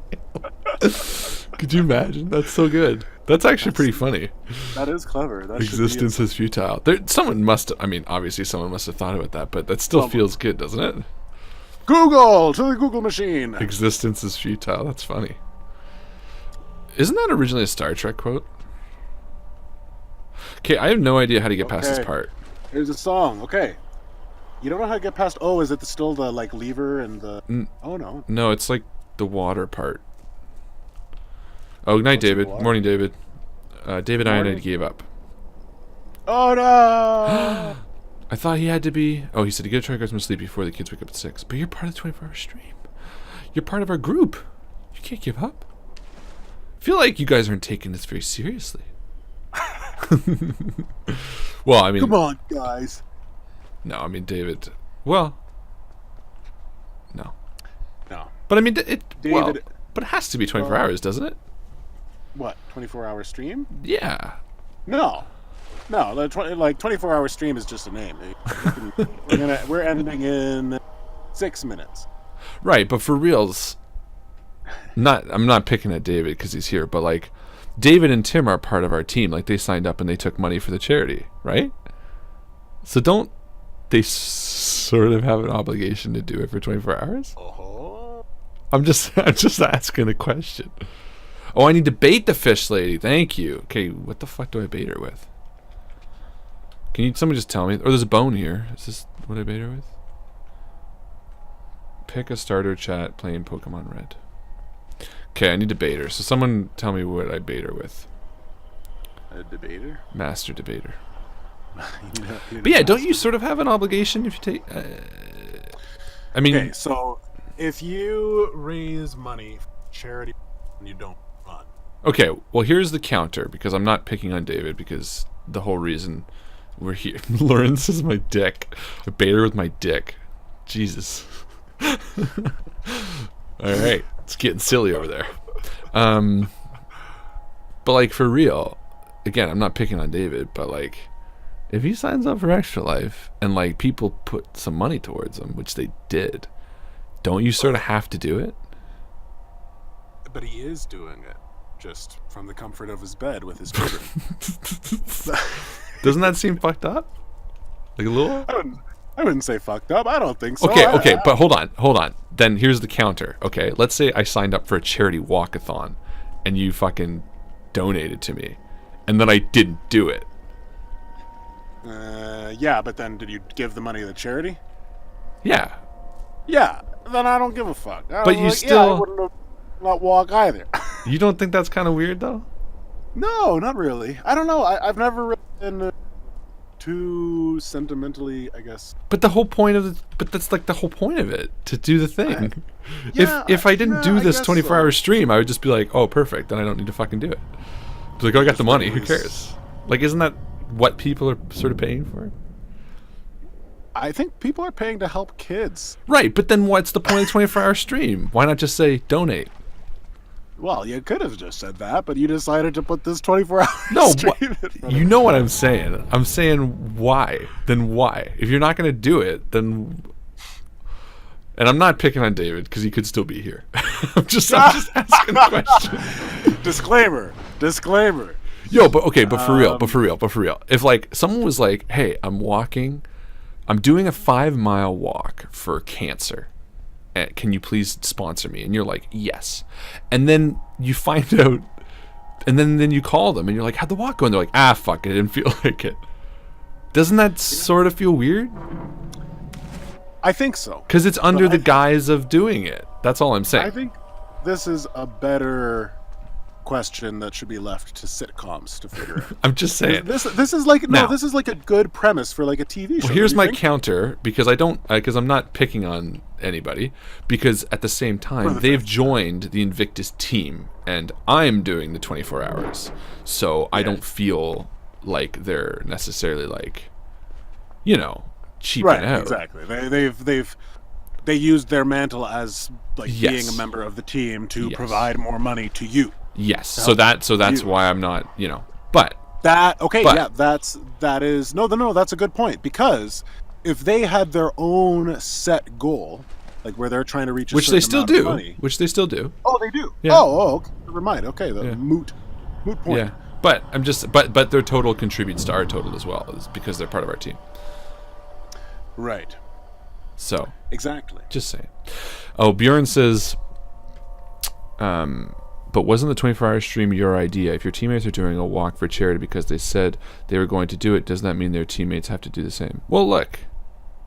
Could you imagine? That's so good. That's actually pretty funny. That is clever. That should be Existence is futile. Someone must. I mean, obviously, someone must have thought about that, but that still feels good, doesn't it? Google to the Google machine. Existence is futile. That's funny. Isn't that originally a Star Trek quote? Okay, I have no idea how to get past this Okay. part. Here's a song. Okay. You don't know how to get past. Oh, is it still the lever and the? Oh no. No, it's like the water part. Oh, good night, What's the David. water? Morning, David. David Morning. Ionite gave up. Oh no. I thought he had to be. Oh, he said he gotta try to get some sleep before the kids wake up at 6. But you're part of the 24-hour stream. You're part of our group. You can't give up. I feel like you guys aren't taking this very seriously. Well, I mean, Come on, guys. no, I mean David. Well, no, No. but I mean it. Well, David- but it has to be 24 hours, doesn't it? What? 24-hour stream? Yeah. No. No. The 24-hour stream is just a name. We're ending in 6 minutes. Right, but for reals, I'm not picking at David because he's here, but David and Tim are part of our team. They signed up and they took money for the charity, right? So don't they sort of have an obligation to do it for 24 hours? Oh. I'm just asking a question. Oh, I need to bait the fish lady. Thank you. Okay, what the fuck do I bait her with? Can someone just tell me? Or there's a bone here. Is this what I bait her with? Pick a starter chat playing Pokemon Red. Okay, I need to bait her. So someone tell me what I bait her with. A debater? Master debater. You know, But yeah, don't you sort of have an obligation if you take... I mean... Okay, so if you raise money for charity and you don't run, Okay, well, here's the counter, because I'm not picking on David, because the whole reason we're here... Lawrence is my dick. I bait her with my dick. Jesus. Alright, it's getting silly over there. But, for real, again, I'm not picking on David, but, if he signs up for Extra Life, and, people put some money towards him, which they did, don't you sort of have to do it? but he is doing it just from the comfort of his bed with his children. Doesn't that seem fucked up? A little? I wouldn't say fucked up. I don't think so. Okay, but hold on. Then here's the counter. Okay, let's say I signed up for a charity walkathon, and you fucking donated to me, and then I didn't do it. Yeah, but then did you give the money to the charity? Yeah. Yeah, then I don't give a fuck. But you Yeah, I wouldn't have let walk either. You don't think that's kind of weird, though? No, not really. I don't know. I've never really been too sentimentally, I guess. But the whole point of but that's like the whole point of it, to do the thing. Yeah, if I didn't do this I guess 24-hour stream, I would just be like, oh, perfect, then I don't need to fucking do it. Be like, oh, I got the money, who cares? Like, isn't that what people are sort of paying for? I think people are paying to help kids. Right, but then what's the point of the 24-hour stream? Why not just say donate? Well, you could have just said that, but you decided to put this 24-hour No, stream in front of you know what I'm saying. I'm saying why? Then why? If you're not going to do it, then... And I'm not picking on David, because he could still be here. I'm just asking a question. Disclaimer. Yo, but okay, but for real. If like someone was like, hey, I'm doing a 5-mile walk for cancer. Can you please sponsor me? And you're like, yes. And then you find out, and then you call them and you're like, how'd the walk go? And they're like, fuck it, I didn't feel like it. Doesn't that sort of feel weird? I think so. Because it's under the guise of doing it. That's all I'm saying. I think this is a better question that should be left to sitcoms to figure out. I'm just saying. This is like this is like a good premise for like a TV show. Well, here's my counter, because because I'm not picking on anybody, because at the same time they've joined the Invictus team and I'm doing the 24 hours, so I don't feel like they're necessarily like, cheaping out. Exactly. They used their mantle as like being a member of the team to provide more money to you. Yes. So that's why I'm not, but that is that's a good point, because if they had their own set goal, like where they're trying to reach which they still do. Oh, they do. Yeah. Okay. Never mind. Okay, the moot point. Yeah. But I'm just but their total contributes to our total as well, is because they're part of our team. Right. So exactly. Just saying. Oh, Bjorn says, but wasn't the 24-hour stream your idea? If your teammates are doing a walk for charity because they said they were going to do it, doesn't that mean their teammates have to do the same? Well, look,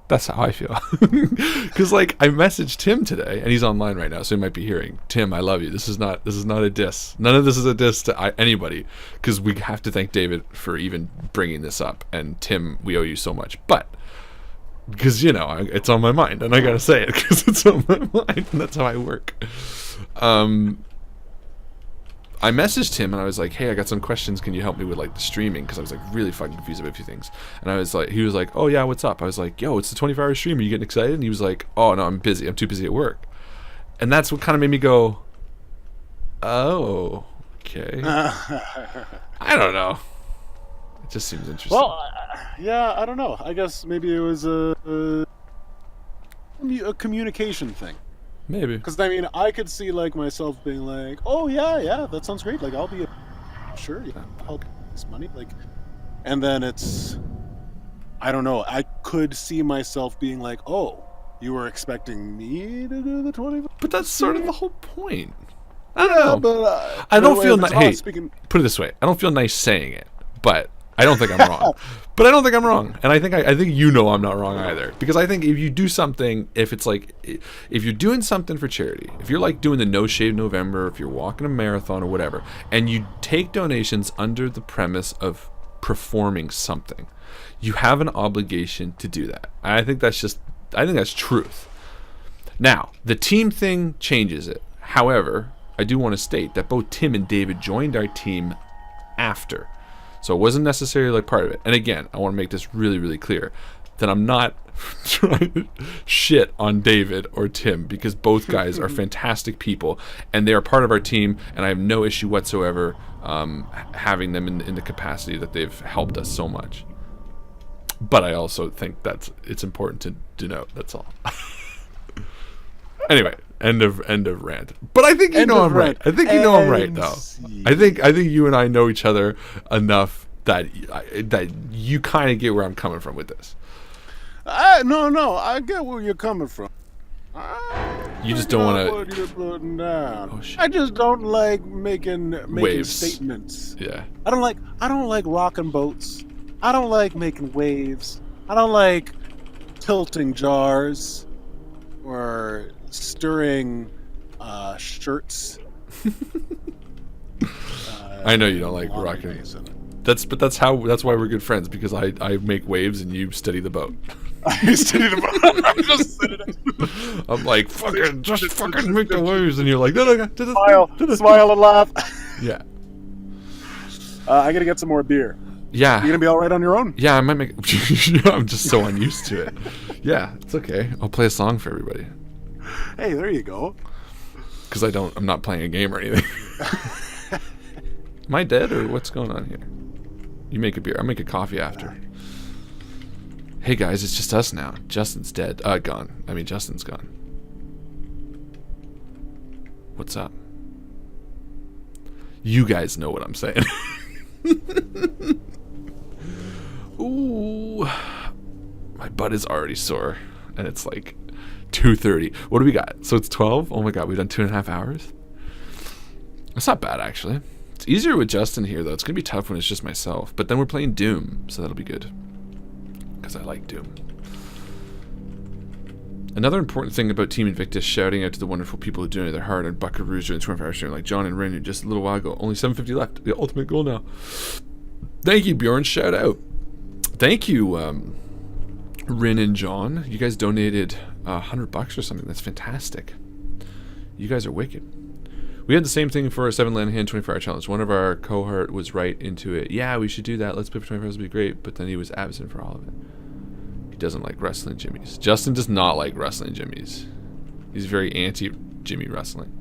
that's how I feel. Because like I messaged Tim today, and he's online right now, so he might be hearing. Tim, I love you. This is not a diss. None of this is a diss to anybody, because we have to thank David for even bringing this up, and Tim, we owe you so much. But because it's on my mind, and I gotta say it because it's on my mind, and that's how I work. I messaged him and I was like, hey, I got some questions, can you help me with like the streaming, because I was like really fucking confused about a few things. And he was like, oh yeah, what's up? I was like, yo, it's the 24-hour stream, are you getting excited? And he was like, oh no, I'm busy, I'm too busy at work. And that's what kind of made me go, oh, okay. I don't know, it just seems interesting. Well, yeah, I don't know, I guess maybe it was a communication thing. Maybe. Because, I mean, I could see, like, myself being like, oh, yeah, that sounds great. Like, I'll be sure, I'll get this money. Like, and then it's, I don't know. I could see myself being like, oh, you were expecting me to do the 20? But that's sort of the whole point. I don't know. But, I don't feel nice. Hey, speaking... put it this way. I don't feel nice saying it, but I don't think I'm wrong. But I don't think I'm wrong, and I think I'm not wrong either. Because I think if you do something, if it's like, if you're doing something for charity, if you're like doing the No Shave November, if you're walking a marathon or whatever, and you take donations under the premise of performing something, you have an obligation to do that. I think that's truth. Now, the team thing changes it. However, I do want to state that both Tim and David joined our team after. So it wasn't necessarily like part of it. And again, I want to make this really, really clear that I'm not trying to shit on David or Tim, because both guys are fantastic people and they are part of our team, and I have no issue whatsoever having them in the capacity that they've helped us so much. But I also think it's important to denote. That's all. Anyway, end of rant. But I think I'm right. I think I'm right though. I think you and I know each other enough that you kind of get where I'm coming from with this. No, I get where you're coming from. You just don't want What you're putting down. Oh, shit. I just don't like making Waves. statements. to. Yeah. I don't like rocking boats. I don't like making waves. I don't like tilting jars or stirring shirts. I know you don't like laundry rocking. basin. That's why we're good friends, because I make waves and you steady the boat. I steady the boat. I just sit it. I'm like, fucking make the waves, and you're like, no. Smile and laugh. Yeah. I gotta get some more beer. Yeah. You gonna be all right on your own? Yeah, I might make. I'm just so unused to it. Yeah, it's okay. I'll play a song for everybody. Hey, there you go. Because I'm not playing a game or anything. Am I dead or what's going on here? You make a beer. I'll make a coffee after. Hey guys, it's just us now. Justin's dead. Gone. I mean, Justin's gone. What's up? You guys know what I'm saying. Ooh. My butt is already sore. And it's like 2:30. What do we got? So it's 12? Oh my god, we've done 2.5 hours? That's not bad, actually. It's easier with Justin here, though. It's going to be tough when it's just myself. But then we're playing Doom, so that'll be good. Because I like Doom. Another important thing about Team Invictus, shouting out to the wonderful people who donated their heart and Buckaroos during the 24-hour stream, like John and Rin, just a little while ago. Only 750 left. The ultimate goal now. Thank you, Bjorn. Shout out. Thank you, Rin and John. You guys donated $100 or something. That's fantastic. You guys are wicked. We had the same thing for our 7 land hand 24-hour challenge. One of our cohort was right into it. Yeah, we should do that. Let's play for 24 hours. It'll be great. But then he was absent for all of it. He doesn't like wrestling jimmies. Justin does not like wrestling jimmies. He's very anti-jimmy wrestling.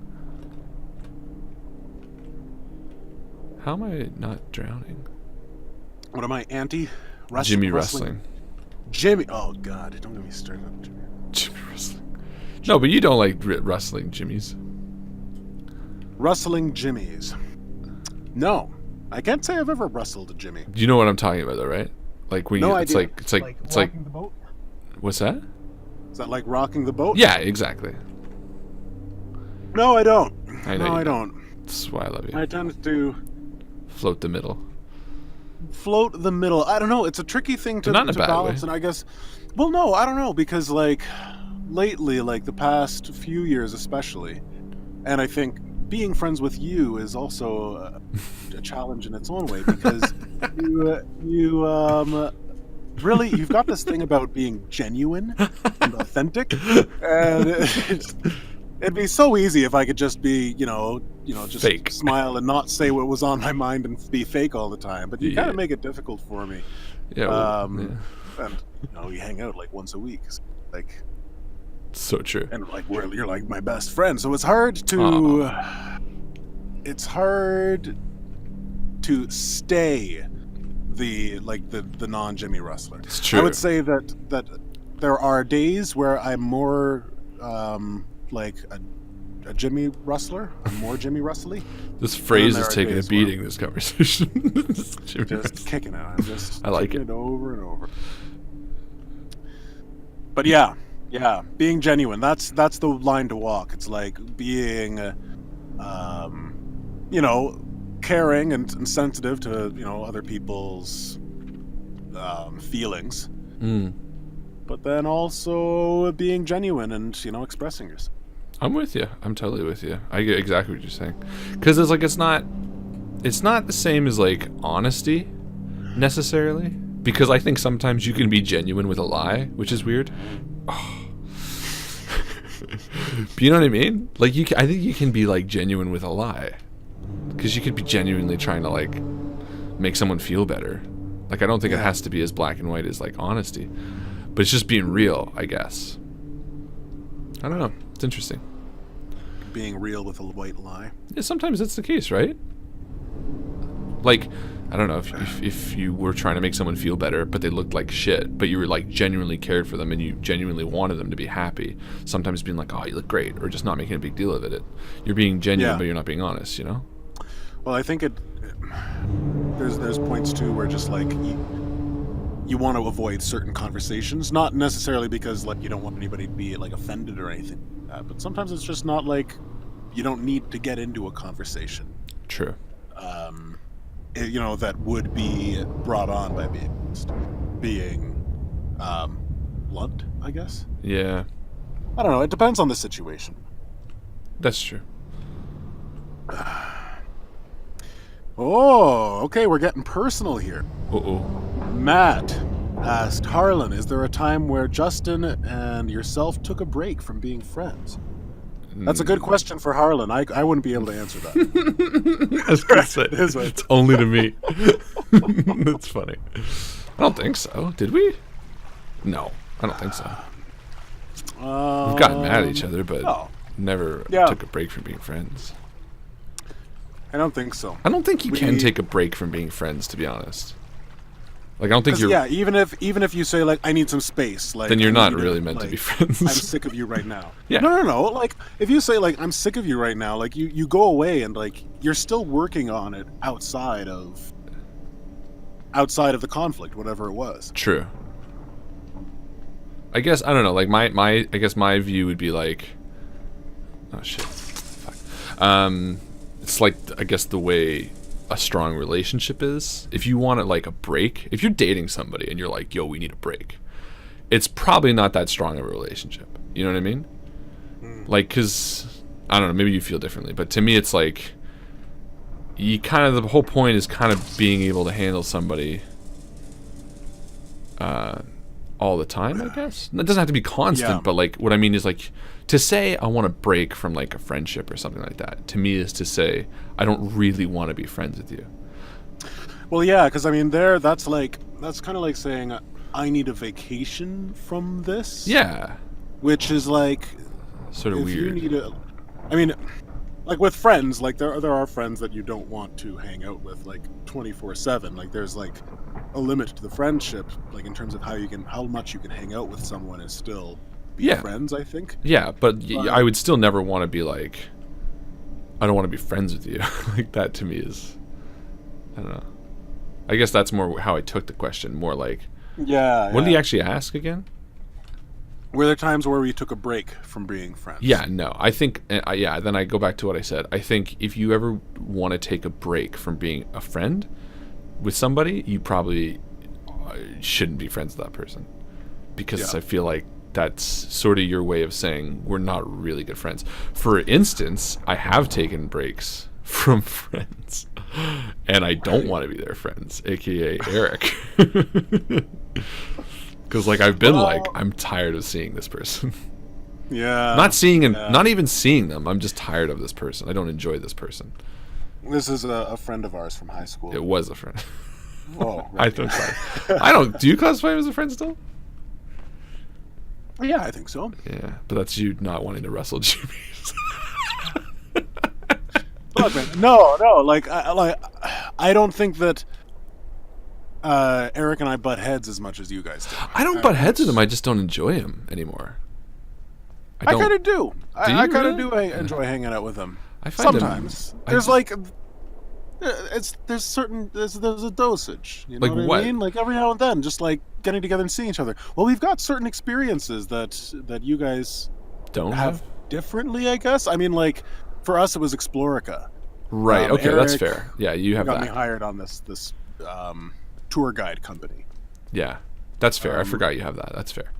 How am I not drowning? What am I, anti? Jimmy wrestling. Jimmy. Oh God! Don't get me started on Jimmy. Jimmy wrestling. No, but you don't like wrestling jimmies. Wrestling jimmies. No, I can't say I've ever wrestled a jimmy. You know what I'm talking about, though, right? Like when No it's idea. like Rocking the boat? What's that? Is that like rocking the boat? Yeah, exactly. No, I don't. I know No, you I don't. don't. That's why I love you. I tend to Float the middle. float the middle. I don't know. It's a tricky thing to, Not in a to bad balance, way. and I guess. Well, no, I don't know, because like lately, like the past few years especially, and I think being friends with you is also a challenge in its own way, because you really, you've got this thing about being genuine and authentic, and it'd be so easy if I could just be, just Fake. smile and not say what was on my mind and be fake all the time. But you kind Yeah. of make it difficult for me. Yeah, well, yeah. And we hang out like once a week, like, So true. and like you're like my best friend, so it's hard to stay the non-Jimmy wrestler. It's true. I would say that there are days where I'm more like a Jimmy wrestler. I'm more Jimmy wrestly. This phrase there is are taking a days where- beating, this conversation. This Jimmy Just wrestling. kicking it. I'm just I like kicking it. over and over. But yeah, being genuine. That's the line to walk. It's like being, caring and sensitive to other people's feelings, but then also being genuine and expressing yourself. I'm with you. I'm totally with you. I get exactly what you're saying. Because it's not the same as like honesty necessarily. Because I think sometimes you can be genuine with a lie, which is weird. Oh. But you know what I mean? Like I think you can be like genuine with a lie. Because you could be genuinely trying to like make someone feel better. Like I don't think it has to be as black and white as like honesty. But it's just being real, I guess. I don't know. It's interesting. Being real with a white lie. Yeah, sometimes that's the case, right? Like, I don't know, if you were trying to make someone feel better, but they looked like shit, but you were like genuinely cared for them and you genuinely wanted them to be happy. Sometimes being like, oh, you look great, or just not making a big deal of it. You're being genuine, but you're not being honest, you know? Well, I think there's points too where just like you want to avoid certain conversations, not necessarily because like you don't want anybody to be like offended or anything like that, but sometimes it's just not like you don't need to get into a conversation. True. That would be brought on by being blunt, I guess. Yeah, I don't know. It depends on the situation. that's true. Oh, okay, we're getting personal here. Uh-oh. Matt asked Harlan, is there a time where Justin and yourself took a break from being friends? That's a good question for Harlan. I wouldn't be able to answer that. I was gonna say, His way. it's only to me. That's funny. I don't think so. Did we? No, I don't think so. We've gotten mad at each other, but no. never Yeah. took a break from being friends. I don't think so. I don't think you can We- take a break from being friends, to be honest. Like, I don't think 'Cause, you're... yeah, even if you say like I need some space, like then you're I not need really it, meant to like, be friends. I'm sick of you right now. Yeah. No. Like if you say like I'm sick of you right now, like you go away and like you're still working on it outside of the conflict, whatever it was. True. I guess, I don't know, like, I guess my view would be like... Oh, shit. Fuck. It's like, I guess, the way a strong relationship is. If you want like a break, if you're dating somebody and you're like, yo, we need a break, it's probably not that strong of a relationship. You know what I mean? Like, because, I don't know, maybe you feel differently, but to me it's like, you kind of, the whole point is kind of being able to handle somebody all the time, I guess. It doesn't have to be constant, Yeah. but like, what I mean is like, to say I want to break from like a friendship or something like that, to me is to say I don't really want to be friends with you. Well, yeah, because I mean, that's kind of like saying I need a vacation from this. Yeah, Which is like sort of if you weird. need a, I mean, like with friends, like there are friends that you don't want to hang out with like 24/7. Like there's like a limit to the friendship, like in terms of how much you can hang out with someone and still be Yeah. friends. I think. Yeah, but I would still never want to be like, I don't want to be friends with you. Like, that to me is, I don't know. I guess that's more how I took the question. More like, Yeah. what did he actually ask again? Were there times where we took a break from being friends? Yeah, no. I think, yeah, then I go back to what I said. I think if you ever want to take a break from being a friend with somebody, you probably shouldn't be friends with that person. Because Yeah. I feel like that's sort of your way of saying we're not really good friends. For instance, I have taken breaks from friends, and I don't want to be their friends, aka Eric. Because like I've been like, I'm tired of seeing this person. Yeah. Not seeing and yeah. not even seeing them. I'm just tired of this person. I don't enjoy this person. This is a friend of ours from high school. It was a friend. Oh, right. I don't. Do you classify him as a friend still? Yeah, I think so. Yeah, but that's you not wanting to wrestle Jimmy. Look, man, no. Like I don't think that Eric and I butt heads as much as you guys do. I don't butt heads with him. I just don't enjoy him anymore. I kind of do. I you kind of really? do. I enjoy hanging out with him. I find him- Sometimes I there's just- like there's a dosage. You know Like what, what? I mean? Like every now and then, just like getting together and seeing each other. Well, we've got certain experiences that you guys don't have differently, I guess. I mean, like for us, it was Explorica. Right. Okay, that's Eric fair. Yeah, you have got me that. hired on this tour guide company. Yeah, that's fair. I forgot you have that. That's fair.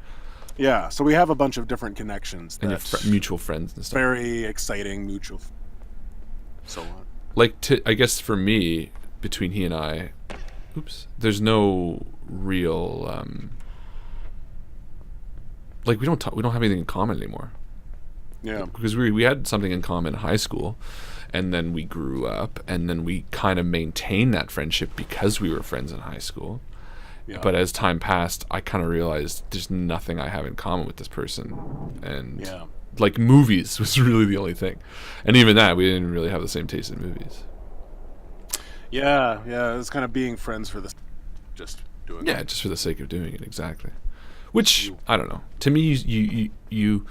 Yeah, so we have a bunch of different connections And that your mutual friends and stuff. very exciting mutual. So on. Like, I guess for me, between he and I, there's no real like we don't have anything in common anymore. Yeah. Because we had something in common in high school, and then we grew up, and then we kind of maintained that friendship because we were friends in high school. Yeah. But as time passed, I kind of realized there's nothing I have in common with this person, and Yeah. like movies was really the only thing, and even that we didn't really have the same taste in movies. Yeah, it's kind of being friends for the just doing Yeah, it. just for the sake of doing it, exactly. Which I don't know. To me, you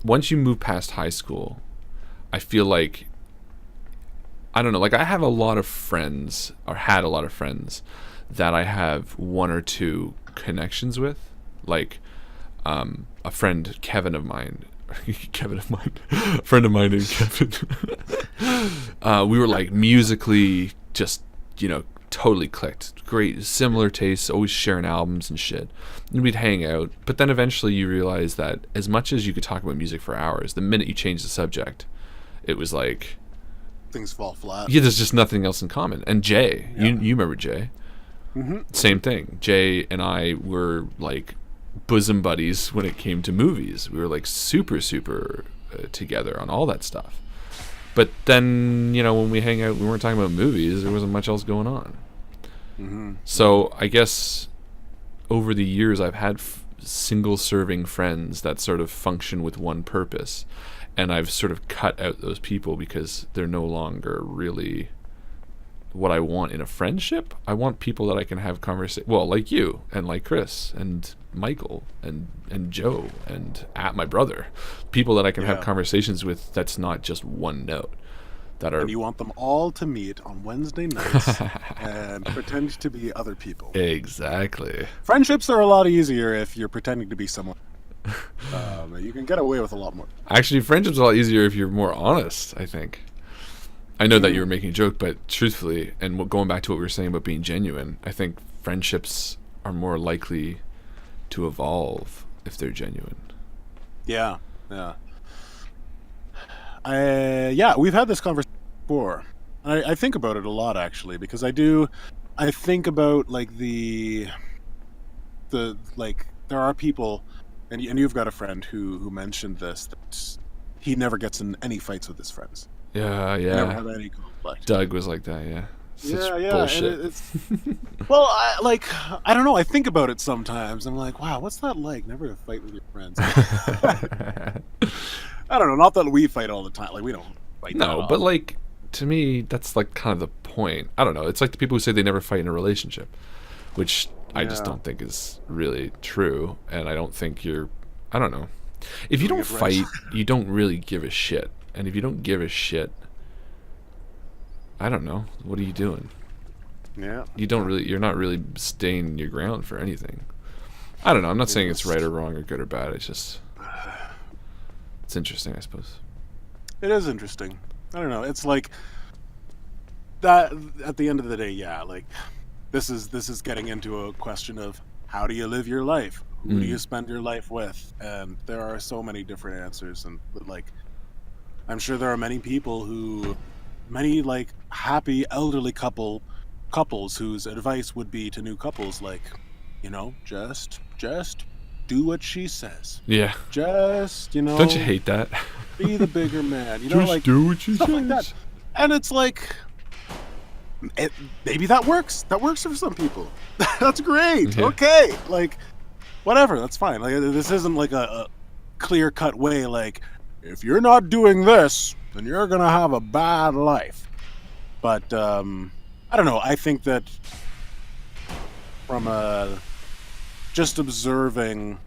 once you move past high school, I feel like, I don't know. Like, I have a lot of friends, or had a lot of friends, that I have one or two connections with, like a friend Kevin of mine. A friend of mine named Kevin. We were like musically just, totally clicked. Great, similar tastes, always sharing albums and shit. And we'd hang out. But then eventually you realize that as much as you could talk about music for hours, the minute you change the subject, it was like things fall flat. Yeah, there's just nothing else in common. And Jay, you remember Jay? Mm-hmm. Same thing. Jay and I were like bosom buddies when it came to movies. We were like super together on all that stuff. But then, when we hang out, we weren't talking about movies. There wasn't much else going on. Mm-hmm. So I guess over the years, I've had single-serving friends that sort of function with one purpose. And I've sort of cut out those people because they're no longer really what I want in a friendship. I want people that I can have conversation. Well, like you and like Chris and Michael and Joe and my brother, people that I can have conversations with. That's not just one note. And you want them all to meet on Wednesday nights and pretend to be other people. Exactly. Friendships are a lot easier if you're pretending to be someone. You can get away with a lot more. Actually, friendships are a lot easier if you're more honest, I think. I know that you were making a joke, but truthfully, and going back to what we were saying about being genuine, I think friendships are more likely to evolve if they're genuine. Yeah. We've had this conversation before. I think about it a lot, actually, because I think about like the like there are people, and you've got a friend who mentioned this, that he never gets in any fights with his friends. Yeah. Never have any conflict. Doug was like that, yeah. Such bullshit. And well, I don't know. I think about it sometimes. I'm like, wow, what's that like? Never to fight with your friends. I don't know. Not that we fight all the time. Like, we don't fight. No, but like, to me, that's like kind of the point. I don't know. It's like the people who say they never fight in a relationship, which I just don't think is really true. And I don't think I don't know. If you don't fight, you don't really give a shit. And if you don't give a shit, I don't know. What are you doing? Yeah. You're not really staying your ground for anything. I don't know. I'm not saying it's right or wrong or good or bad. It's just, it's interesting, I suppose. It is interesting. I don't know. It's like that at the end of the day. Yeah. Like this is getting into a question of how do you live your life? Who do you spend your life with? And there are so many different answers. And like, I'm sure there are many people many like happy elderly couples whose advice would be to new couples like, just do what she says. Yeah. Just, Don't you hate that? Be the bigger man. Just like do what she stuff says. like that. And it's like, maybe that works. That works for some people. That's great. Yeah. Okay. Like, whatever. That's fine. Like, this isn't like a clear-cut way. Like, if you're not doing this, then you're gonna have a bad life. But I don't know. I think that from just observing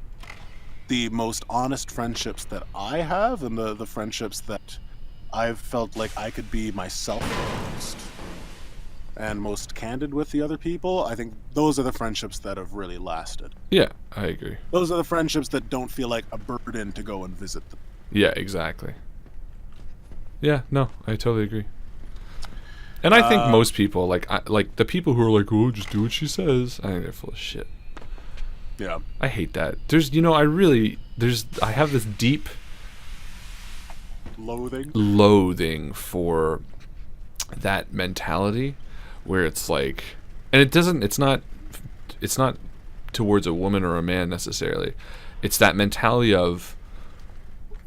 the most honest friendships that I have, and the friendships that I've felt like I could be myself most candid with the other people, I think those are the friendships that have really lasted. Yeah, I agree. Those are the friendships that don't feel like a burden to go and visit them. Yeah, exactly. Yeah, no, I totally agree. And I think most people, like the people who are like, "Oh, just do what she says," I think they're full of shit. Yeah, I hate that. I have this deep loathing for that mentality, where it's like, and it's not towards a woman or a man necessarily. It's that mentality of,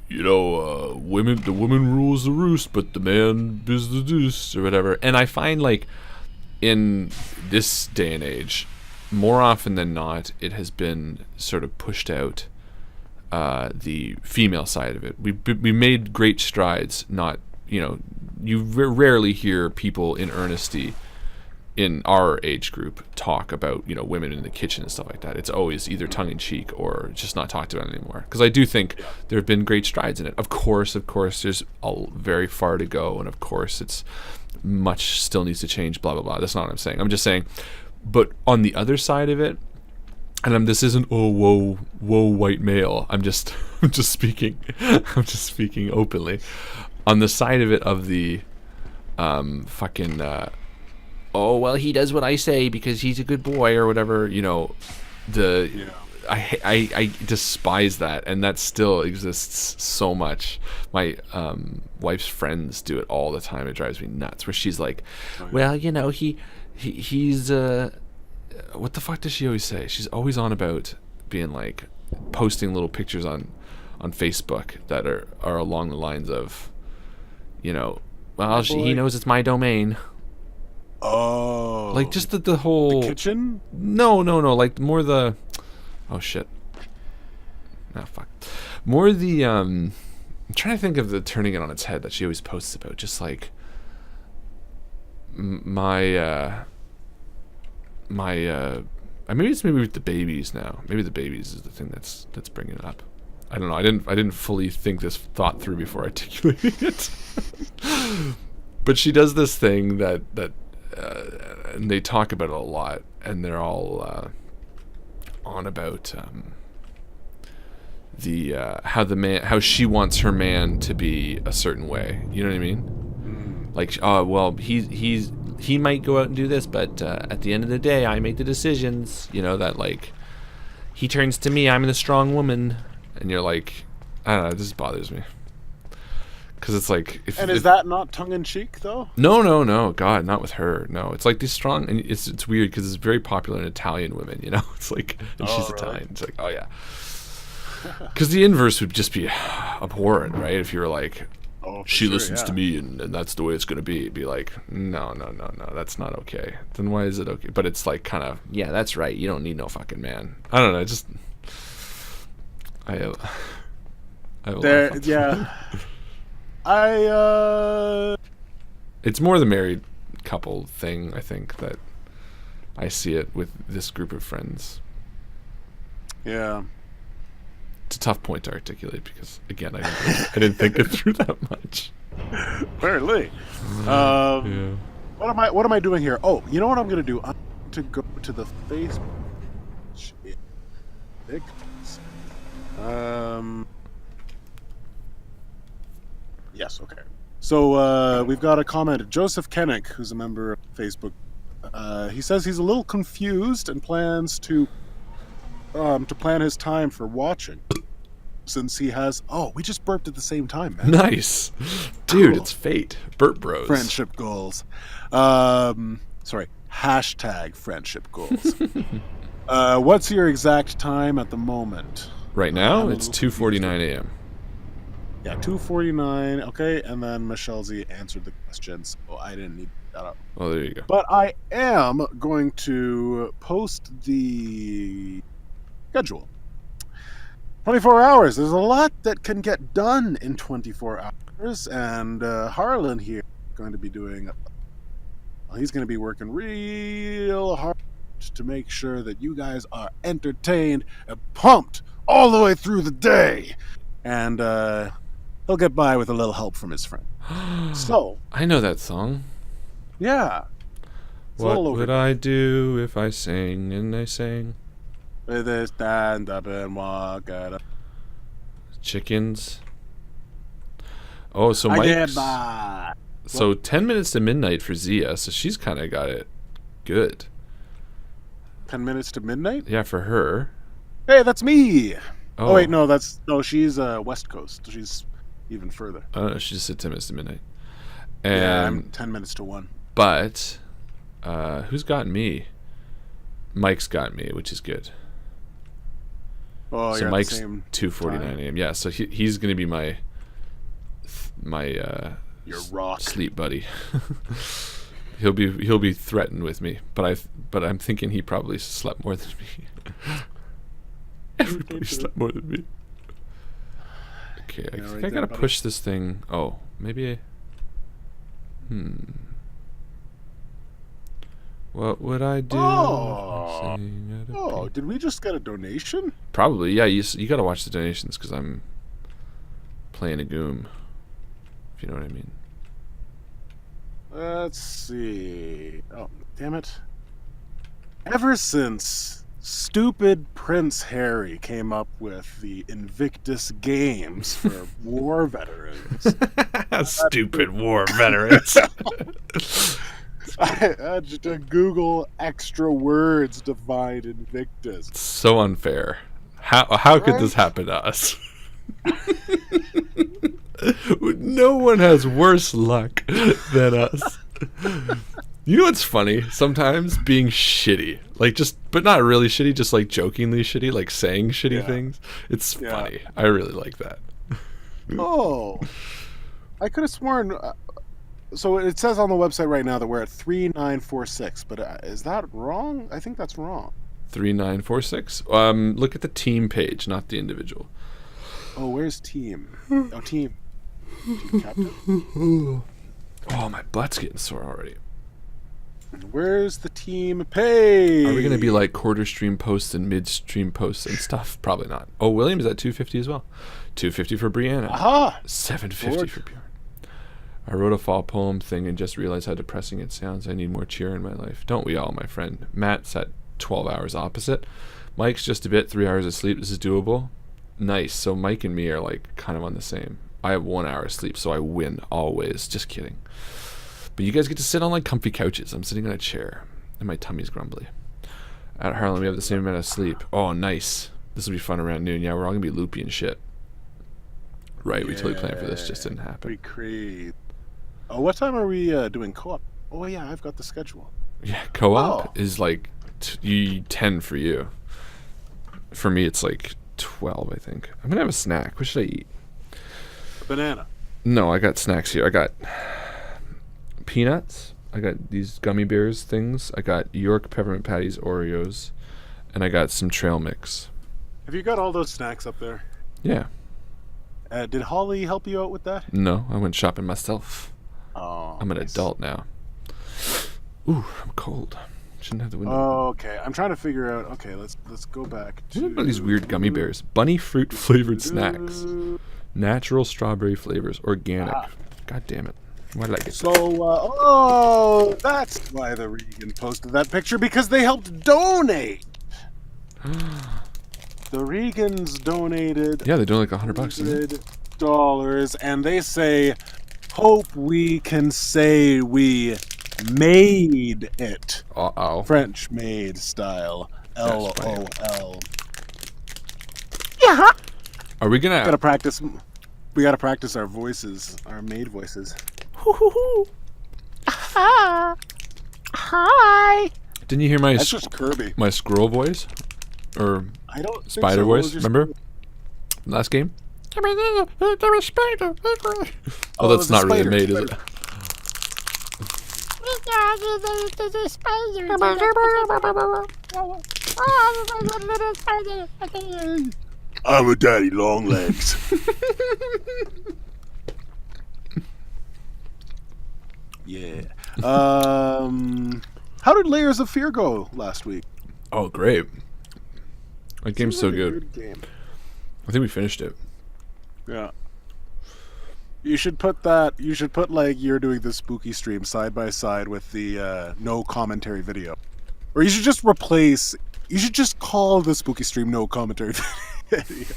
the woman rules the roost, but the man is the deuce, or whatever. And I find, like, in this day and age, more often than not, it has been sort of pushed out, the female side of it. We made great strides. Not, you rarely hear people in earnesty in our age group talk about, women in the kitchen and stuff like that. It's always either tongue-in-cheek or just not talked about anymore. Because I do think there have been great strides in it. Of course, there's very far to go, and of course, it's much still needs to change, blah, blah, blah. That's not what I'm saying. I'm just saying, but on the other side of it, and this isn't whoa white male. I'm just speaking I'm just speaking openly on the side of it of the fucking oh well, he does what I say because he's a good boy or whatever, you know. I despise that, and that still exists so much. My wife's friends do it all the time. It drives me nuts. Where she's like, well, you know, he's what the fuck does she always say? She's always on about being like posting little pictures on Facebook that are along the lines of, you know, well, he knows it's my domain. Oh, like just the whole kitchen? No, like more the, oh shit, fuck, more the I'm trying to think of the turning it on its head that she always posts about. Just like my maybe it's with the babies now. Maybe the babies is the thing that's bringing it up. I don't know. I didn't fully think this thought through before articulating it. But she does this thing that and they talk about it a lot, and they're all on about the how she wants her man to be a certain way. You know what I mean? Like, well, he might go out and do this, but at the end of the day, I make the decisions. You know, that like he turns to me, I'm the strong woman, and you're like, I don't know, this bothers me. Because it's like, is that not tongue in cheek though? No, God, not with her. No, it's like these strong, and it's weird because it's very popular in Italian women. You know, it's like, and she's really? Italian. It's like, oh yeah, because the inverse would just be abhorrent, right? If you were like, she listens to me, and that's the way it's gonna be. It'd be like, no, that's not okay. Then why is it okay? But it's like kind of, yeah, that's right. You don't need no fucking man. I don't know. Just I have a lot of fun. Yeah. It's more the married couple thing, I think, that I see it with this group of friends. Yeah. It's a tough point to articulate because, again, I didn't think it through that much. Apparently. Yeah. What am I doing here? Oh, you know what I'm going to do? I'm going to go to the Facebook. Yes, okay. So we've got a comment. Joseph Kennick, who's a member of Facebook, he says he's a little confused and plans to plan his time for watching, since he has. Oh, we just burped at the same time, man. Nice, dude. Cool. It's fate. Burp bros. Friendship goals. Sorry. Hashtag friendship goals. What's your exact time at the moment? Right now, it's 2:49 a.m. Yeah, 2:49. Okay, and then Michelle Z answered the questions, so I didn't need that up. Oh, there you go. But I am going to post the schedule. 24 hours. There's a lot that can get done in 24 hours, and Harlan here is going to be doing. He's going to be working real hard to make sure that you guys are entertained and pumped all the way through the day, and he'll get by with a little help from his friend. So I know that song. Yeah. What would I do if I sang and I sang? With a stand up and walk out. Chickens. Oh, so Mike's. So 10 minutes to midnight for Zia, so she's kind of got it good. 10 minutes to midnight? Yeah, for her. Hey, that's me. Oh wait, no, she's West Coast. She's even further. She just said 10 minutes to midnight. And yeah, I'm 10 minutes to 1. But who's got me? Mike's got me, which is good. Oh, so you're Mike's at the same 2:49 a.m. Yeah, so he's gonna be my your rock sleep buddy. he'll be threatened with me, but I'm thinking he probably slept more than me. Everybody slept more than me. Okay, I think I gotta push this thing. Oh, maybe. What would I do? Oh, did we just get a donation? Probably, yeah. You gotta watch the donations because I'm playing a goom. If you know what I mean. Let's see. Oh, damn it! Ever since stupid Prince Harry came up with the Invictus Games for war veterans. Stupid war veterans. I had to Google extra words to find Invictus. So unfair. How could this happen to us? No one has worse luck than us. You know what's funny? Sometimes being shitty, like but not really shitty, just like jokingly shitty, like saying shitty things. It's funny. I really like that. Oh, I could have sworn. So it says on the website right now that we're at 3946, but is that wrong? I think that's wrong. 3946. Look at the team page, not the individual. Oh, where's team? Oh, team. Team captain. Oh, my butt's getting sore already. Where's the team page? Are we going to be like quarter stream posts and mid stream posts and stuff? Probably not. Oh, William's at 250 as well. 250 for Brianna. Aha! 750 Lord. for Bjorn. I wrote a fall poem thing and just realized how depressing it sounds. I need more cheer in my life. Don't we all, my friend? Matt's at 12 hours opposite. Mike's just a bit, 3 hours of sleep. This is doable. Nice. So Mike and me are like kind of on the same. I have 1 hour of sleep, so I win always. Just kidding. But you guys get to sit on like comfy couches. I'm sitting on a chair and my tummy's grumbly. At Harlan, we have the same amount of sleep. Oh, nice. This will be fun around noon. Yeah, we're all going to be loopy and shit. Right, we totally planned for this. Just didn't happen. We create. Oh, what time are we doing co-op? Oh, yeah, I've got the schedule. Yeah, co-op is like 10 for you. For me, it's like 12, I think. I'm going to have a snack. What should I eat? A banana. No, I got snacks here. I got peanuts. I got these gummy bears things. I got York peppermint patties, Oreos, and I got some trail mix. Have you got all those snacks up there? Yeah. Did Holly help you out with that? No, I went shopping myself. Oh, I'm an nice. adult now. Ooh, I'm cold. Shouldn't have the window. Oh, okay. I'm trying to figure out. Okay, let's go back to. What about these weird gummy bears? Bunny fruit flavored snacks. Natural strawberry flavors. Organic. God damn it. Why did I get So, that's why the Regan posted that picture, because they helped donate. The Regans donated. Yeah, they're doing like $100. Isn't it? $100, and they say, "Hope we can say we made it." Uh-oh. French made style. That's funny. LOL. Are we gonna... Gotta practice. We gotta practice our voices, our maid voices. Hi. Didn't you hear my That's just Kirby. my squirrel voice? Or I don't think spider so. voice? Just- Remember? Last game? There was spider. Oh, that's the not really spider. made, is it? There's a spider. I'm a daddy long legs. Yeah. How did Layers of Fear go last week? Oh, great. That game's so Really good. game. I think we finished it. Yeah. You should put that. You should put like you're doing the spooky stream side by side with the no commentary video, or you should just replace. You should just call the spooky stream no commentary video.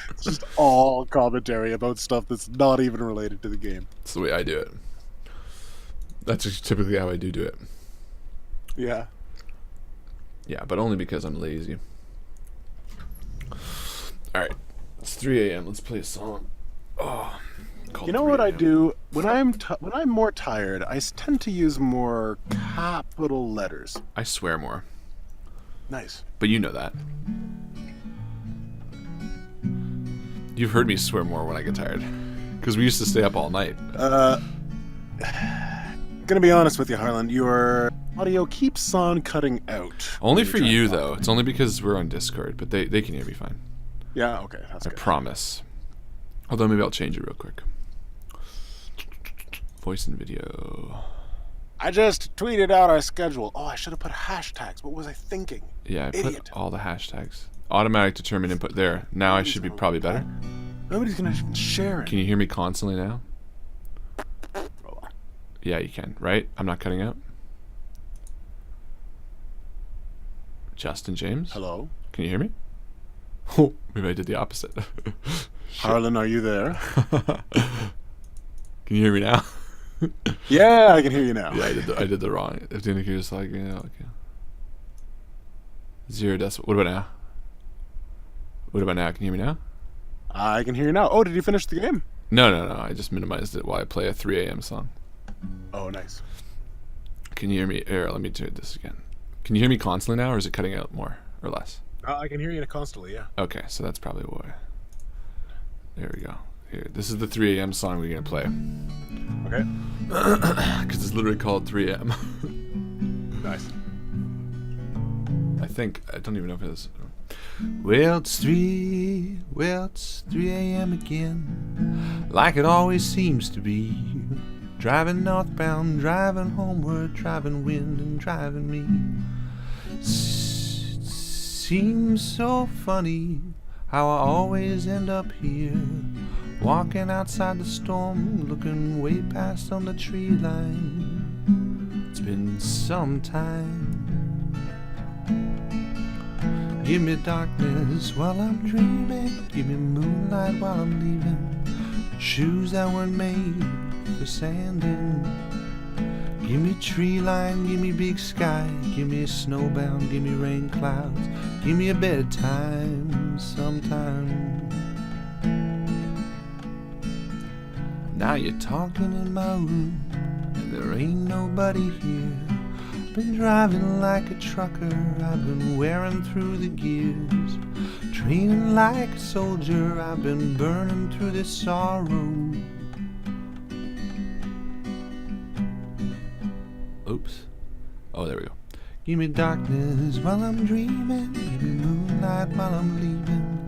It's just all commentary about stuff that's not even related to the game. That's the way I do it. That's just typically how I do it. Yeah. Yeah, but only because I'm lazy. Alright. It's 3 a.m. Let's play a song. Oh, called You know 3 what I a.m.. do when I'm more tired? I tend to use more capital letters. I swear more. Nice. But you know that. You've heard me swear more when I get tired. Because we used to stay up all night. Gonna be honest with you, Harlan. Your audio keeps on cutting out. Only when for you're trying you, to talk. though. It's only because we're on Discord, but they can hear me fine. Yeah, okay, that's I good. promise. Although maybe I'll change it real quick. Voice and video. I just tweeted out our schedule. Oh, I should have put hashtags. What was I thinking? Yeah, I put Idiot. all the hashtags. Automatic determine input there. Now I should be probably better. Nobody's gonna even share it. Can you hear me constantly now? Oh, Yeah, you can, right? I'm not cutting out? Justin James? Hello? Can you hear me? Oh, maybe I did the opposite. Harlan, are you there? Can you hear me now? Yeah, I can hear you now. Yeah, I did the wrong. I think you're just like, yeah, okay. 0 decibel. What about now? What about now? Can you hear me now? I can hear you now. Oh, did you finish the game? No. I just minimized it while I play a 3 a.m. song. Oh, nice. Can you hear me? Here, let me do this again. Can you hear me constantly now, or is it cutting out more or less? I can hear you constantly, yeah. Okay, so that's probably why. There we go. Here, this is the 3 a.m. song we're gonna play. Okay. Because it's literally called 3 a.m. Nice. I think, I don't even know if it is. Well, it's 3 a.m. again, like it always seems to be. Driving northbound, driving homeward, driving wind and driving me. Seems so funny how I always end up here, walking outside the storm, looking way past on the tree line. It's been some time. Give me darkness while I'm dreaming, give me moonlight while I'm leaving, shoes that weren't made for sanding. Give me tree line, give me big sky, give me snowbound, give me rain clouds, give me a bedtime sometime. Now you're talking in my room, and there ain't nobody here. Been driving like a trucker, I've been wearing through the gears. Training like a soldier, I've been burning through this sorrow. Oops. Oh, there we go. Give me darkness while I'm dreaming, give me moonlight while I'm leaving.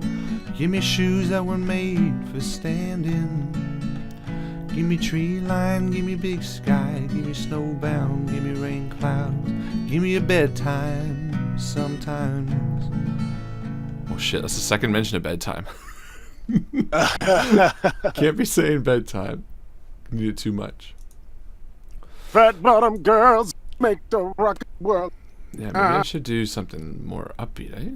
Give me shoes that were made for standing. Give me tree line, give me big sky, give me snowbound, give me rain clouds, give me a bedtime sometimes. Oh shit, that's the second mention of bedtime. Can't be saying bedtime. Need it too much. Fat bottom girls make the rocket world. Yeah, maybe I should do something more upbeat, eh?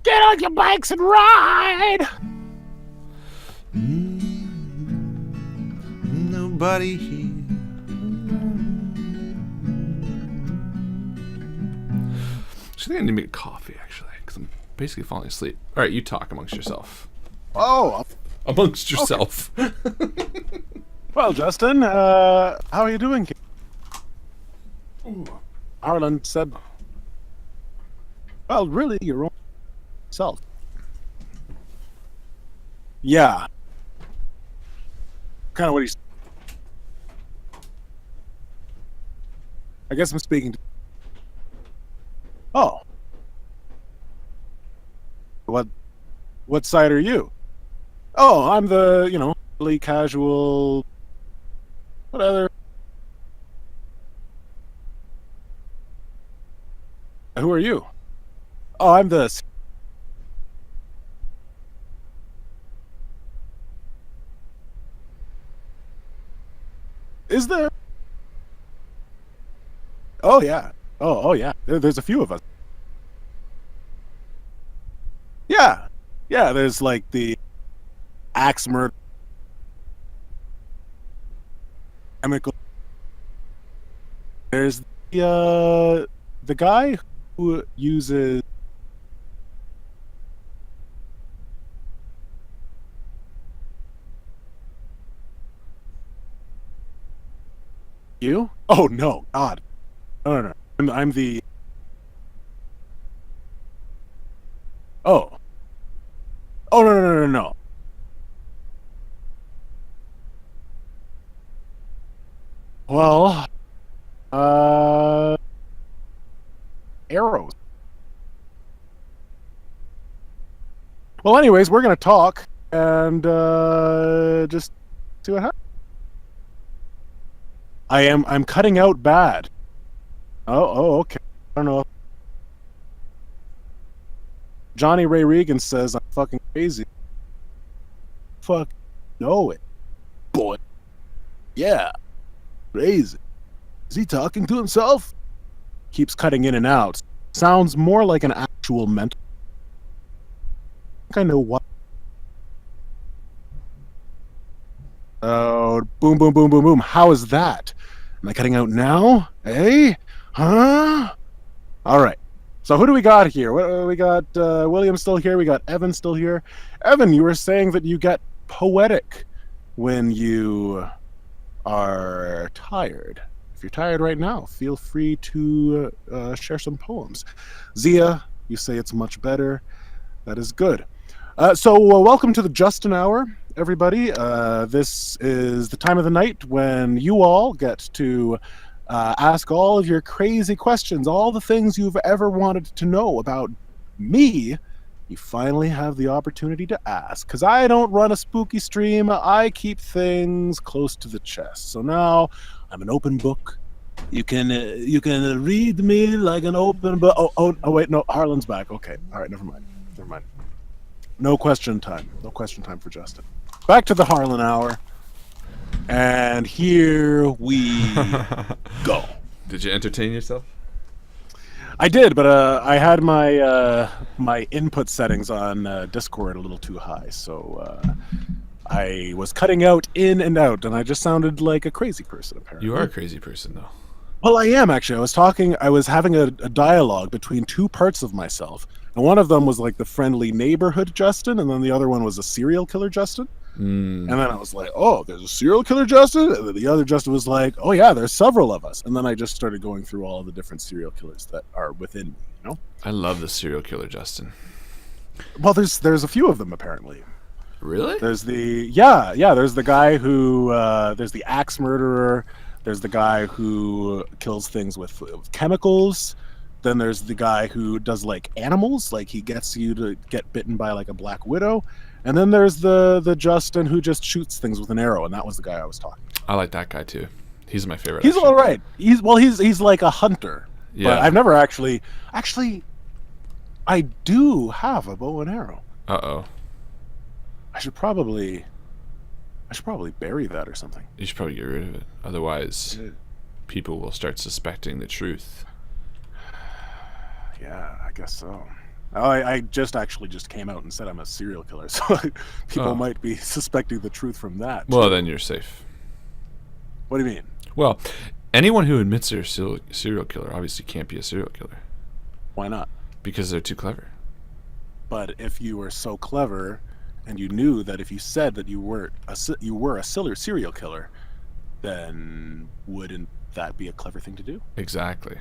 Get on your bikes and ride! Nobody here. I think I need to make coffee, actually, because I'm basically falling asleep. All right, you talk amongst yourself. Oh, Amongst yourself. well, Justin, how are you doing? Harlan said, well, really, your own self. Yeah. Kind of what he's... I guess I'm speaking to... Oh. What side are you? Oh, I'm the, really casual... whatever. Who are you? Oh, I'm the... Is there? Oh yeah. Oh yeah. There's a few of us. Yeah. Yeah. There's like the axe murder, chemical. There's the guy who uses. You? Oh no, God. No. I'm the... Oh. Oh, no. Well, arrows. Well, anyways, we're gonna talk and just see what happens. I'm cutting out bad. Oh, okay. I don't know. Johnny Ray Regan says I'm fucking crazy. Fuck, know it, boy. Yeah, crazy. Is he talking to himself? Keeps cutting in and out. Sounds more like an actual mental. I think I know what. Oh, boom, boom, boom, boom, boom. How is that? Am I cutting out now? Hey? Huh? All right. So who do we got here? We got William still here. We got Evan still here. Evan, you were saying that you get poetic when you are tired. If you're tired right now, feel free to share some poems. Zia, you say it's much better. That is good. So welcome to the Justin Hour, everybody. This is the time of the night when you all get to ask all of your crazy questions, all the things you've ever wanted to know about me. You finally have the opportunity to ask, because I don't run a spooky stream. I keep things close to the chest. So now I'm an open book. You can read me like an open book. Oh wait, no, Harlan's back. Okay, all right, never mind. No question time. No question time for Justin. Back to the Harlan Hour. And here we go. Did you entertain yourself? I did, but I had my my input settings on Discord a little too high, so I was cutting out in and out, and I just sounded like a crazy person, apparently. You are a crazy person, though. Well, I am, actually. I was having a dialogue between two parts of myself, and one of them was like the friendly neighborhood Justin, and then the other one was a serial killer Justin. And then I was like, oh, there's a serial killer Justin? And then the other Justin was like, oh yeah, there's several of us. And then I just started going through all of the different serial killers that are within me, you know? I love the serial killer Justin. Well, there's a few of them, apparently. Really? There's the there's the guy who there's the axe murderer. There's the guy who kills things with chemicals. Then there's the guy who does like animals, like he gets you to get bitten by like a black widow. And then there's the Justin who just shoots things with an arrow, and that was the guy I was talking to. I like that guy too. He's my favorite. He's all right. He's like a hunter. Yeah. But I've never actually I do have a bow and arrow. Uh-oh. I should probably bury that or something. You should probably get rid of it. Otherwise, people will start suspecting the truth. Yeah, I guess so. I just came out and said I'm a serial killer, so people might be suspecting the truth from that. Well, then you're safe. What do you mean? Well, anyone who admits they're a serial killer obviously can't be a serial killer. Why not? Because they're too clever. But if you were so clever, and you knew that if you said that you were a serial killer, then wouldn't that be a clever thing to do? Exactly.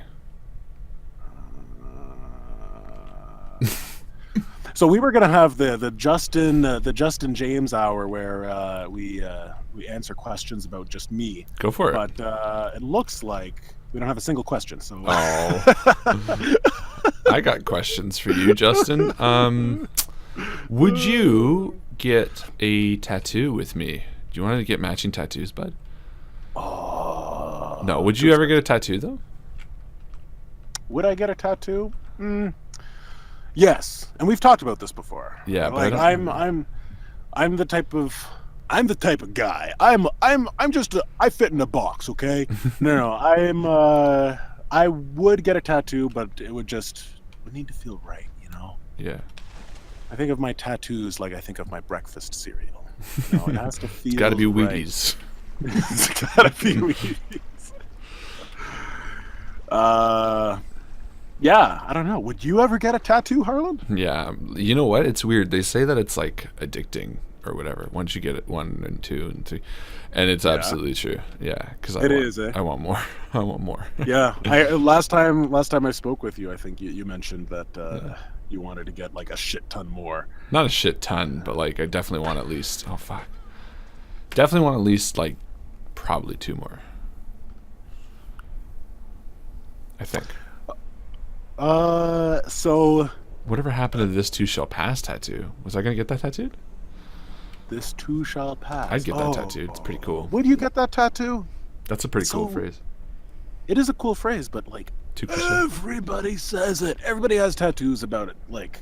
So we were gonna have the Justin James hour where we answer questions about just me. Go for it. But it looks like we don't have a single question. So oh, I got questions for you, Justin. Would you get a tattoo with me? Do you want to get matching tattoos, bud? Oh. No. Would you ever get a tattoo though? Would I get a tattoo? Yes, and we've talked about this before. Yeah, like but I'm the type of guy. I fit in a box, okay? No, I would get a tattoo, but it would need to feel right, you know? Yeah. I think of my tattoos like I think of my breakfast cereal. You know, it has to feel It's got to be right. Wheaties. It's gotta be Wheaties. Yeah, I don't know. Would you ever get a tattoo, Harlan? Yeah. You know what? It's weird. They say that it's like addicting or whatever once you get it 1 and 2 and 3, and it's absolutely true. Yeah, because I want more. I want more. Yeah. Last time I spoke with you, I think you mentioned that you wanted to get like a shit ton more. Not a shit ton, but like I definitely want at least. Oh fuck. Definitely want at least like probably 2 more. I think. So whatever happened to this too shall pass tattoo? Was I gonna get that tattooed? This too shall pass. I'd get that tattooed. It's pretty cool. Would you get that tattoo? That's a pretty cool phrase. It is a cool phrase, but like everybody says it. Everybody has tattoos about it. Like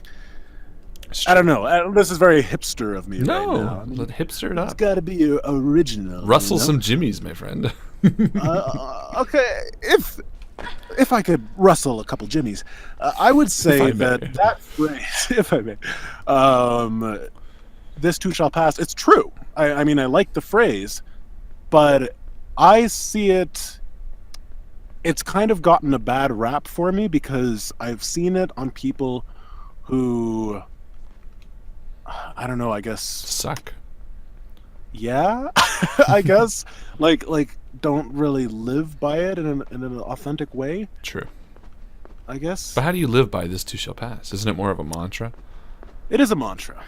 I don't know. This is very hipster of me right now. I mean, let hipster it up. It's got to be original. Rustle some jimmies, my friend. Okay, if I could rustle a couple jimmies, I would say I may. that phrase, if I may, this too shall pass. It's true. I mean, I like the phrase, but I see it. It's kind of gotten a bad rap for me because I've seen it on people who, I don't know, I guess, Suck. yeah, I guess, like don't really live by it in an authentic way, True. I guess. But how do you live by this too shall pass? Isn't it more of a mantra? It is a mantra.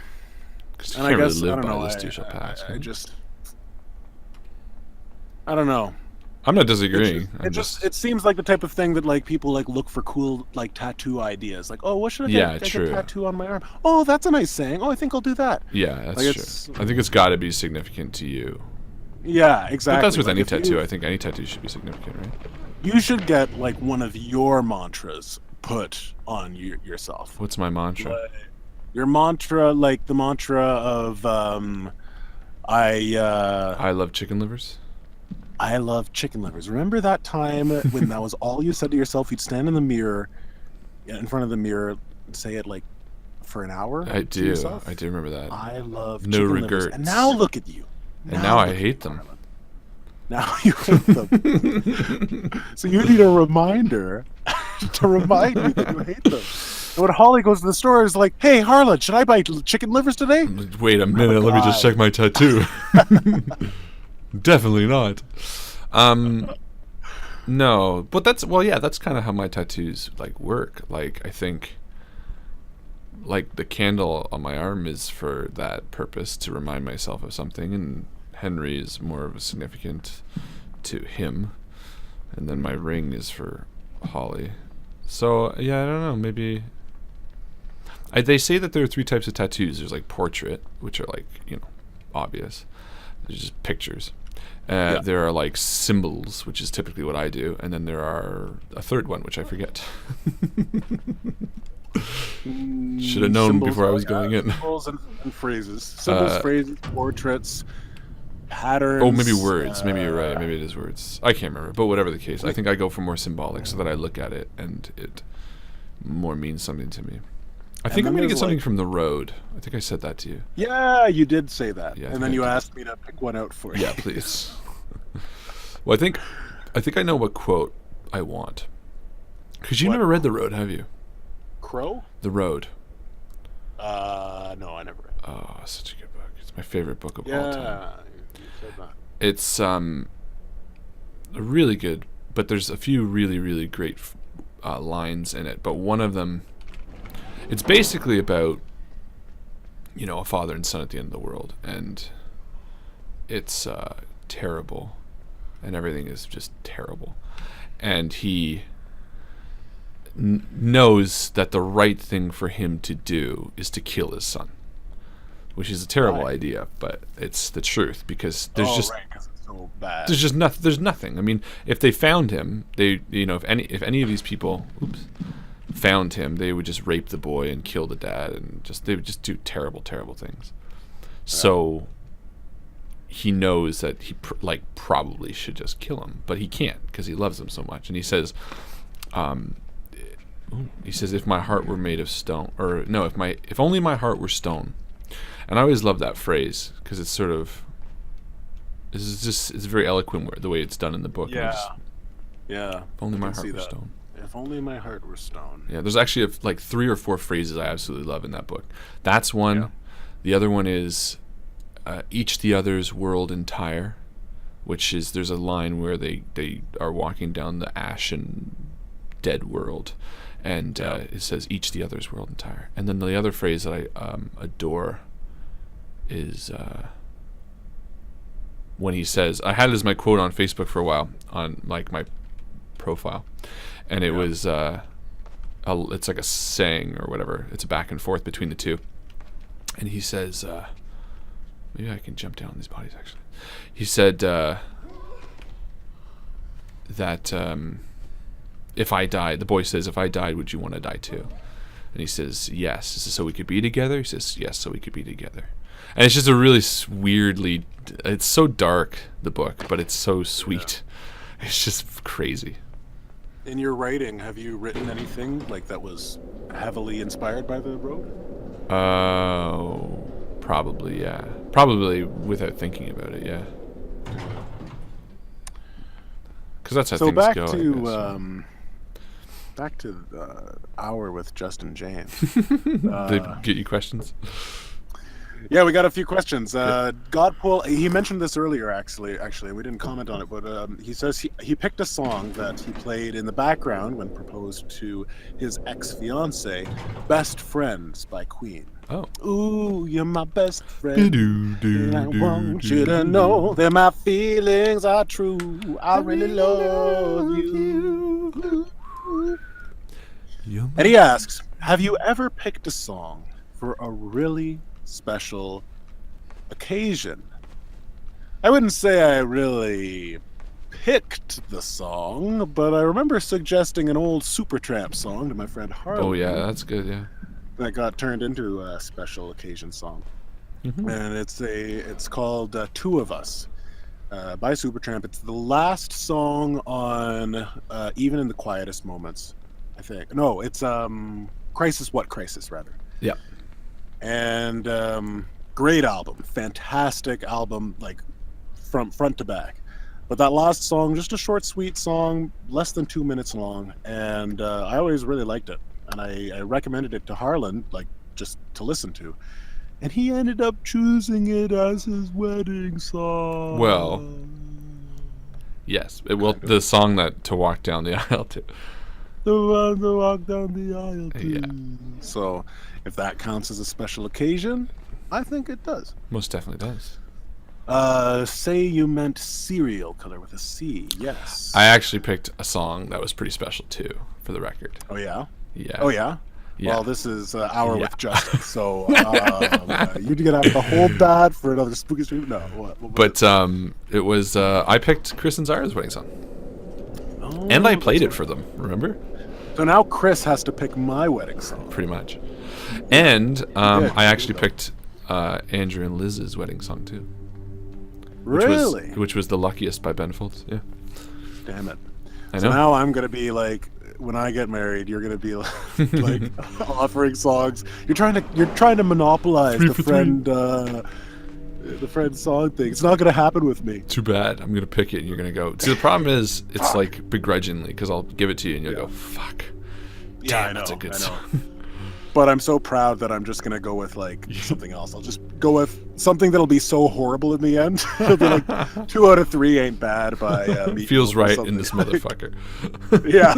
Because you And can't I guess, really I live don't by know, this too shall pass. I can you? just, I don't know. I'm not disagreeing. It seems like the type of thing that like people like look for cool like tattoo ideas. Like, oh, what should I get? Yeah, I get true. a tattoo on my arm. Oh, that's a nice saying. Oh, I think I'll do that. Yeah, that's Like, true. I think it's got to be significant to you. Yeah, exactly. But that's with Like, any if you- tattoo. I think any tattoo should be significant, right? You should get like one of your mantras put on yourself. What's my mantra? Like, your mantra, like the mantra of I love chicken livers. I love chicken livers. Remember that time when that was all you said to yourself? You'd stand in the mirror, in front of the mirror, and say it like for an hour. I to do. yourself? I do remember that. I love No chicken livers. regrets. And now look at you. And now I look at hate you, them. Harlan. Now you hate them. So you need a reminder to remind you that you hate them. And when Holly goes to the store, is like, "Hey, Harlan, should I buy chicken livers today?" Wait a minute. Let me just God. check my tattoo. Definitely not. No, but that's that's kind of how my tattoos like work. Like I think, like the candle on my arm is for that purpose to remind myself of something, and Henry is more of a significant to him, and then my ring is for Holly. So yeah, I don't know. Maybe they say that there are 3 types of tattoos. There's like portrait, which are like obvious. There's just pictures. There are like symbols, which is typically what I do, and then there are a third one, which I forget. Should have known Symbols, before I was going in. Symbols and phrases. Symbols, phrases, portraits, patterns. Oh, maybe words. Maybe you're right. Maybe it is words. I can't remember. But whatever the case, I think I go for more symbolic so that I look at it and it more means something to me. I think I'm going to get something from the road. I think I said that to you. Yeah, you did say that. Yeah, I and think then I you did. asked me to pick one out for you. Yeah, please. Well, I think I know what quote I want. Because you What? never read The Road, have you? Crow? The Road. No, I never read. Oh, such a good book. It's my favorite book of all time. Yeah, you said that. It's really good, but there's a few really, really great lines in it. But one of them, it's basically about, a father and son at the end of the world, and it's terrible, and everything is just terrible. And he knows that the right thing for him to do is to kill his son, which is a terrible Why? idea, but it's the truth because there's right, 'cause it's so bad. there's just nothing. There's nothing. I mean, if they found him, if any of these people, found him, they would just rape the boy and kill the dad, and they would just do terrible, terrible things. So he knows that he probably should just kill him, but he can't because he loves him so much. And he says, if my heart were made of stone, or no, if only my heart were stone. And I always love that phrase because it's sort of, it's very eloquent the way it's done in the book. Yeah. Just, Yeah. if only my can heart see were that. stone. If only my heart were stone. Yeah, there's actually like 3 or 4 phrases I absolutely love in that book. That's one. Yeah. The other one is each the other's world entire, which is there's a line where they are walking down the ashen dead world, and it says each the other's world entire. And then the other phrase that I adore is when he says, I had it as my quote on Facebook for a while on like my profile, and it was it's like a saying or whatever. It's a back and forth between the two, and he says, maybe I can jump down these bodies actually. He said that if I died, the boy says, if I died, would you want to die too? And he says, yes. He says, so we could be together? He says, yes, so we could be together. And it's just a really weirdly, it's so dark, the book, but it's so sweet. Yeah. It's just crazy. In your writing, have you written anything like that was heavily inspired by the road? Oh, probably, yeah. Probably without thinking about it, yeah. Because that's how So things back go. to back to the hour with Justin James. They get you questions. Yeah, we got a few questions. Godpool, he mentioned this earlier, actually, we didn't comment on it, but he says he picked a song that he played in the background when proposed to his ex-fiancée, Best Friends by Queen. Oh. Ooh, you're my best friend, and I want you to know that my feelings are true. I really love you. And he asks, have you ever picked a song for a really special occasion? I wouldn't say I really picked the song, but I remember suggesting an old Supertramp song to my friend Harlan. Oh, yeah, that's good, yeah. That got turned into a special occasion song. Mm-hmm. And it's called Two of Us by Supertramp. It's the last song on Even in the Quietest Moments, I think. No, it's Crisis What Crisis, rather. Yeah. And great album, fantastic album, like from front to back. But that last song, just a short, sweet song, less than 2 minutes long, and I always really liked it. And I recommended it to Harlan, like just to listen to, and he ended up choosing it as his wedding song. Well, yes, the song that to walk down the aisle to. The one to walk down the aisle to. Yeah. So, if that counts as a special occasion, I think it does. Most definitely does. Say you meant serial killer with a C. Yes. I actually picked a song that was pretty special too, for the record. Oh yeah. Yeah. Oh yeah. Yeah. Well, this is Hour with Justin, so you're gonna have to hold that for another spooky stream. No, what But it was I picked Chris and Zara's wedding song, Oh, and I played it for them. Remember? So now Chris has to pick my wedding song. Pretty much. And I actually picked Andrew and Liz's wedding song too. Really? Which was The Luckiest by Ben Folds. Yeah. Damn it. I So know. now I'm gonna be like, when I get married, you're gonna be like offering songs. You're trying to monopolize Three the for friend song thing. It's not gonna happen with me. Too bad. I'm gonna pick it, and you're gonna go. See, the problem is, it's like begrudgingly, because I'll give it to you, and you'll go, "Fuck." Yeah, Damn, I know. that's a good I know. song. But I'm so proud that I'm just gonna go with like something else. I'll just go with something that'll be so horrible in the end. It'll be like 2 out of 3 ain't bad by Meatloaf Feels or right something. in this motherfucker. Yeah.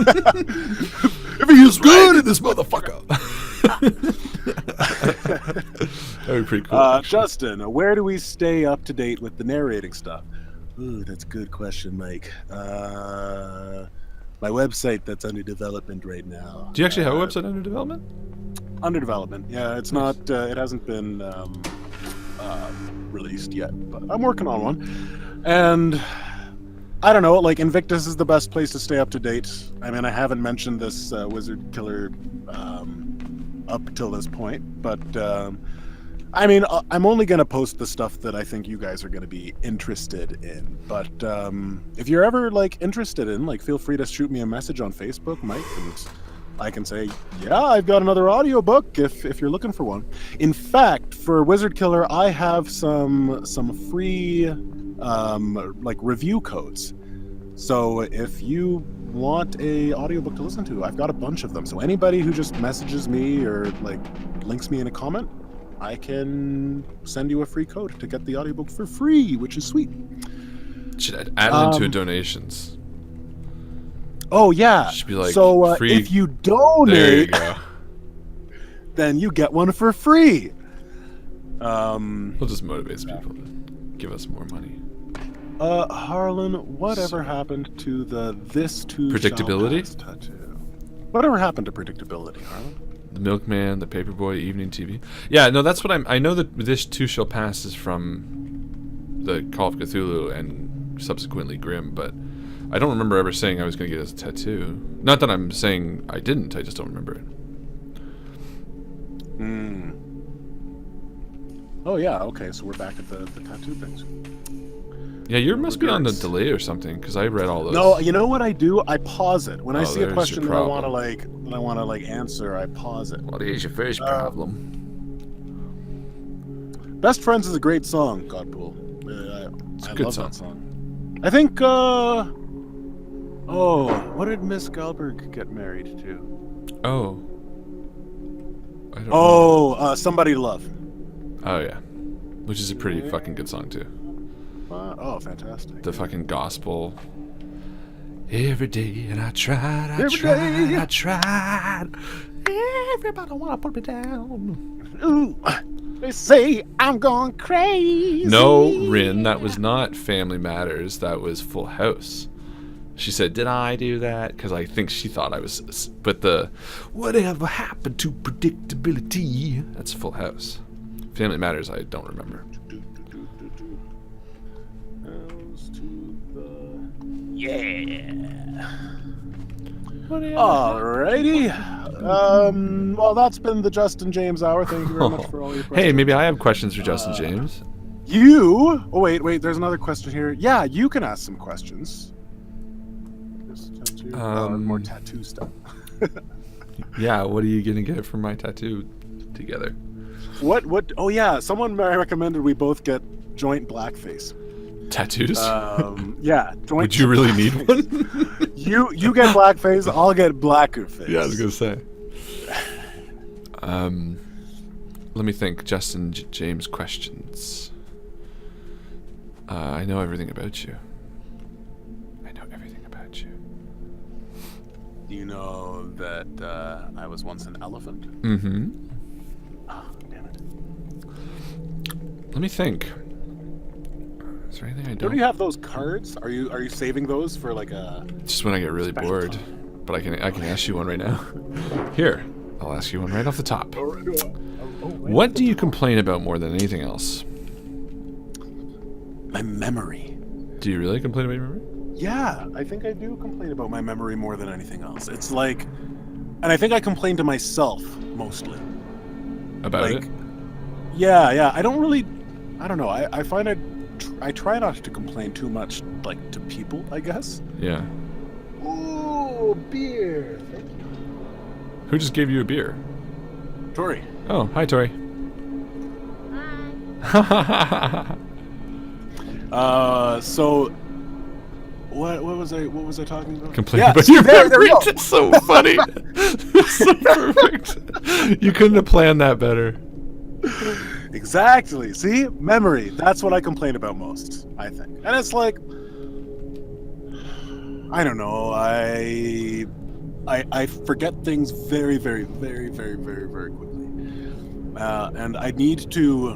If he feels good in this motherfucker. That would be pretty cool. Justin, where do we stay up to date with the narrating stuff? Ooh, that's a good question, Mike. My website that's under development right now. Do you actually have a website under development? Under development. Yeah, it's not. It hasn't been released yet, but I'm working on one. And I don't know. Like Invictus is the best place to stay up to date. I mean, I haven't mentioned this Wizard Killer up till this point, but I mean, I'm only gonna post the stuff that I think you guys are gonna be interested in. But if you're ever like interested in, like, feel free to shoot me a message on Facebook, Mike, and I can say, yeah, I've got another audiobook if you're looking for one. In fact, for Wizard Killer, I have some free like review codes. So if you want a audiobook to listen to, I've got a bunch of them. So anybody who just messages me or like links me in a comment, I can send you a free code to get the audiobook for free, which is sweet. Should add it into donations. Oh yeah. Should be like so free. if you There you donate, go. then you get one for free. We'll just motivate people to give us more money. Harlan, whatever happened to the "This Too Predictability? Shall Pass" tattoo? Whatever happened to predictability, Harlan? The Milkman, the Paperboy, Evening TV. Yeah, no, that's what I know that This Too Shall Pass is from the Call of Cthulhu and subsequently Grimm, but I don't remember ever saying I was going to get it as a tattoo. Not that I'm saying I didn't, I just don't remember it. Oh yeah, okay, so we're back at the tattoo things. Yeah, yours must be on the delay or something, because I read all those. No, you know what I do? I pause it when I see a there's question your that I want to problem. answer. I pause it. What is your first problem? Best Friends is a great song, Godpool. It's a I good love song. that song. I think. What did Miss Galberg get married to? Oh. I don't know. Somebody to Love. Oh, yeah. Which is a pretty fucking good song, too. Fantastic. The fucking gospel. Every day, and I tried. Everybody wanna put me down. Ooh, they say I'm going crazy. No, Rin, that was not Family Matters. That was Full House. She said, "Did I do that?" Because I think she thought I was. But the whatever happened to predictability? That's Full House. Family Matters, I don't remember. Yeah. Alrighty. Well, that's been the Justin James Hour. Thank you very much for all your questions. Hey, maybe I have questions for Justin James. You. Oh, wait. There's another question here. Yeah, you can ask some questions. More tattoo stuff. Yeah, what are you gonna get for my tattoo together? What? Oh, yeah. Someone recommended we both get joint blackface. Tattoos? Yeah. Joint. Would you really need one? You get blackface. I'll get blacker face. Yeah, I was gonna say. Let me think. Justin James questions. I know everything about you. Do you know that I was once an elephant? Mm-hmm. Oh, damn it. Let me think. Is there anything I don't? Don't you have those cards? Are you saving those for like a? Just when I get really special bored. time? But I can ask you one right now. Here, I'll ask you one right off the top. What do you complain about more than anything else? My memory. Do you really complain about your memory? Yeah, I think I do complain about my memory more than anything else. It's like, and I think I complain to myself mostly. About Like, it? Yeah. I don't know. I find I try not to complain too much, like, to people, I guess. Yeah. Ooh, beer. Thank you. Who just gave you a beer? Tori. Oh, hi, Tori. So what was I talking about? Complain Yeah, about see, your there memory. we go. It's so funny. It's so perfect. You couldn't have planned that better. Exactly. See? Memory. That's what I complain about most, I think. And it's like, I don't know. I forget things very, very, very, very, very, very quickly. And I need to,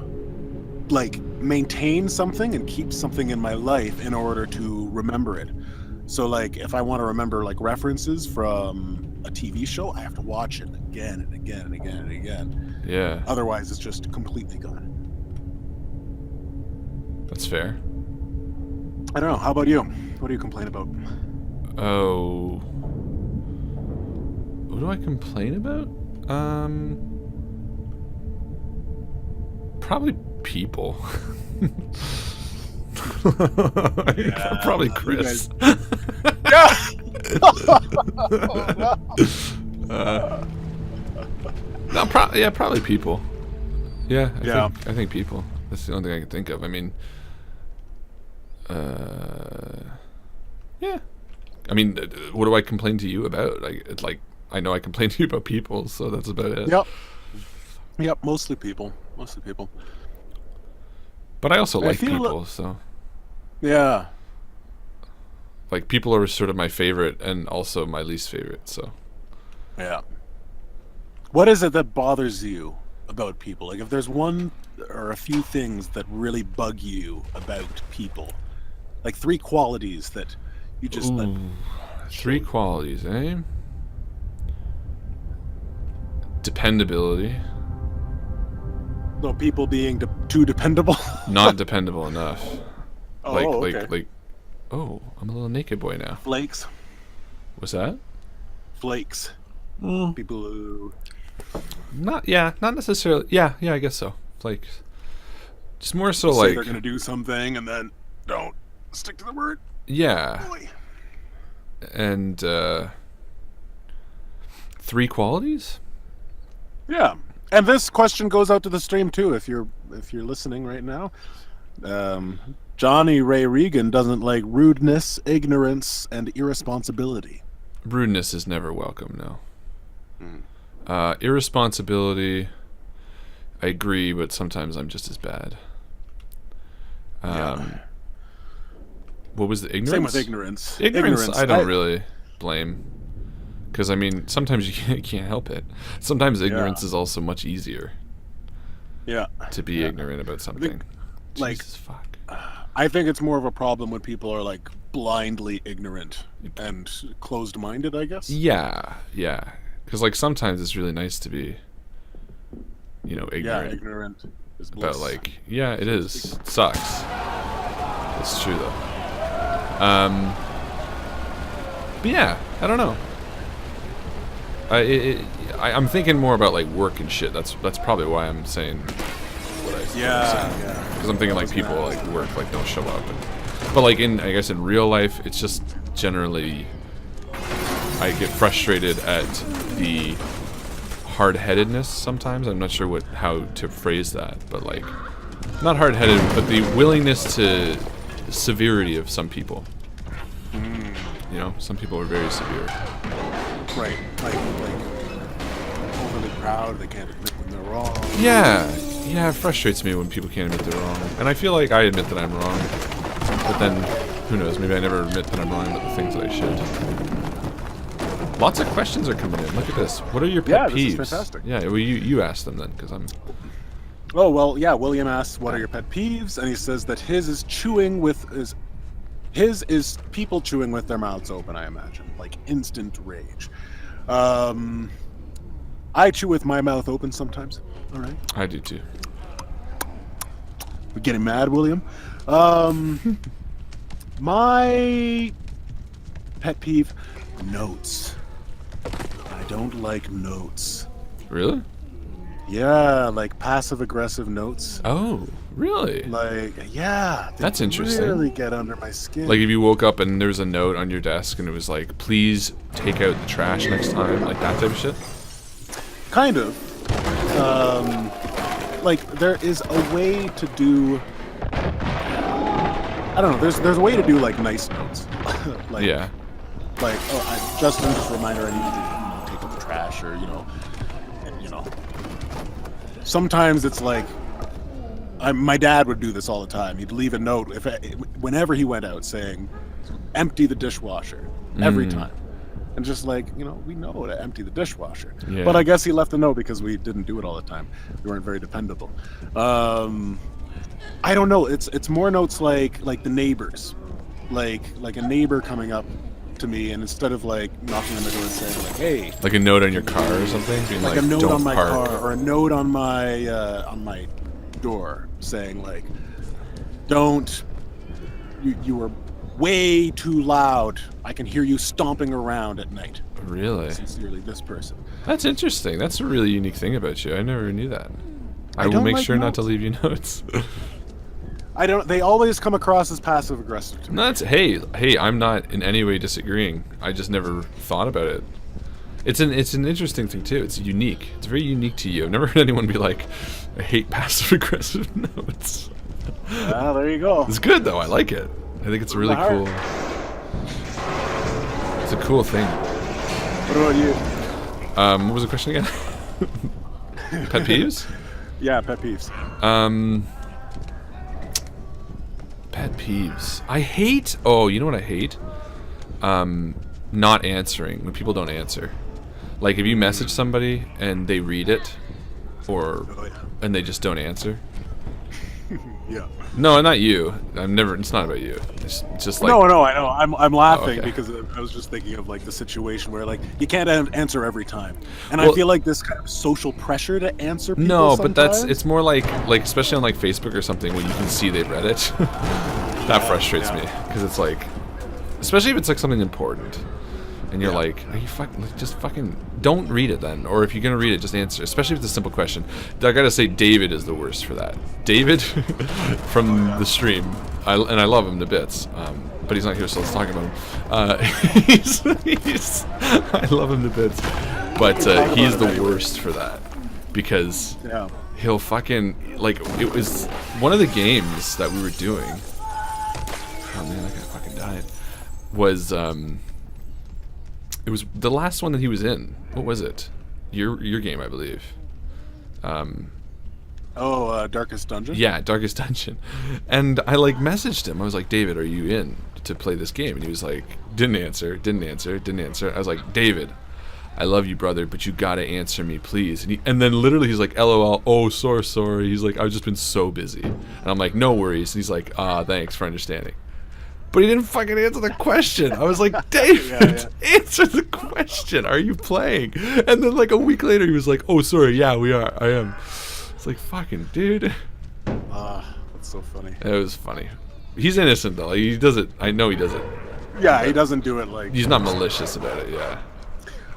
like, maintain something and keep something in my life in order to remember it. So, like, if I want to remember, like, references from a TV show, I have to watch it again and again and again and again. Yeah, Otherwise, it's just completely gone. that's fair. I don't know. How about you? What do you complain about? Oh. What do I complain about? Probably people. Probably Chris. No, probably people. Yeah, I think people. That's the only thing I can think of. I mean, yeah. I mean, what do I complain to you about? It's like I know I complain to you about people, so that's about it. Yep. Mostly people. But I also like feel people, so Yeah. like people are sort of my favorite and also my least favorite. So Yeah. What is it that bothers you about people? Like, if there's one or a few things that really bug you about people, like 3 qualities that you just let. 3 qualities, eh? Dependability. No, people being too dependable. Not dependable enough. Oh, okay. Like, oh, I'm a little naked boy now. Flakes. What's that? Flakes. People who. Not necessarily. Yeah, I guess so. Like, just more so Say like they're gonna do something and then don't. Stick to the word. Yeah. Boy. And 3 qualities? Yeah. And this question goes out to the stream too. If you're listening right now, Johnny Ray Regan doesn't like rudeness, ignorance, and irresponsibility. Rudeness is never welcome. No. Irresponsibility. I agree, but sometimes I'm just as bad. What was the ignorance? Same with ignorance. Ignorance, I don't really blame. Because, I mean, sometimes you can't help it. Sometimes ignorance is also much easier. Yeah. To be ignorant about something. Like, Jesus, fuck. I think it's more of a problem when people are, like, blindly ignorant and closed-minded, I guess. Yeah. Because, like, sometimes it's really nice to be, ignorant. Yeah, ignorant is bliss. But, like, yeah, it is. It sucks. It's true, though. But yeah, I don't know. I'm thinking more about like work and shit. That's probably why I'm saying what I say. Yeah. Because I'm thinking like people like work like don't show up, but like I guess in real life it's just generally I get frustrated at the hard-headedness sometimes. I'm not sure how to phrase that, but like not hard-headed, but the willingness to severity of some people. Some people are very severe. Right, like overly proud. They can't admit when they're wrong. Yeah, it frustrates me when people can't admit they're wrong, and I feel like I admit that I'm wrong, but then who knows? Maybe I never admit that I'm wrong about the things that I should. Lots of questions are coming in. Look at this. What are your pet peeves? This is fantastic. Yeah, well, you ask them then, because I'm. Oh well, yeah. William asks, "What are your pet peeves?" And he says that his is people chewing with their mouths open. I imagine, like instant rage. I chew with my mouth open sometimes. All right. I do too. We're getting mad, William. My pet peeve: notes. I don't like notes. Really? Yeah, like passive-aggressive notes. Oh, really? Like, yeah. That's interesting. Really get under my skin. Like if you woke up and there was a note on your desk and it was like, please take out the trash next time, like that type of shit? Kind of. Like there is a way to do. I don't know. There's a way to do like nice notes. Like, yeah. Like, Justin, just a reminder, I need you to take out the trash, or Sometimes it's like, my dad would do this all the time. He'd leave a note whenever he went out saying, "Empty the dishwasher," every time. And just like, we know to empty the dishwasher. Yeah. But I guess he left a note because we didn't do it all the time. We weren't very dependable. I don't know. It's more notes like the neighbors, like a neighbor coming up to me, and instead of like knocking on the door and saying like, "Hey," like a note on your car or something, being like a note "Don't on my park." car, or a note on my door saying like, "Don't, you were way too loud. I can hear you stomping around at night. Really? Sincerely, this person." That's interesting. That's a really unique thing about you. I never knew that. I will don't make like sure not to notes. leave you notes. They always come across as passive aggressive to me. That's hey, I'm not in any way disagreeing. I just never thought about it. It's an interesting thing too. It's unique. It's very unique to you. I've never heard anyone be like, "I hate passive aggressive notes." Ah, there you go. It's good though. I like it. I think it's really cool. It's a cool thing. What about you? What was the question again? Pet peeves? Yeah, pet peeves. Pet peeves. I hate. Oh, you know what I hate? Not answering when people don't answer. Like if you message somebody and they read it, and they just don't answer. Yeah. No, not you. It's not about you. It's just like. No, I know. I'm laughing okay. because I was just thinking of like the situation where like you can't answer every time, and Well, I feel like this kind of social pressure to answer people. No, but sometimes. it's more like especially on like Facebook or something when you can see they've read it. That frustrates me because it's like, especially if it's like something important. And you're like, are you fucking don't read it then. Or if you're gonna read it, just answer. Especially if it's a simple question. I gotta say, David is the worst for that. David from the stream, I love him to bits. But he's not here, so let's talk about him. I love him to bits. But he's the worst for that. Because he'll fucking, like, it was one of the games that we were doing. Oh man, that guy fucking died. Was, it was the last one that he was in. What was it? Your game, I believe. Darkest Dungeon? Yeah, Darkest Dungeon. And I, like, messaged him. I was like, David, are you in to play this game? And he was like, didn't answer. I was like, David, I love you, brother, but you gotta answer me, please. And then literally he's like, LOL, oh, sorry. He's like, I've just been so busy. And I'm like, no worries. And he's like, thanks for understanding. But he didn't fucking answer the question. I was like, David, answer the question. Are you playing? And then like a week later, he was like, oh, sorry, yeah, we are. I am. It's like, fucking dude. That's so funny. It was funny. He's innocent though. Like, he does it. I know he does it. Yeah, he doesn't do it like. He's not malicious about it. Yeah.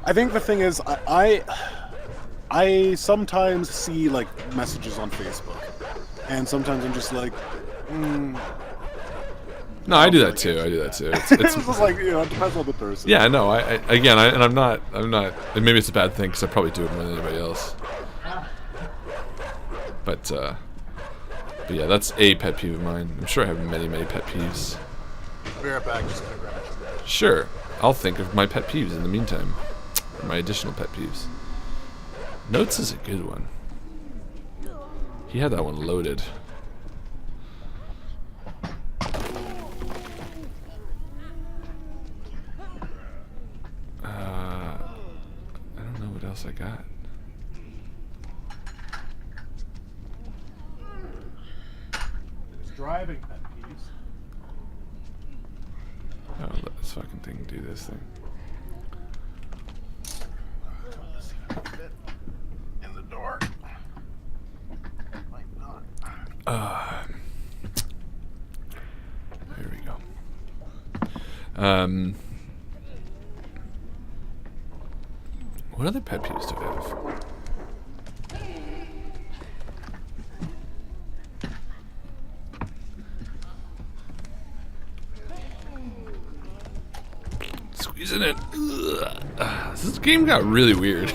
I think the thing is, I sometimes see like messages on Facebook, and sometimes I'm just like, No, I do that too. It's just like, you know, it depends on the person. Yeah, no. I'm not. And maybe it's a bad thing because I probably do it more than anybody else. But yeah, that's a pet peeve of mine. I'm sure I have many pet peeves. I'll be right back. Just gonna grab it. Sure, I'll think of my pet peeves in the meantime. Or my additional pet peeves. Notes is a good one. He had that one loaded. I don't know what else I got. It's driving pet peeves. Oh, let this fucking thing do this thing. In the door. Might not. There we go. What other pet peeves do I have? Squeezing it. This game got really weird.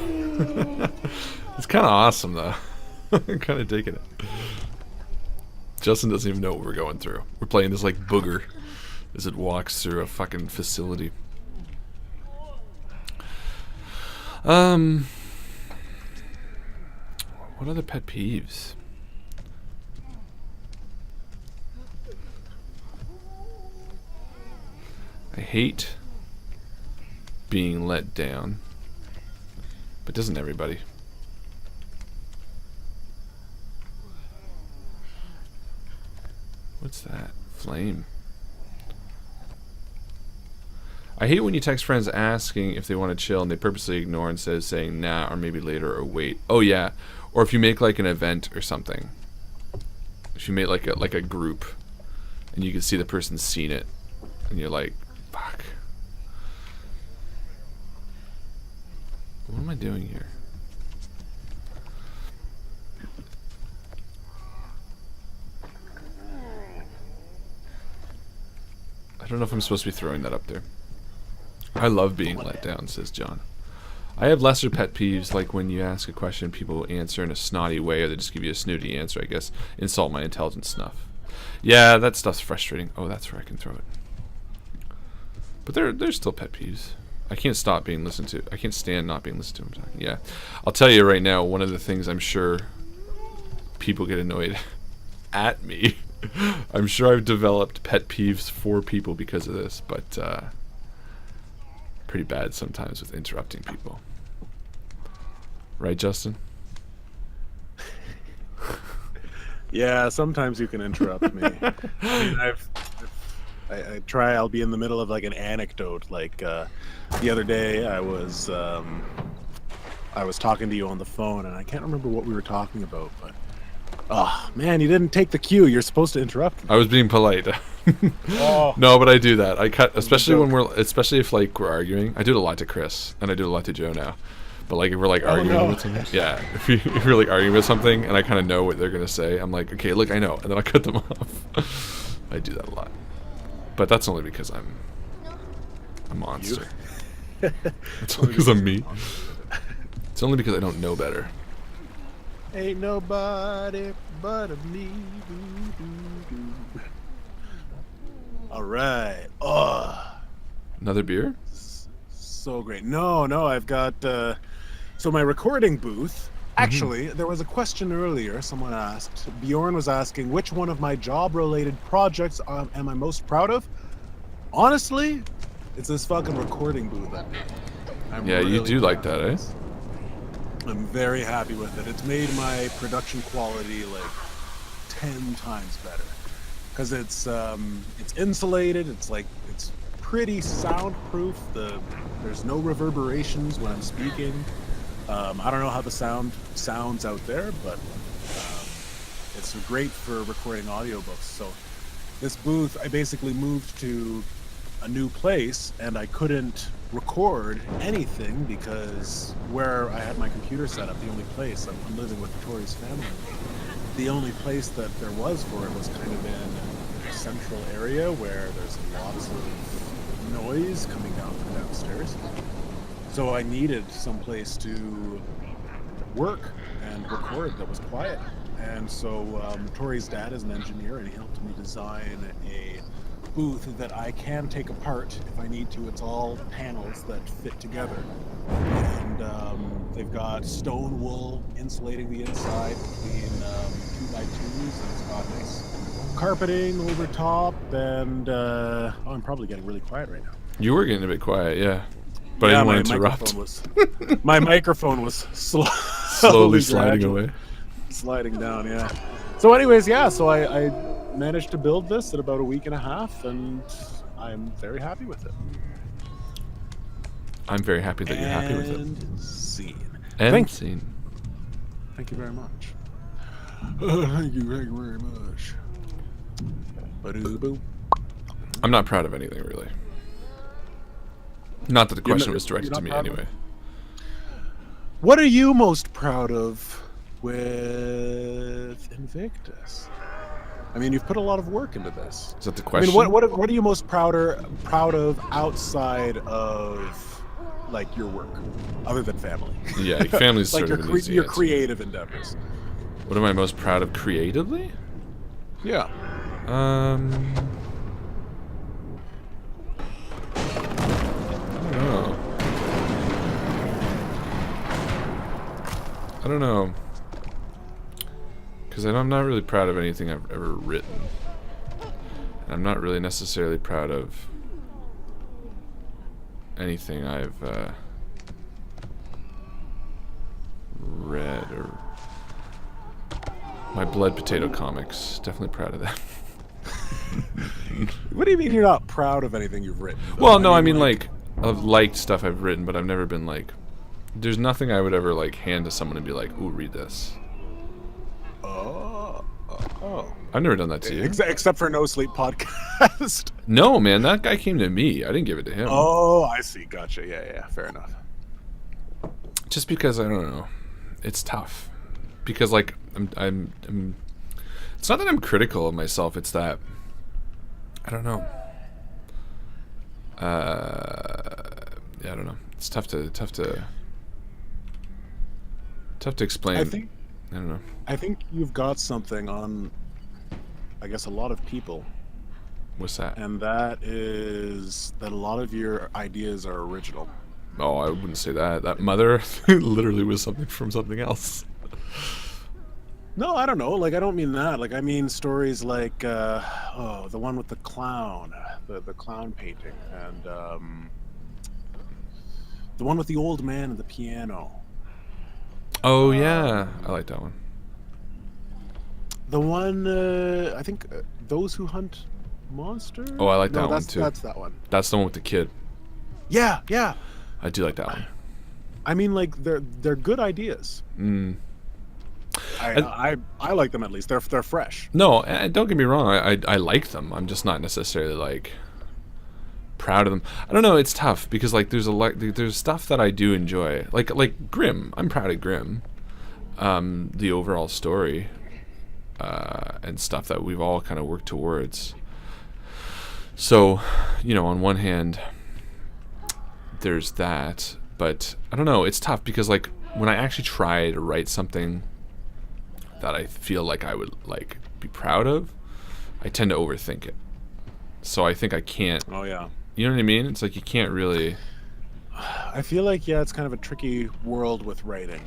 It's kind of awesome though. I'm kind of digging it. Justin doesn't even know what we're going through. We're playing this like booger as it walks through a fucking facility. What other pet peeves? I hate being let down. But doesn't everybody? What's that? Flame. I hate when you text friends asking if they want to chill and they purposely ignore instead of saying nah or maybe later or wait. Oh yeah. Or if you make like an event or something. If you make like a group and you can see the person's seen it and you're like, fuck. What am I doing here? I don't know if I'm supposed to be throwing that up there. I love being let down, says John. I have lesser pet peeves, like when you ask a question, people answer in a snotty way, or they just give you a snooty answer, I guess. Insult my intelligence stuff. Yeah, that stuff's frustrating. Oh, that's where I can throw it. But they're still pet peeves. I can't stop being listened to. I can't stand not being listened to. I'm talking. Yeah. I'll tell you right now, one of the things I'm sure people get annoyed at me. I'm sure I've developed pet peeves for people because of this, but pretty bad sometimes with interrupting people. Right, Justin? Yeah, sometimes you can interrupt me. I mean, I try. I'll be in the middle of like an anecdote. Like the other day, I was talking to you on the phone, and I can't remember what we were talking about. But oh man, you didn't take the cue. You're supposed to interrupt me. I was being polite. Oh, No, but I do that. I cut, especially if like we're arguing. I do it a lot to Chris, and I do it a lot to Joe now. But like if we're like arguing no. with something, yeah. If we're like arguing with something, and I kind of know what they're gonna say, I'm like, okay, look, I know, and then I cut them off. I do that a lot, but that's only because I'm a monster. It's only because I'm me. It's only because I don't know better. Ain't nobody but me. All right. Oh, Another beer? so great. No, I've got so my recording booth. Actually, there was a question earlier. Someone asked. Bjorn was asking which one of my job-related projects am I most proud of. Honestly, it's this fucking recording booth. I'm Yeah, you really do like proud that, of eh? this. I'm very happy with it. It's made my production quality like 10 times better because it's insulated. It's pretty soundproof. There's no reverberations when I'm speaking. I don't know how the sound sounds out there, but it's great for recording audiobooks. So this booth, I basically moved to a new place and I couldn't record anything because where I had my computer set up, the only place, I'm living with Tori's family, the only place that there was for it was kind of in a central area where there's lots of noise coming down from downstairs. So I needed some place to work and record that was quiet. And so Tori's dad is an engineer and he helped me design a booth that I can take apart if I need to. It's all panels that fit together. And they've got stone wool insulating the inside between 2x2s, and it's got nice carpeting over top. And I'm probably getting really quiet right now. You were getting a bit quiet, yeah. But yeah, I my didn't want to interrupt. my microphone was Slowly sliding away. Sliding down, yeah. So anyways, yeah, so I managed to build this in about a week and a half, and I'm very happy with it. I'm very happy that you're happy with it. And scene. And scene. Thank you very much. Thank you very much. Ba-doo-boo. I'm not proud of anything, really. Not that the question not- was directed you're to not me proud of anyway. What are you most proud of with Invictus? I mean, you've put a lot of work into this. Is that the I question? mean, what are you most proud of outside of like your work, other than family? Yeah, family's like sort of an easy your answer. creative endeavors. What am I most proud of creatively? Yeah. I don't know. Because I'm not really proud of anything I've ever written. And I'm not really necessarily proud of anything I've read or... My Blood Potato comics. Definitely proud of that. What do you mean you're not proud of anything you've written? though? Well, no, I mean like I've liked stuff I've written, but I've never been like... There's nothing I would ever like hand to someone and be like, "Ooh, read this." Oh. I've never done that to you. Except for No Sleep Podcast. No, man, that guy came to me. I didn't give it to him. Oh, I see. Gotcha. Yeah. Fair enough. Just because I don't know, it's tough. Because like I'm. It's not that I'm critical of myself. It's that I don't know. Yeah, I don't know. It's tough to explain. I think I don't know. I think you've got something on, I guess, a lot of people, What's that? and that is that a lot of your ideas are original. Oh, I wouldn't say that. That mother literally was something from something else. No, I don't know. Like, I don't mean that. Like, I mean stories like, the one with the clown, the clown painting, and the one with the old man and the piano. Oh yeah, I like that one. The one, I think, Those Who Hunt Monsters? Oh, I like No, that one that's- too. That's that one. That's the one with the kid. Yeah. I do like that one. I mean, like, they're good ideas. I like them at least. They're fresh. No, and don't get me wrong. I like them. I'm just not necessarily like proud of them. I don't know. It's tough because like there's stuff that I do enjoy. Like Grimm. I'm proud of Grimm. The overall story and stuff that we've all kind of worked towards. So, on one hand, there's that, but I don't know. It's tough because like when I actually try to write something that I feel like I would like be proud of, I tend to overthink it. So I think I can't. Oh yeah. You know what I mean? It's like you can't really. I feel like it's kind of a tricky world with writing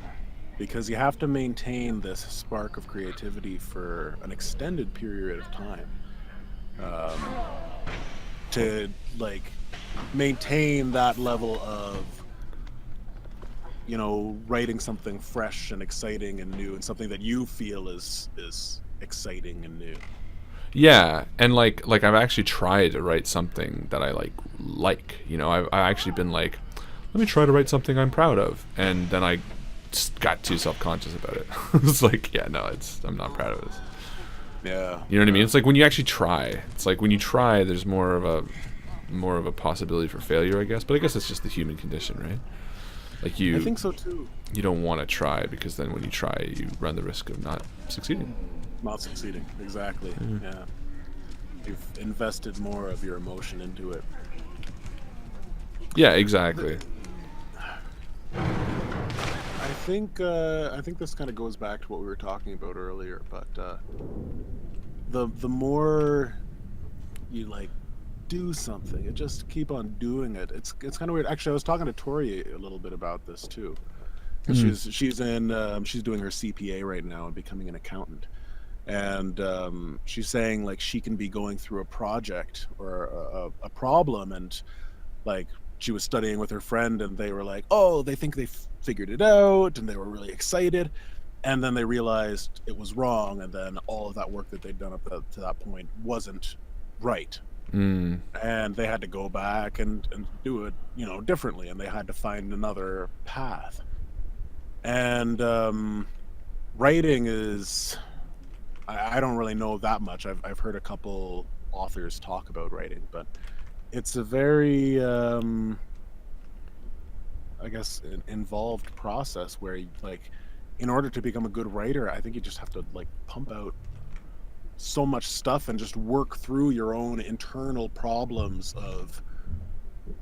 because you have to maintain this spark of creativity for an extended period of time. To like maintain that level of writing something fresh and exciting and new and something that you feel is exciting and new. Yeah, and like I've actually tried to write something that I like. I've actually been like, let me try to write something I'm proud of, and then I just got too self-conscious about it. It's like, I'm not proud of this. Yeah. You know what I mean? It's like when you actually try. It's like when you try, there's more of a possibility for failure, I guess. But I guess it's just the human condition, right? Like I think so too. You don't want to try because then when you try, you run the risk of not succeeding. Not succeeding, exactly. Mm. Yeah. You've invested more of your emotion into it. Yeah, exactly. I think this kind of goes back to what we were talking about earlier, but the more you like do something, you just keep on doing it. It's kind of weird. Actually, I was talking to Tori a little bit about this too. She's doing her CPA right now and becoming an accountant, and she's saying like she can be going through a project or a problem, and like she was studying with her friend and they were like, oh, they think they figured it out, and they were really excited, and then they realized it was wrong, and then all of that work that they'd done up to that point wasn't right. And they had to go back and do it differently, and they had to find another path. And writing is, I don't really know that much. I've heard a couple authors talk about writing, but it's a very I guess an involved process where in order to become a good writer, I think you just have to like pump out so much stuff and just work through your own internal problems of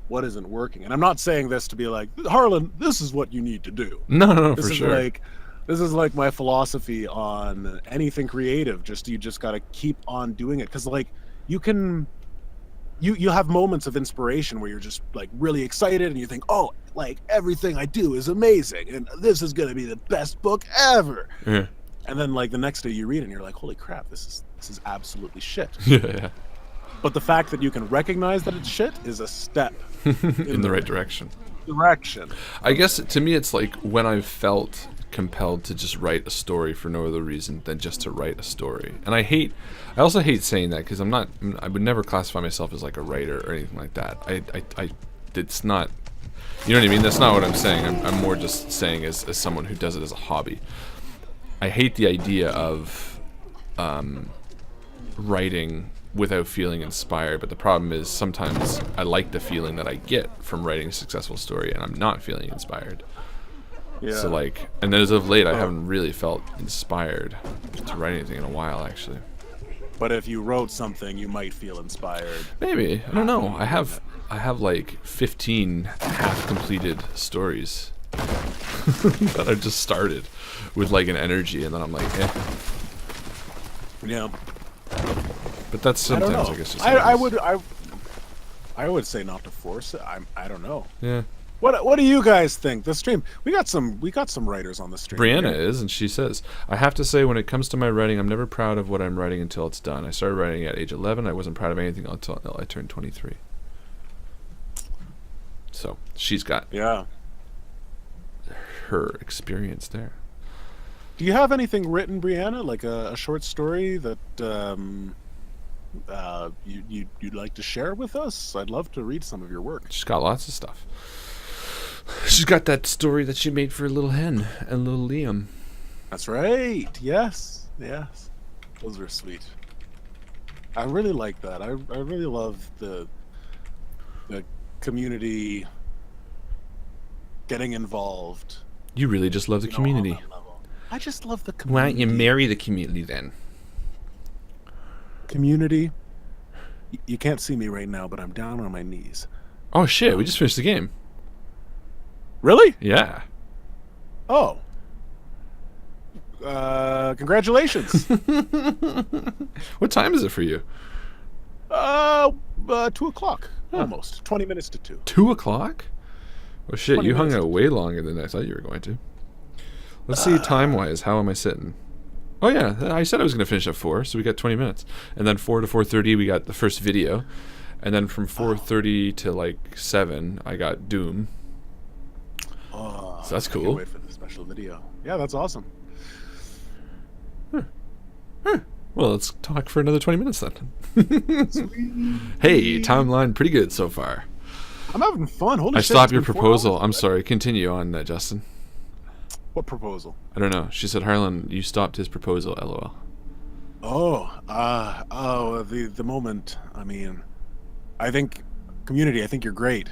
what isn't working. And I'm not saying this to be like, Harlan, this is what you need to do. No, this for is sure. This is like my philosophy on anything creative. You just got to keep on doing it, because like you have moments of inspiration where you're just like really excited and you think, oh, like everything I do is amazing and this is going to be the best book ever. Yeah. And then like the next day you read it and you're like, holy crap, this is absolutely shit. Yeah. But the fact that you can recognize that it's shit is a step in the right direction. I guess to me it's like when I've felt compelled to just write a story for no other reason than just to write a story. And I also hate saying that because I would never classify myself as like a writer or anything like that. It's not, you know what I mean? That's not what I'm saying. I'm more just saying as someone who does it as a hobby. I hate the idea of writing without feeling inspired, but the problem is sometimes I like the feeling that I get from writing a successful story and I'm not feeling inspired. Yeah. So like, and as of late I haven't really felt inspired to write anything in a while actually. But if you wrote something, you might feel inspired. Maybe, I don't know. I have like 15 half completed stories that I've just started with like an energy, and then I'm like, eh. Yeah. But that's sometimes I guess just I would say not to force it. I don't know. Yeah. What do you guys think? The stream, we got some writers on the stream. Brianna is, and she says, I have to say when it comes to my writing, I'm never proud of what I'm writing until it's done. I started writing at age 11. I wasn't proud of anything until I turned 23. So she's got her experience there. Do you have anything written, Brianna, like a short story that you'd like to share with us? I'd love to read some of your work. She's got lots of stuff. She's got that story that she made for Little Hen and Little Liam. That's right. Yes. Yes. Those were sweet. I really like that. I really love the community getting involved. You really just love the On community. that level. I just love the Why community. don't you marry the community then? Community. You can't see me right now, but I'm down on my knees. Oh shit, we just finished the game. Really? Yeah. Oh. Congratulations. What time is it for you? 2 o'clock. Almost. 20 minutes to 2. 2 o'clock? Oh shit, 20 you hung minutes. out way longer than I thought you were going to. Let's see time-wise, how am I sitting? Oh yeah, I said I was going to finish at 4, so we got 20 minutes. And then 4 to 4:30 we got the first video. And then from 4:30 to like 7 I got Doom. Oh, So that's I can't cool. wait for the special video. Yeah, that's awesome. Well, let's talk for another 20 minutes then. Hey, timeline pretty good so far. I'm having fun. Holy I shit, stopped it's your been 4 proposal. hours I'm already. sorry. Continue on, Justin. What proposal? I don't know. She said, Harlan, you stopped his proposal, lol. The moment. I mean, I think community. I think you're great.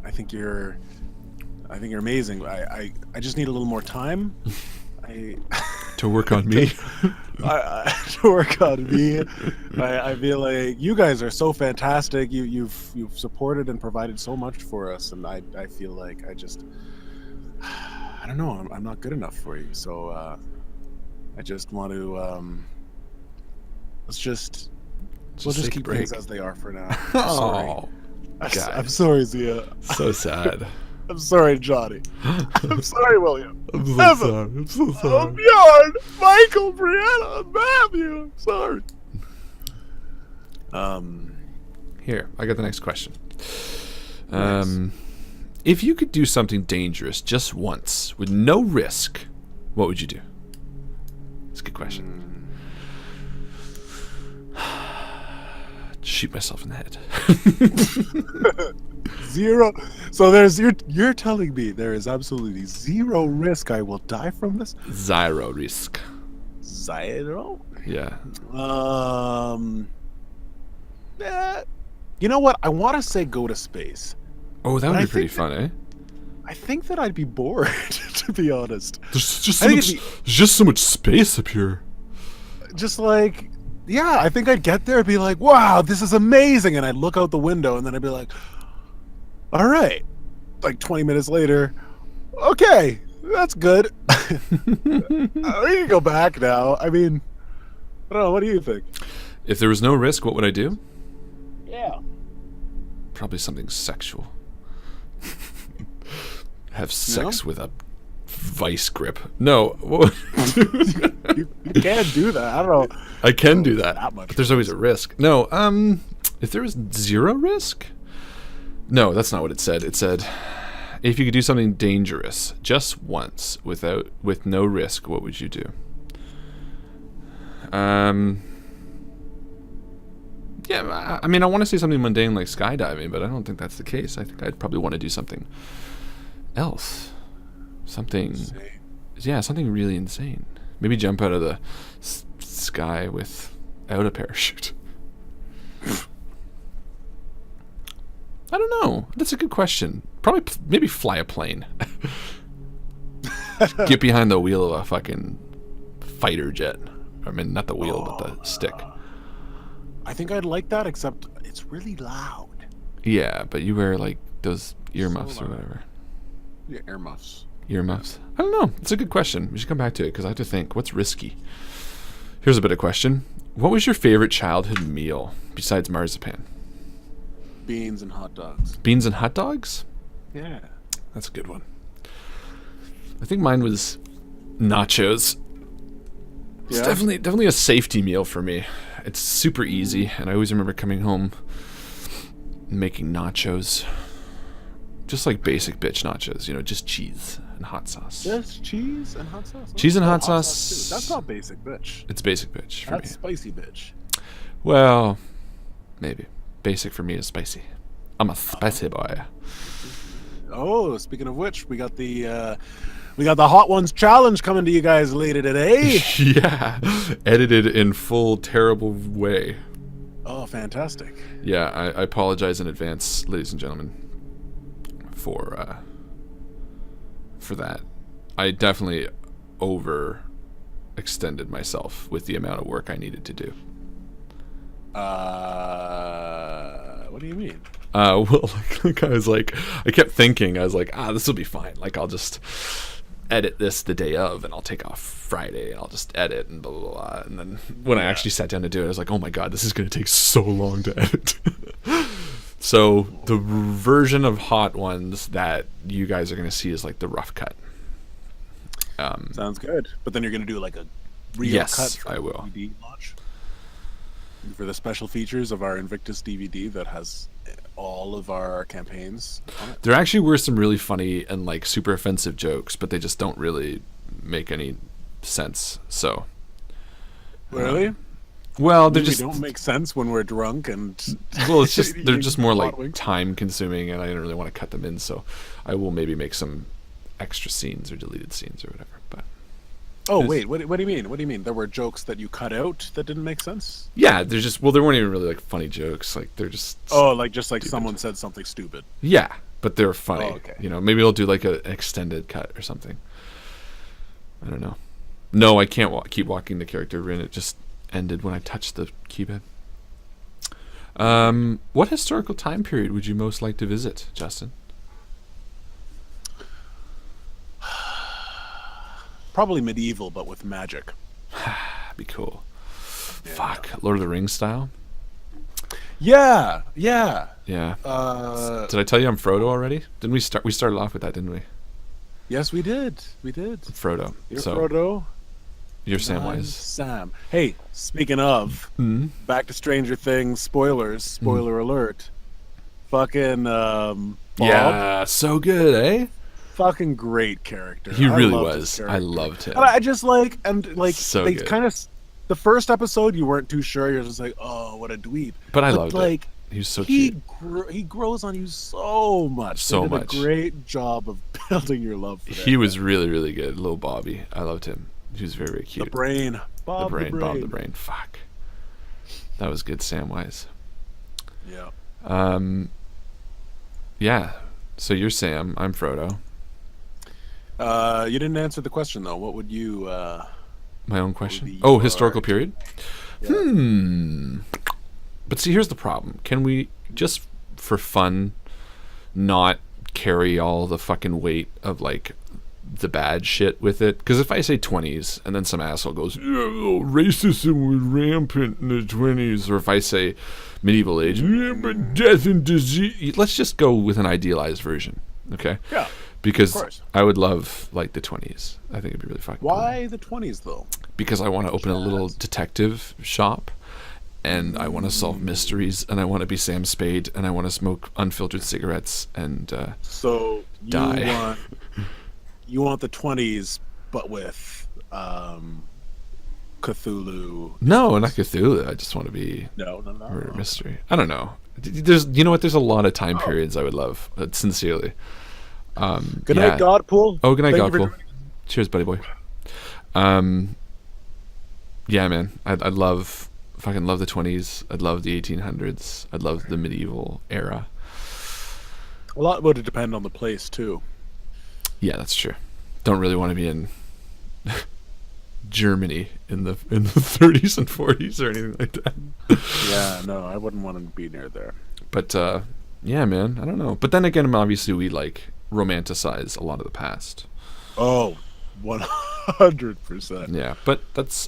I think you're amazing. I just need a little more time. To work on me? To work on me. I feel like you guys are so fantastic. You've supported and provided so much for us, and I feel like I don't know. I'm not good enough for you. So I just want to we'll just take a keep break. things as they are for now. I'm sorry. Oh, I'm God. sorry, Zia. So sad. I'm sorry, Johnny. I'm sorry, William. I'm so Evan. sorry. I'm so Oh, sorry. Bjorn, Michael, Brianna, Matthew. I'm sorry. Here, I got the next question. If you could do something dangerous just once with no risk, what would you do? That's a good question. Shoot myself in the head. Zero. So you're telling me there is absolutely zero risk I will die from this? Zero risk. Zero? Yeah. You know what? I want to say go to space. Oh, that But would I be pretty think fun, eh? I think that I'd be bored, to be honest. There's just I think it'd so much space up here. Just like, yeah, I think I'd get there and be like, wow, this is amazing. And I'd look out the window and then I'd be like, all right. Like 20 minutes later, okay, that's good. We can go back now. I mean, I don't know. What do you think? If there was no risk, what would I do? Yeah. Probably something sexual. Have sex with a vice grip. No. You can't do that. I don't know. I can do that, That much but there's always a risk. No, if there was zero risk? No, that's not what it said. It said, if you could do something dangerous just once with no risk, what would you do? Yeah, I mean, I want to say something mundane like skydiving, but I don't think that's the case. I think I'd probably want to do something else. Something really insane. Maybe jump out of the sky without a parachute. I don't know. That's a good question. Probably, maybe fly a plane. Get behind the wheel of a fucking fighter jet. I mean, not the wheel, but the stick. I think I'd like that, except it's really loud. Yeah, but you wear like those earmuffs or loud. whatever. Yeah, earmuffs. Earmuffs. I don't know. It's a good question. We should come back to it because I have to think. What's risky? Here's a better question. What was your favorite childhood meal besides marzipan? Beans and hot dogs. Beans and hot dogs? Yeah. That's a good one. I think mine was nachos. It's Yeah? definitely a safety meal for me. It's super easy, and I always remember coming home and making nachos. Just like basic bitch nachos, just cheese and hot sauce. Just cheese and hot sauce? Cheese and Oh, hot sauce. too. That's not basic, bitch. It's basic bitch for That's me. spicy, bitch. Well, maybe. Basic for me is spicy. I'm a spicy boy. Oh, speaking of which, we got the We got the Hot Ones challenge coming to you guys later today. Yeah, edited in full terrible way. Oh, fantastic. Yeah, I apologize in advance, ladies and gentlemen, for that. I definitely overextended myself with the amount of work I needed to do. What do you mean? Well, like I was like, I kept thinking, I was like, this will be fine. Like, I'll just edit this the day of, and I'll take off Friday, and I'll just edit, and blah, blah, blah. And then when I actually sat down to do it, I was like, oh my God, this is going to take so long to edit. So the version of Hot Ones that you guys are going to see is like the rough cut. Sounds good. But then you're going to do like a real cut Yes, for I will. DVD launch? For the special features of our Invictus DVD that has all of our campaigns on it. There actually were some really funny and like super offensive jokes, but they just don't really make any sense. So, Really? well, they're They just don't make sense when we're drunk and well, it's just they're eating just more like hot wings. time consuming, and I don't really want to cut them in. So, I will maybe make some extra scenes or deleted scenes or whatever. But Oh wait, what do you mean? What do you mean? There were jokes that you cut out that didn't make sense? yeah, they're just they weren't even really like funny jokes. Like they're just Oh, like just like Stupid. someone said something stupid. yeah, but they're funny. Oh, okay. You know, maybe I'll do like an extended cut or something. I don't know. No, I can't keep walking the character, and it just ended when I touched the keypad. What historical time period would you most like to visit, Justin? Probably medieval, but with magic. That'd be cool. Fuck, Lord of the Rings style. Yeah. Yeah. Uh, Did I tell you I'm Frodo already? Didn't we start? We started off with that, didn't we? yes, we did. We did. Frodo. You're So Frodo. you're I'm Samwise. Sam. Hey, speaking of, Hmm? back to Stranger Things. Spoilers. Spoiler alert. Fucking Bob. Yeah, so good, eh? Fucking great character. He I really loved his was. I character. loved him. And I just like So they good. kind of the first episode you weren't too sure. You're just like, oh, what a dweeb. But I loved like, it. He was so he cute. he grows on you so much. So they did much. a great job of building your love for that. He was really, really good. Little Bobby. I loved him. He was very, very the cute. brain. Bob the brain. Bob the brain. Fuck. That was good, Samwise. Yeah. Yeah. So you're Sam. I'm Frodo. You didn't answer the question though. What would you? My own be question. Oh, your- historical period? Yeah. But see, here's the problem. Can we just, for fun, not carry all the fucking weight of, like, the bad shit with it? Because if I say 20s, and then some asshole goes, racism was rampant in the 20s, or if I say medieval age, but death and disease, let's just go with an idealized version, okay? Yeah. Because Of course. I would love, like, the 20s. I think it'd be really fucking cool. Why the 20s though? Because I want to open a little detective shop, and I want to solve mysteries, and I want to be Sam Spade, and I want to smoke unfiltered cigarettes, and So Die. you want the 20s, but with Cthulhu. no, not Cthulhu. I just want to be No. murder mystery. I don't know. There's, you know what? There's a lot of Oh. time periods I would love, sincerely. Good yeah. night, Godpool. Oh, good night, Thank you for Godpool. joining us. Cheers, buddy boy. Yeah, man. I'd love, fucking love the 20s. I'd love the 1800s. I'd love the medieval era. A lot would depend on the place too. Yeah, that's true. Don't really want to be in Germany in the 30s and 40s or anything like that. Yeah, no, I wouldn't want to be near there. But yeah, man, I don't know. But then again, obviously we like romanticize a lot of the past. Oh, 100%. Yeah, but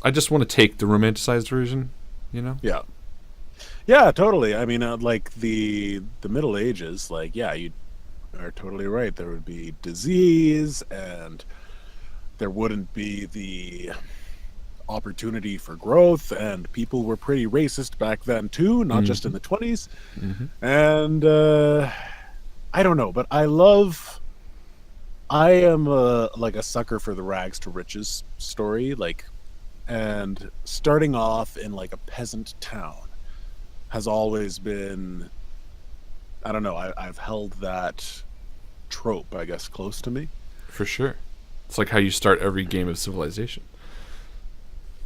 I just want to take the romanticized version, you know? Yeah. Yeah, totally. I mean, like the Middle Ages, like, yeah, you are totally right. There would be disease, and there wouldn't be the opportunity for growth, and people were pretty racist back then too, not just in the 20s. And I don't know, but I am like a sucker for the rags to riches story, like, and starting off in like a peasant town has always been, I've held that trope, I guess, close to me. For sure. It's like how you start every game of Civilization.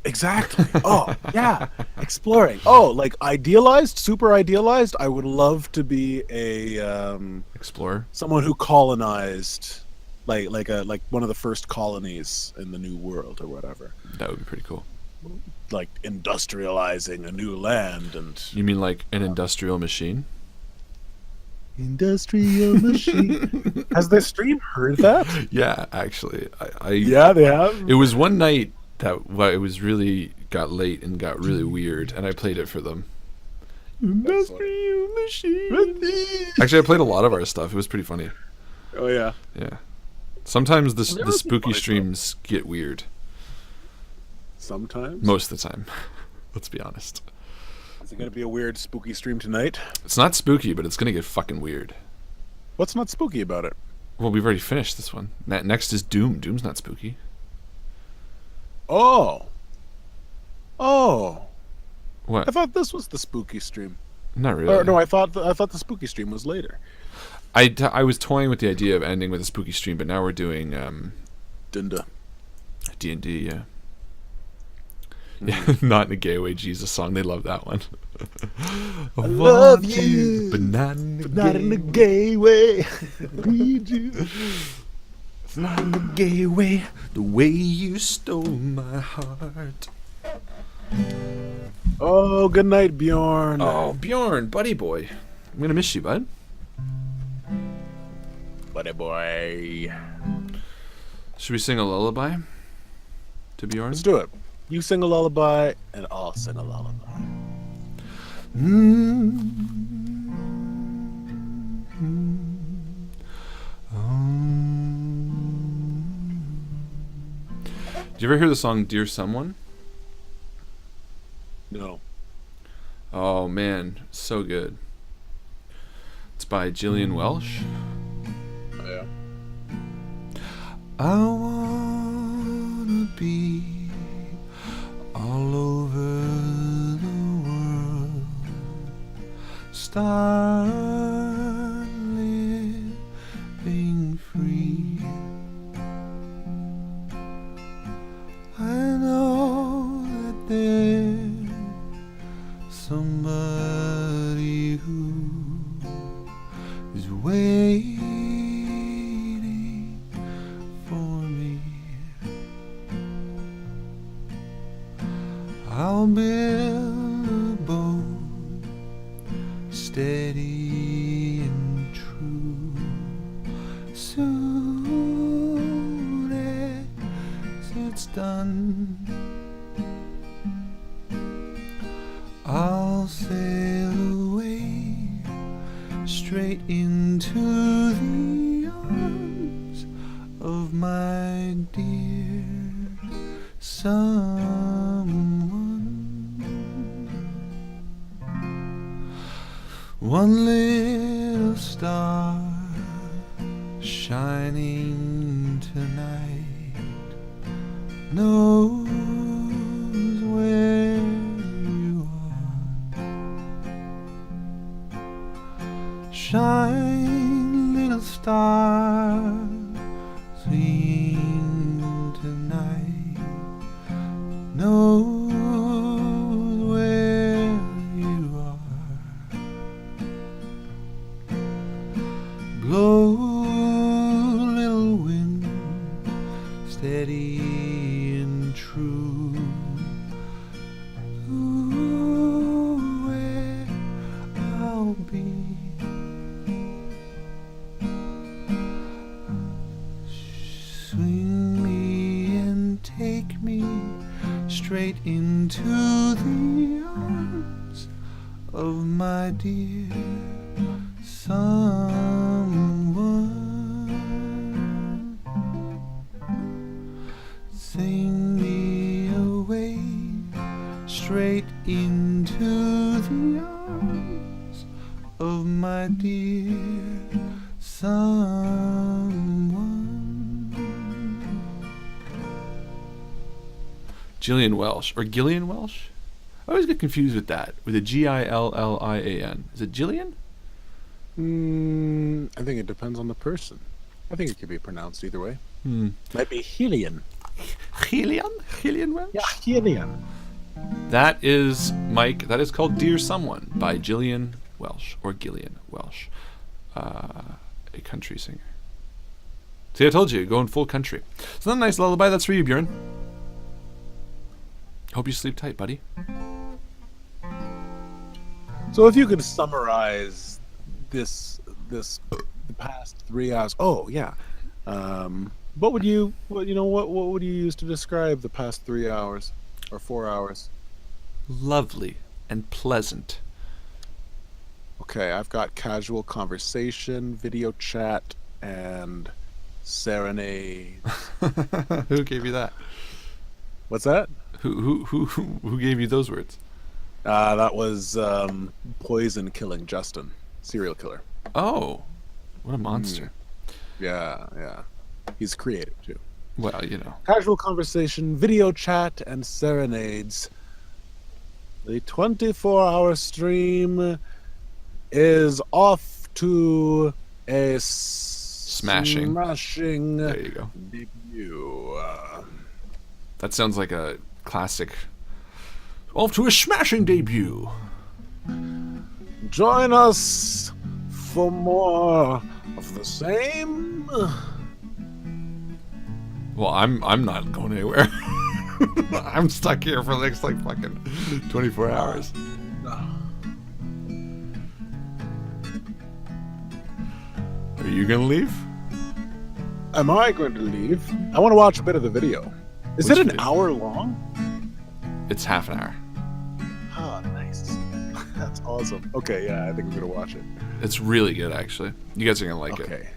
Exactly. Oh, yeah. Exploring. Oh, like idealized, super idealized. I would love to be a Explorer. someone who colonized, like one of the first colonies in the New World or whatever. That would be pretty cool. Like industrializing a new land and You mean like an industrial machine? industrial machine. Has the stream heard that? Yeah, actually. Yeah, they have. It was one night that it was really got late and got really weird, and I played it for them. Industrial machine. Actually, I played a lot of our stuff. It was pretty funny. Oh yeah. Yeah. Sometimes the There was some spooky funny stuff. streams get weird. Sometimes. Most of the time. Let's be honest. Is it gonna be a weird spooky stream tonight? It's not spooky, but it's gonna get fucking weird. What's not spooky about it? Well, we've already finished this one. Next is Doom. Doom's not spooky. Oh. Oh. What? I thought this was the spooky stream. Not really. Or, no, I thought the spooky stream was later. I was toying with the idea of ending with a spooky stream, but now we're doing Dinda. D&D, yeah. Yeah, not in a gay way, Jesus song. They love that one. I love you, but not in a Not in a gay way. Need you. It's not in a gay way. The way you stole my heart. Oh, good night, Bjorn. Oh, Bjorn, buddy boy. I'm gonna miss you, bud. Buddy boy. Should we sing a lullaby to Bjorn? Let's do it. You sing a lullaby, and I'll sing a lullaby. Do you ever hear the song Dear Someone? No. Oh man, so good. It's by Gillian Welsh. Oh, yeah. I wanna be all over the world, start living free. I know that there's somebody who is waiting for me. I'll build a boat steady and true soon as it's done. I'll sail away straight into the arms of my dear someone. One little star shining tonight knows where you are. Shine, little star, sing tonight. Knows where you are. Blow, little wind, steady and true. Ooh, where I'll be. Swing me and take me straight into the arms of my dear someone. Sing me away straight into the arms of my dear someone. Gillian Welsh or Gillian Welsh? I always get confused with that, with a Gillian. Is it Gillian? I think it depends on the person. I think it could be pronounced either way. Might be Helion. Helion? Helion Welsh? Yeah, Helion. That is, Mike, that is called Dear Someone by Gillian Welsh, or Gillian Welsh, a country singer. See, I told you, going full country. So that a nice lullaby. That's for you, Bjorn. Hope you sleep tight, buddy. So if you could summarize the past 3 hours. Oh yeah. What would you what would you use to describe the past 3 hours or 4 hours? Lovely and pleasant. Okay, I've got casual conversation, video chat, and serenade. Who gave you that? What's that? Who gave you those words? That was Poison killing Justin, serial killer. Oh, what a monster. Yeah. He's creative too. Well, you know. Casual conversation, video chat, and serenades. The 24-hour stream is off to a smashing there you go. Debut. That sounds like a classic. Off to a smashing debut. Join us for more of the same. Well, I'm not going anywhere. I'm stuck here for the next like fucking 24 hours. Are you gonna leave? Am I going to leave? I want to watch a bit of the video. Is Which it an video? hour long? It's half an hour. Oh, nice. That's awesome. Okay, yeah, I think I'm gonna watch it. It's really good, actually. You guys are gonna like it. Okay,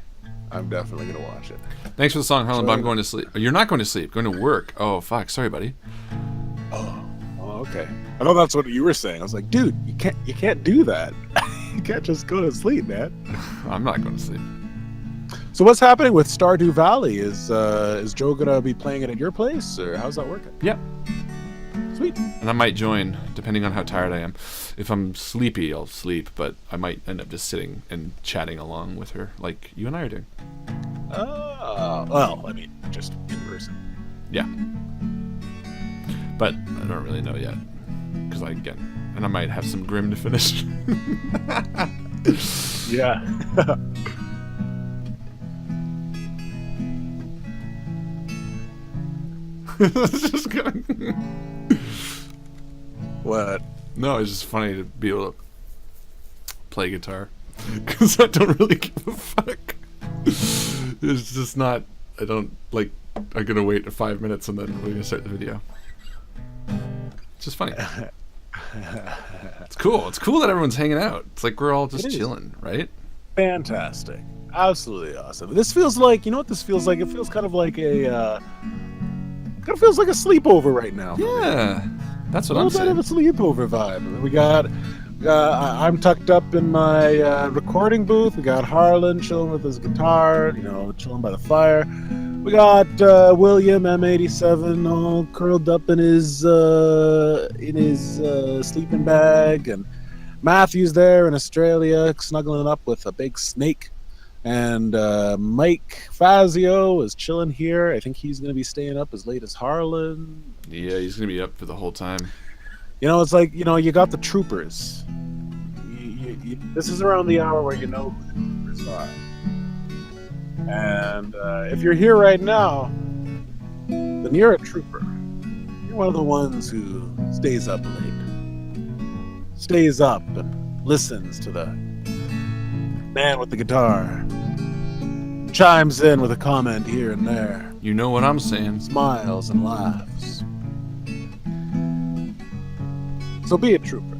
I'm definitely gonna watch it. Thanks for the song, Harlan. But I'm going to sleep. You're not going to sleep. Going to work. Oh fuck. Sorry, buddy. Oh, okay. I know that's what you were saying. I was like, dude, you can't do that. You can't just go to sleep, man. I'm not going to sleep. So what's happening with Stardew Valley? Is Joe gonna be playing it at your place, or how's that working? Yep. Sweet. And I might join, depending on how tired I am. If I'm sleepy, I'll sleep, but I might end up just sitting and chatting along with her, like you and I are doing. Well, I mean, just in person. Yeah. But I don't really know yet, because I might have some Grim to finish. Yeah. It's just gonna. What? No, it's just funny to be able to play guitar, because I don't really give a fuck. It's just not. I don't like. I'm gonna wait 5 minutes and then we're gonna start the video. It's just funny. It's cool. It's cool that everyone's hanging out. It's like we're all just chilling, right? Fantastic. Absolutely awesome. This feels like, you know what this feels like? It feels kind of like a kind of feels like a sleepover right now. Yeah, that's what I'm saying. A little bit of a sleepover vibe. We got I'm tucked up in my recording booth. We got Harlan chilling with his guitar, chilling by the fire. We got William M87 all curled up in his sleeping bag, and Matthew's there in Australia snuggling up with a big snake. And Mike Fazio is chilling here. I think he's going to be staying up as late as Harlan. Yeah, he's going to be up for the whole time. It's like, you got the troopers. This is around the hour where you know who the troopers are. And if you're here right now, then you're a trooper. You're one of the ones who stays up late. Stays up and listens to the man with the guitar. Chimes in with a comment here and there. You know what I'm saying. Smiles and laughs. So be a trooper.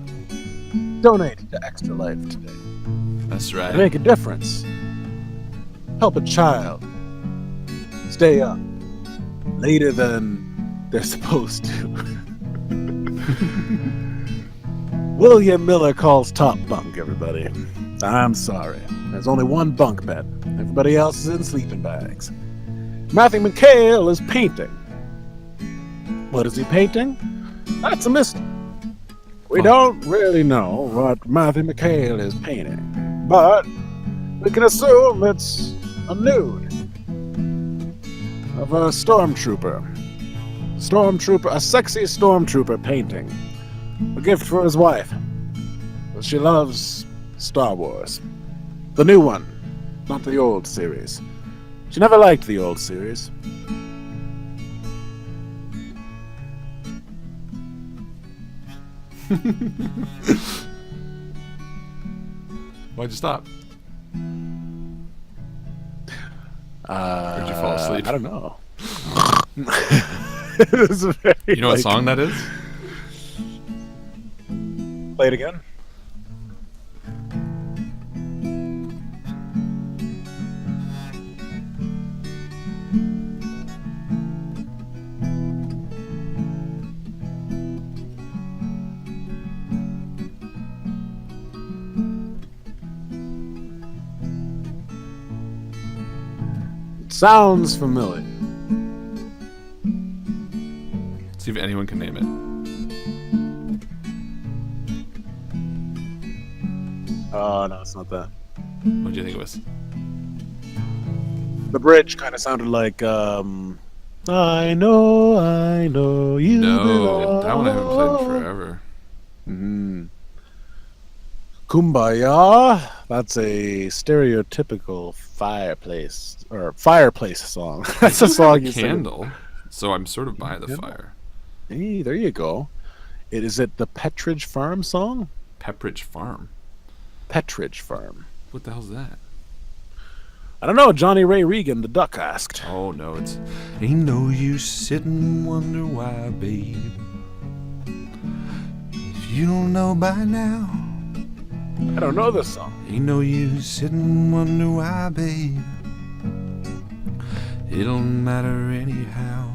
Donate to Extra Life today. That's right. Make a difference. Help a child stay up later than they're supposed to. William Miller calls top bunk, everybody. I'm sorry. There's only one bunk bed. Everybody else is in sleeping bags. Matthew McHale is painting. What is he painting? That's a mystery. We don't really know what Matthew McHale is painting, but we can assume it's a nude. of a stormtrooper. A sexy stormtrooper painting. A gift for his wife. She loves Star Wars. The new one, not the old series. She never liked the old series. Why'd you stop? Did you fall asleep? I don't know. It was very, You know what song that is? Play it again. It sounds familiar. See if anyone can name it. Oh, no, it's not that. What do you think it was? The bridge kind of sounded like, I know you No, belong. that one I haven't played in forever. Kumbaya. That's a stereotypical fireplace song. That's a song you sing. Candle. So I'm sort of by the fire. Hey, there you go. Is it the Pepperidge Farm song? Pepperidge Farm. Pepperidge Farm. What the hell's that? I don't know. Johnny Ray Regan, the duck, asked. Oh no, it's ain't no use sit and wonder why, babe. If you don't know by now, I don't know this song. ain't no use sit and wonder why, babe. It don't matter anyhow.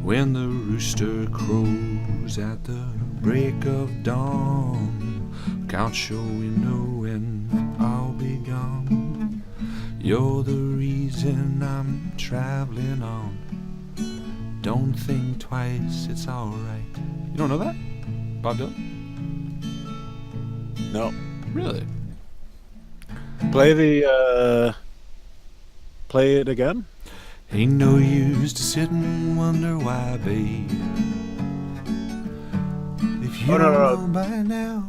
When the rooster crows at the break of dawn, count your window and I'll be gone. You're the reason I'm traveling on. Don't think twice, it's alright. You don't know that? Bob Dylan? No. Really? Play it again. Ain't no use to sit and wonder why, babe. If you Oh, no, don't no, know by now.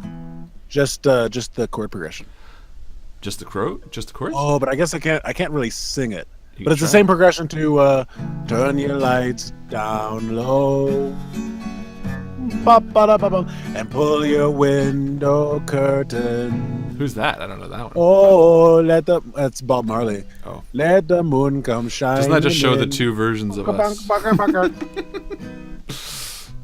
Just the chord progression. Just the crow? Just the chorus? Oh, but I guess I can't really sing it. You But can it's the try. same progression to turn your lights down low. Ba-ba-da-ba-bum, and pull your window curtain. Who's that? I don't know that one. Oh, that's Bob Marley. Oh. Let the moon come shine. Doesn't that just show the two versions of us?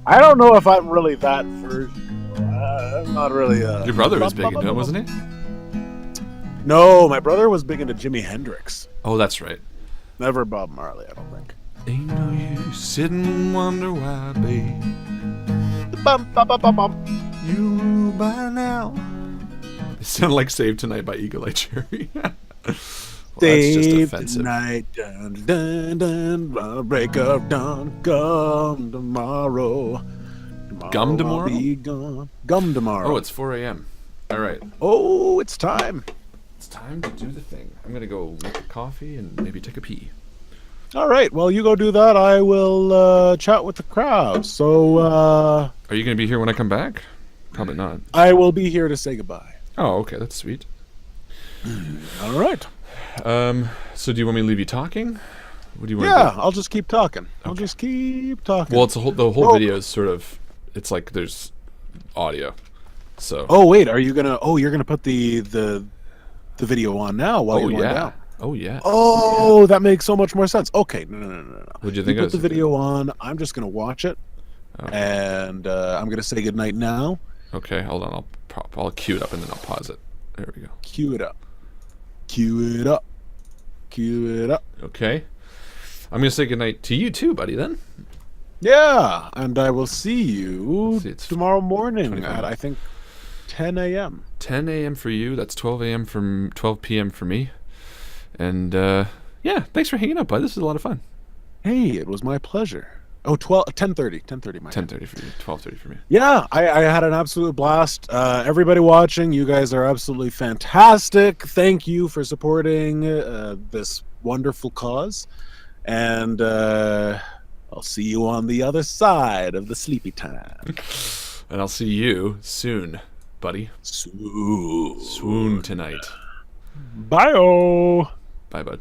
I don't know if I'm really that version. I'm not really. Your brother was big into it, wasn't he? No, my brother was big into Jimi Hendrix. Oh, that's right. Never Bob Marley, I don't think. Ain't no use sit and wonder why, babe. Bum, bum, bum, bum, bum. You know by now. It sounded like Save Tonight by Eagle Eye Cherry. Well, that's just Save offensive. tonight, dun, dun, dun, break of dawn, come tomorrow. Gum I'll tomorrow? be gone. Gum tomorrow. Oh, it's 4 a.m. All right. Oh, it's time. It's time to do the thing. I'm going to go make a coffee and maybe take a pee. All right, well, you go do that. I will chat with the crowd. So Are you going to be here when I come back? Probably not. I will be here to say goodbye. Oh, okay. That's sweet. All right. So do you want me to leave you talking? What do you want Yeah, to I'll just keep talking. I'll just keep talking. do? Well, the whole Oh. video is sort of, it's like there's audio. So. Oh wait, are you gonna? Oh, you're gonna put the video on now while you're going yeah. down. Oh, yeah. Oh, that makes so much more sense. Okay, no. What'd you think You of put the video on. I'm just gonna watch it, Oh. and I'm gonna say goodnight now. Okay, hold on. I'll cue it up and then I'll pause it. There we go. Cue it up. Cue it up. Cue it up. Okay. I'm going to say goodnight to you too, buddy, then. Yeah, and I will see you Let's see, it's tomorrow morning 25. at I think 10 a.m. 10 a.m. for you. That's 12 a.m. from 12 p.m. for me. And yeah, thanks for hanging out, bud. This was a lot of fun. Hey, it was my pleasure. Oh, 10:30 my time. 10:30 for you. 12:30 for me. Yeah, I had an absolute blast. Everybody watching, you guys are absolutely fantastic. Thank you for supporting this wonderful cause. and I'll see you on the other side of the sleepy time. And I'll see you soon, buddy. Swoon. Swoon tonight. Bye-oh. Bye, bud.